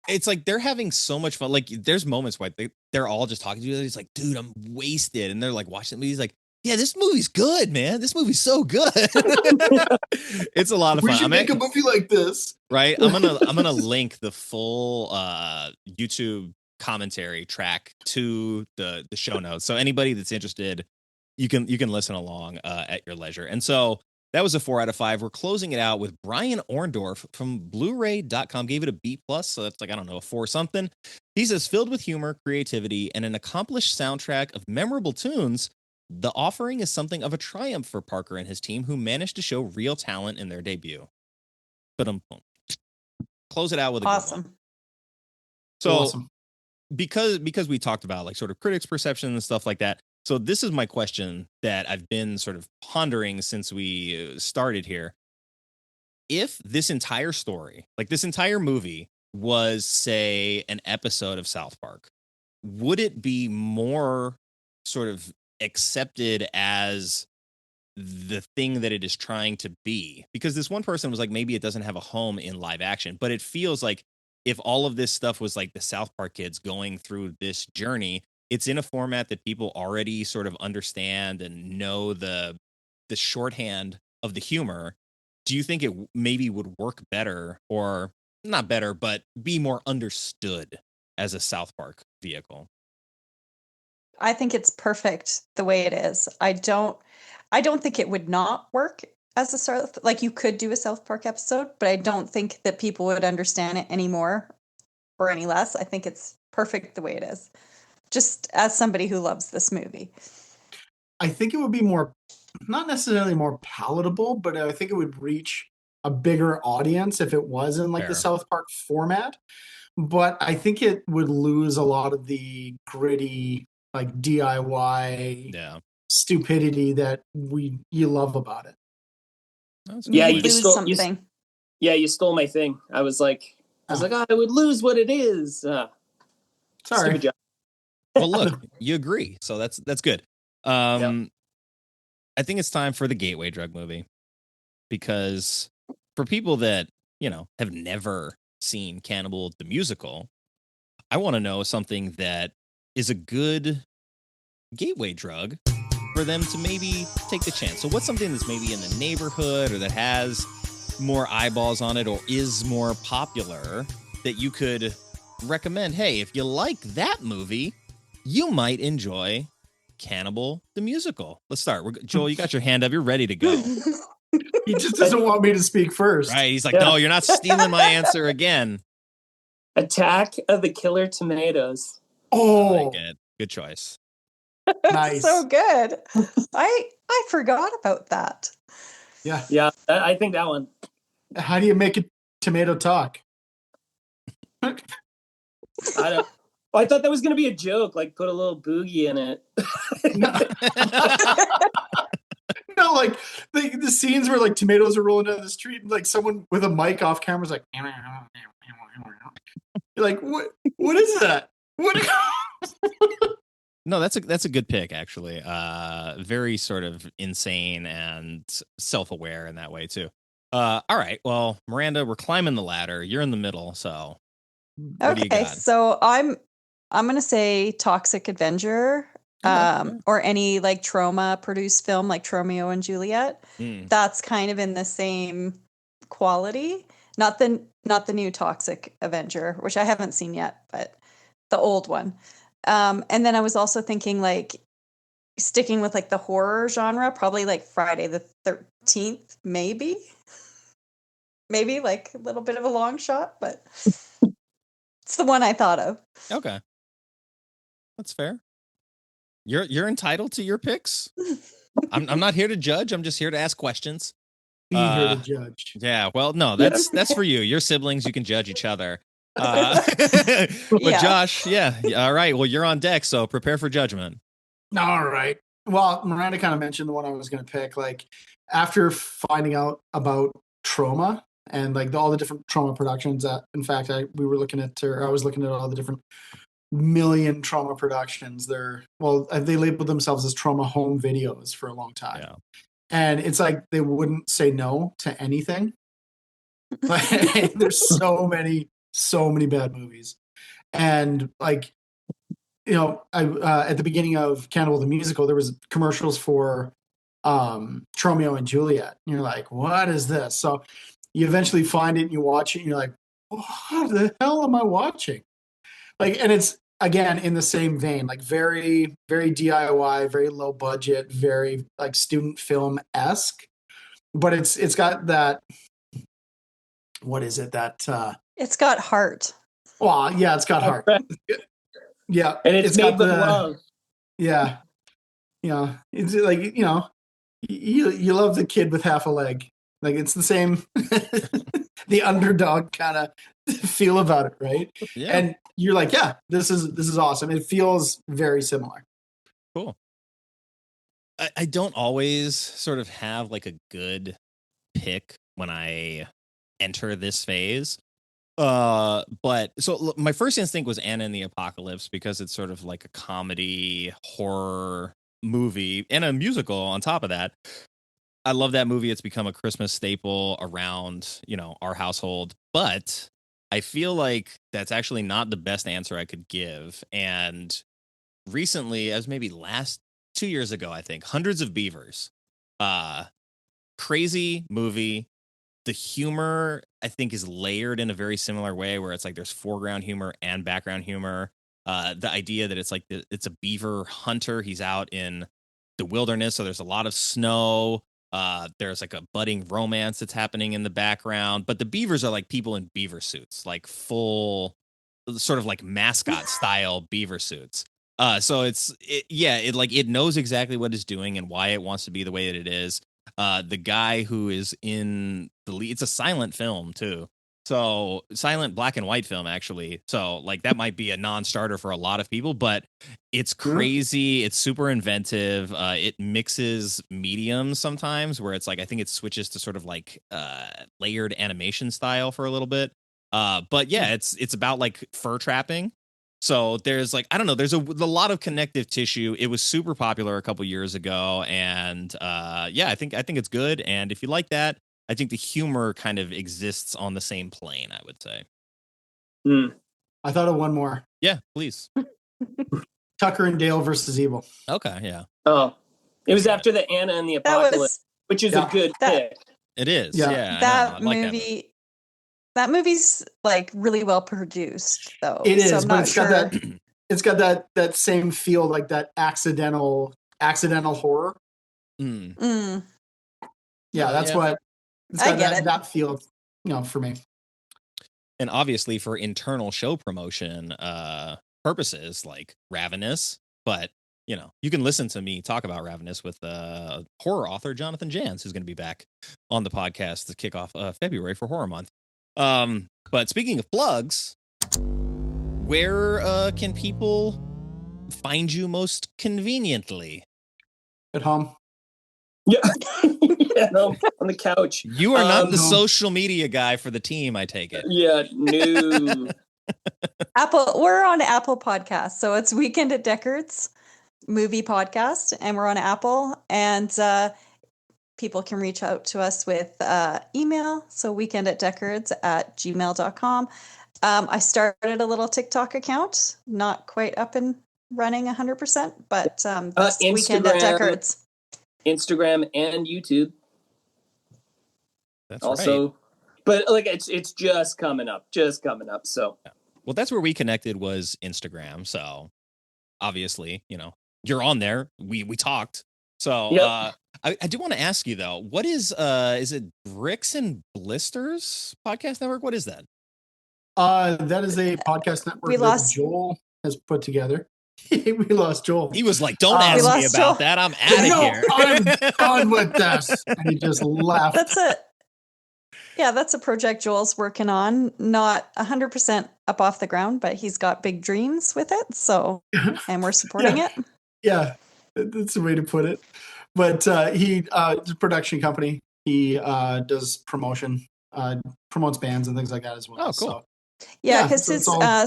it's like they're having so much fun. Like there's moments where they're all just talking to each other. He's like, dude, I'm wasted. And they're like watching the movie. He's like, yeah, this movie's good, man. This movie's so good. It's a lot of fun. We should make a movie like this. Right? I'm gonna link the full YouTube commentary track to the show notes. So anybody that's interested, you can listen along at your leisure. And so that was a 4 out of 5. We're closing it out with Brian Orndorff from Blu-ray.com. Gave it a B+, so that's like, I don't know, a 4 something. He says, filled with humor, creativity, and an accomplished soundtrack of memorable tunes, the offering is something of a triumph for Parker and his team, who managed to show real talent in their debut. But close it out with a good one. So Awesome. because we talked about like sort of critics' perception and stuff like that. So this is my question that I've been sort of pondering since we started here. If this entire story, like this entire movie, was, say, an episode of South Park, would it be more sort of accepted as the thing that it is trying to be? Because this one person was like, maybe it doesn't have a home in live action, but it feels like if all of this stuff was like the South Park kids going through this journey, it's in a format that people already sort of understand and know the shorthand of the humor. Do you think it maybe would work better, or not better, but be more understood as a South Park vehicle? I think it's perfect the way it is. I don't think it would not work as a South, like you could do a South Park episode, but I don't think that people would understand it any more or any less. I think it's perfect the way it is. Just as somebody who loves this movie. I think it would be more, not necessarily more palatable, but I think it would reach a bigger audience if it was in like the South Park format. But I think it would lose a lot of the gritty, like DIY stupidity that you love about it. Yeah, you stole something. You stole my thing. I was like, I would lose what it is. Sorry. Stupid job. Well, look, you agree, so that's good. I think it's time for the gateway drug movie, because for people that have never seen Cannibal the Musical, I want to know something that is a good gateway drug for them to maybe take the chance. So what's something that's maybe in the neighborhood or that has more eyeballs on it or is more popular that you could recommend? Hey, if you like that movie, you might enjoy Cannibal the Musical. Let's start. Joel, you got your hand up. You're ready to go. He just doesn't want me to speak first. Right. He's like, no, you're not stealing my answer again. Attack of the Killer Tomatoes. Oh, I like it. Good choice. Nice. So good. I forgot about that. Yeah. I think that one. How do you make a tomato talk? I don't. I thought that was going to be a joke, like put a little boogie in it. scenes where like tomatoes are rolling down the street and like someone with a mic off camera is like, you're like, what is that? What? No, that's a good pick, actually. Very sort of insane and self-aware in that way too. All right, well, Miranda, we're climbing the ladder. You're in the middle, so what do you Okay, got? so I'm gonna say Toxic Avenger, or any like trauma produced film like Romeo and Juliet. That's kind of in the same quality. Not the new Toxic Avenger, which I haven't seen yet, but the old one. And then I was also thinking like sticking with like the horror genre, probably like Friday the 13th, maybe like a little bit of a long shot, but it's the one I thought of. Okay, that's fair. You're entitled to your picks. I'm not here to judge. I'm just here to ask questions. Be here to judge. Yeah, well, no, that's for you. Your siblings, you can judge each other. But Josh, all right. Well, you're on deck, so prepare for judgment. All right. Well, Miranda kind of mentioned the one I was going to pick. Like after finding out about trauma and like all the different trauma productions that, in fact, I was looking at all the different million trauma productions. They labeled themselves as trauma home videos for a long time. Yeah. And it's like they wouldn't say no to anything. There's so many bad movies. And like, you know, at the beginning of Cannibal the Musical, there was commercials for Romeo and Juliet. And you're like, what is this? So you eventually find it and you watch it and you're like, what the hell am I watching? Like, and it's, again, in the same vein, like very, very DIY, very low budget, very like student film-esque. But it's got that, what is it? It's got heart. Well, yeah, it's got heart. Yeah. And it's made with love. Yeah. Yeah. It's like, you know, you love the kid with half a leg. Like it's the same, the underdog kind of feel about it, right? Yeah. And you're like, yeah, this is awesome. It feels very similar. Cool. I don't always sort of have like a good pick when I enter this phase. But so my first instinct was Anna and the Apocalypse because it's sort of like a comedy horror movie and a musical on top of that. I love that movie. It's become a Christmas staple around, you know, our household, but I feel like that's actually not the best answer I could give. And recently, as maybe 2 years ago, I think, Hundreds of Beavers, crazy movie. The humor, I think, is layered in a very similar way where it's like there's foreground humor and background humor. The idea that it's like it's a beaver hunter. He's out in the wilderness, so there's a lot of snow. There's like a budding romance that's happening in the background, but the beavers are like people in beaver suits, like full sort of like mascot style beaver suits. So it knows exactly what it's doing and why it wants to be the way that it is. The guy who is in the lead, it's a silent film too. So silent black and white film, actually. So like that might be a non-starter for a lot of people, but it's crazy. It's super inventive. It mixes mediums sometimes where it's like, I think it switches to sort of like layered animation style for a little bit. But yeah, it's about like fur trapping. So there's like, I don't know, there's a lot of connective tissue. It was super popular a couple years ago. And I think it's good. And if you like that, I think the humor kind of exists on the same plane, I would say. I thought of one more. Yeah, please. Tucker and Dale versus Evil. Okay, yeah. Oh, it was after the Anna and the Apocalypse, which is a good pick. It is. Yeah. That movie. That movie's like really well produced, though. It is, so I'm but not it's got that same feel, like that accidental horror. Yeah, that's what. It's got that feel, you know, for me. And obviously for internal show promotion purposes, like Ravenous, but you know, you can listen to me talk about Ravenous with horror author Jonathan Jans, who's going to be back on the podcast to kick off February for Horror Month. But speaking of plugs, where can people find you most conveniently? At home. Yeah. Yeah, no, on the couch. You are not the social media guy for the team, I take it. Yeah, no. We're on Apple Podcasts, so it's Weekend at Deckard's movie podcast, and we're on Apple, and people can reach out to us with email, so weekendatdeckards@gmail.com. I started a little TikTok account, not quite up and running 100%, but that's Weekend at Deckard's. Instagram and YouTube. That's also, right. But like it's just coming up. So, well, that's where we connected, was Instagram. So obviously, you're on there. We talked. So yep. I do want to ask you though, what is it Bricks and Blisters podcast network? What is that? That is a podcast network that Joel has put together. We lost Joel. He was like, "Don't ask me about Joel. That. I'm out of here. I'm done with this." And he just left. That's it. Yeah, that's a project Joel's working on. Not 100% up off the ground, but he's got big dreams with it. So, and we're supporting it. Yeah, that's the way to put it. But it's a production company. He does promotion, promotes bands and things like that as well. Oh, cool. So, yeah, because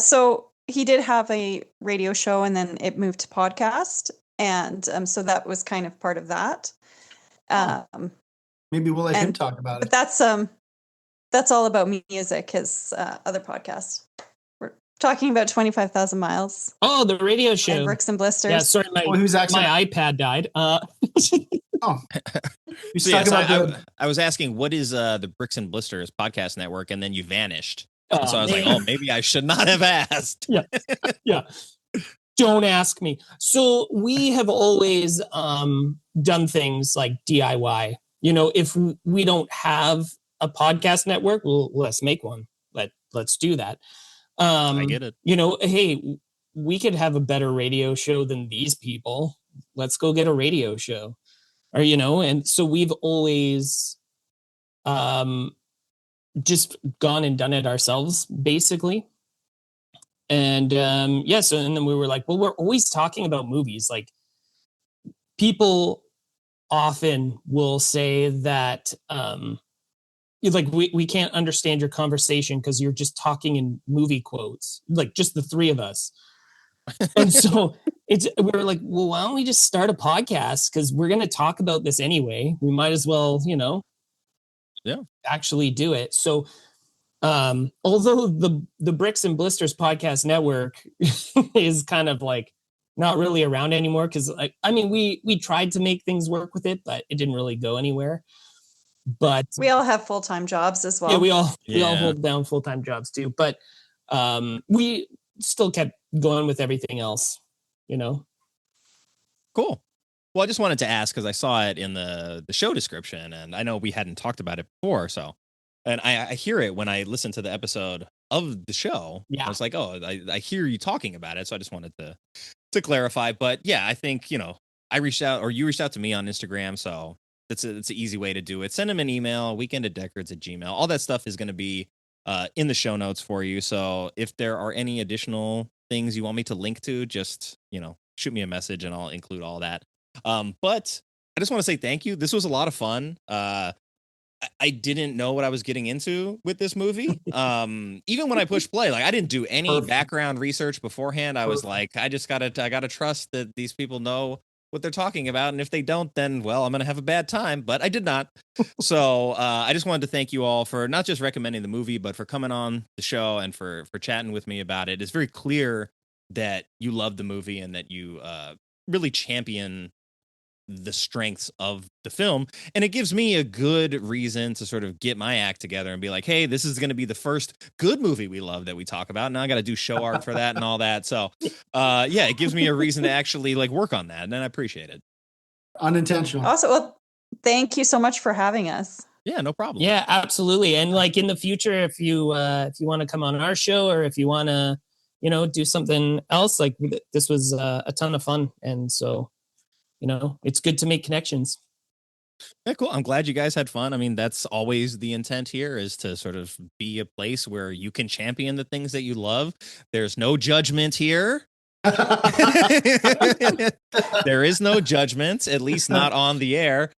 so he did have a radio show, and then it moved to podcast, and so that was kind of part of that. Maybe we'll let him talk about it. But that's all about music. His other podcast. We're talking about 25,000 Miles. Oh, the radio show. And Bricks and Blisters. Yeah, sorry, my iPad died. Oh. So yes, I was asking, what is the Bricks and Blisters podcast network, and then you vanished. So I was like, maybe I should not have asked. Yeah. Don't ask me. So we have always done things like DIY. If we don't have a podcast network, well, let's make one. Let's do that. I get it. Hey, we could have a better radio show than these people. Let's go get a radio show. Or, and so we've always just gone and done it ourselves, basically. And and then we were like, well, we're always talking about movies. Like, people often will say that we can't understand your conversation because you're just talking in movie quotes, like just the three of us. And so we're like, well, why don't we just start a podcast? Because we're going to talk about this anyway. We might as well, actually do it. So although the Bricks and Blisters podcast network is kind of like not really around anymore, because we tried to make things work with it, but it didn't really go anywhere. But we all have full-time jobs as well. Yeah, we all hold down full-time jobs too. But we still kept going with everything else, Cool. Well, I just wanted to ask because I saw it in the show description, and I know we hadn't talked about it before. So, and I hear it when I listen to the episode of the show. Yeah. I was like, oh, I hear you talking about it. So I just wanted to clarify. But yeah, I think, I reached out, or you reached out to me on Instagram. So it's an easy way to do it. Send them an email, weekendatdeckards@gmail.com. All that stuff is going to be in the show notes for you. So if there are any additional things you want me to link to, just, shoot me a message and I'll include all that. But I just want to say thank you. This was a lot of fun. I didn't know what I was getting into with this movie. Even when I pushed play, I didn't do any background research beforehand. I was like, I gotta trust that these people know what they're talking about. And if they don't, then, well, I'm going to have a bad time, but I did not. So I just wanted to thank you all for not just recommending the movie, but for coming on the show and for chatting with me about it. It's very clear that you love the movie and that you really champion the strengths of the film. And it gives me a good reason to sort of get my act together and be like, hey, this is going to be the first good movie we love that we talk about. Now I got to do show art for that and all that. So it gives me a reason to actually work on that. And I appreciate it. Unintentional. Also, well, thank you so much for having us. Yeah, no problem. Yeah, absolutely. And in the future, if you want to come on our show, or if you want to, do something else, this was a ton of fun. And so, it's good to make connections. Yeah, cool. I'm glad you guys had fun. I mean, that's always the intent here, is to sort of be a place where you can champion the things that you love. There's no judgment here. There is no judgment, at least not on the air.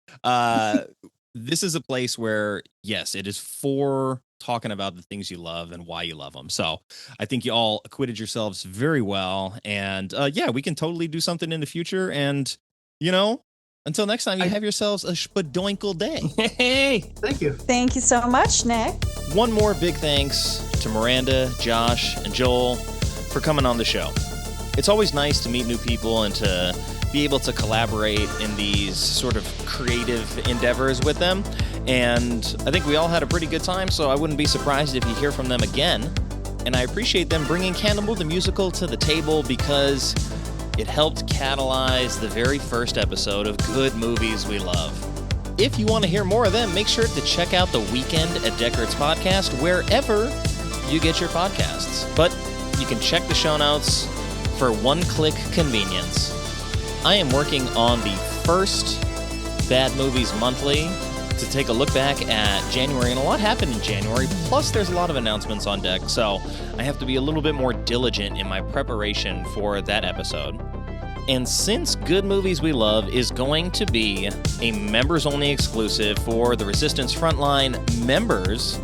This is a place where, yes, it is for talking about the things you love and why you love them. So I think you all acquitted yourselves very well. And yeah, we can totally do something in the future. And, you know, until next time, you have yourselves a spadoinkle day. Hey, thank you. Thank you so much, Nick. One more big thanks to Miranda, Josh, and Joel for coming on the show. It's always nice to meet new people and to be able to collaborate in these sort of creative endeavors with them. And I think we all had a pretty good time, so I wouldn't be surprised if you hear from them again. And I appreciate them bringing Cannibal the Musical to the table because it helped catalyze the very first episode of Good Movies We Love. If you want to hear more of them, make sure to check out The Weekend at Deckard's podcast wherever you get your podcasts. But you can check the show notes for one-click convenience. I am working on the first Bad Movies Monthly to take a look back at January, and a lot happened in January, plus there's a lot of announcements on deck, so I have to be a little bit more diligent in my preparation for that episode. And since Good Movies We Love is going to be a members-only exclusive for the Resistance Frontline members,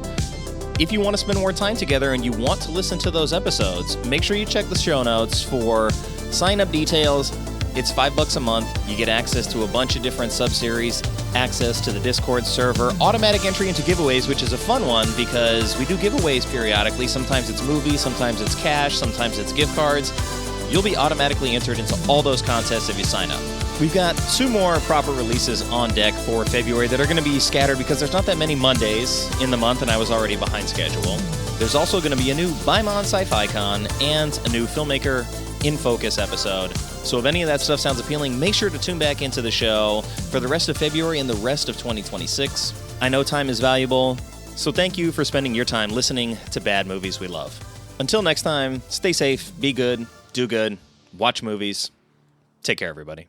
if you want to spend more time together and you want to listen to those episodes, make sure you check the show notes for sign-up details. It's $5 a month. You get access to a bunch of different sub-series, access to the Discord server, automatic entry into giveaways, which is a fun one because we do giveaways periodically. Sometimes it's movies, sometimes it's cash, sometimes it's gift cards. You'll be automatically entered into all those contests if you sign up. We've got 2 more proper releases on deck for February that are going to be scattered because there's not that many Mondays in the month and I was already behind schedule. There's also going to be a new Bimon Sci-Fi Con and a new Filmmaker in Focus episode. So if any of that stuff sounds appealing, make sure to tune back into the show for the rest of February and the rest of 2026. I know time is valuable, so thank you for spending your time listening to Bad Movies We Love. Until next time, stay safe, be good, do good, watch movies. Take care, everybody.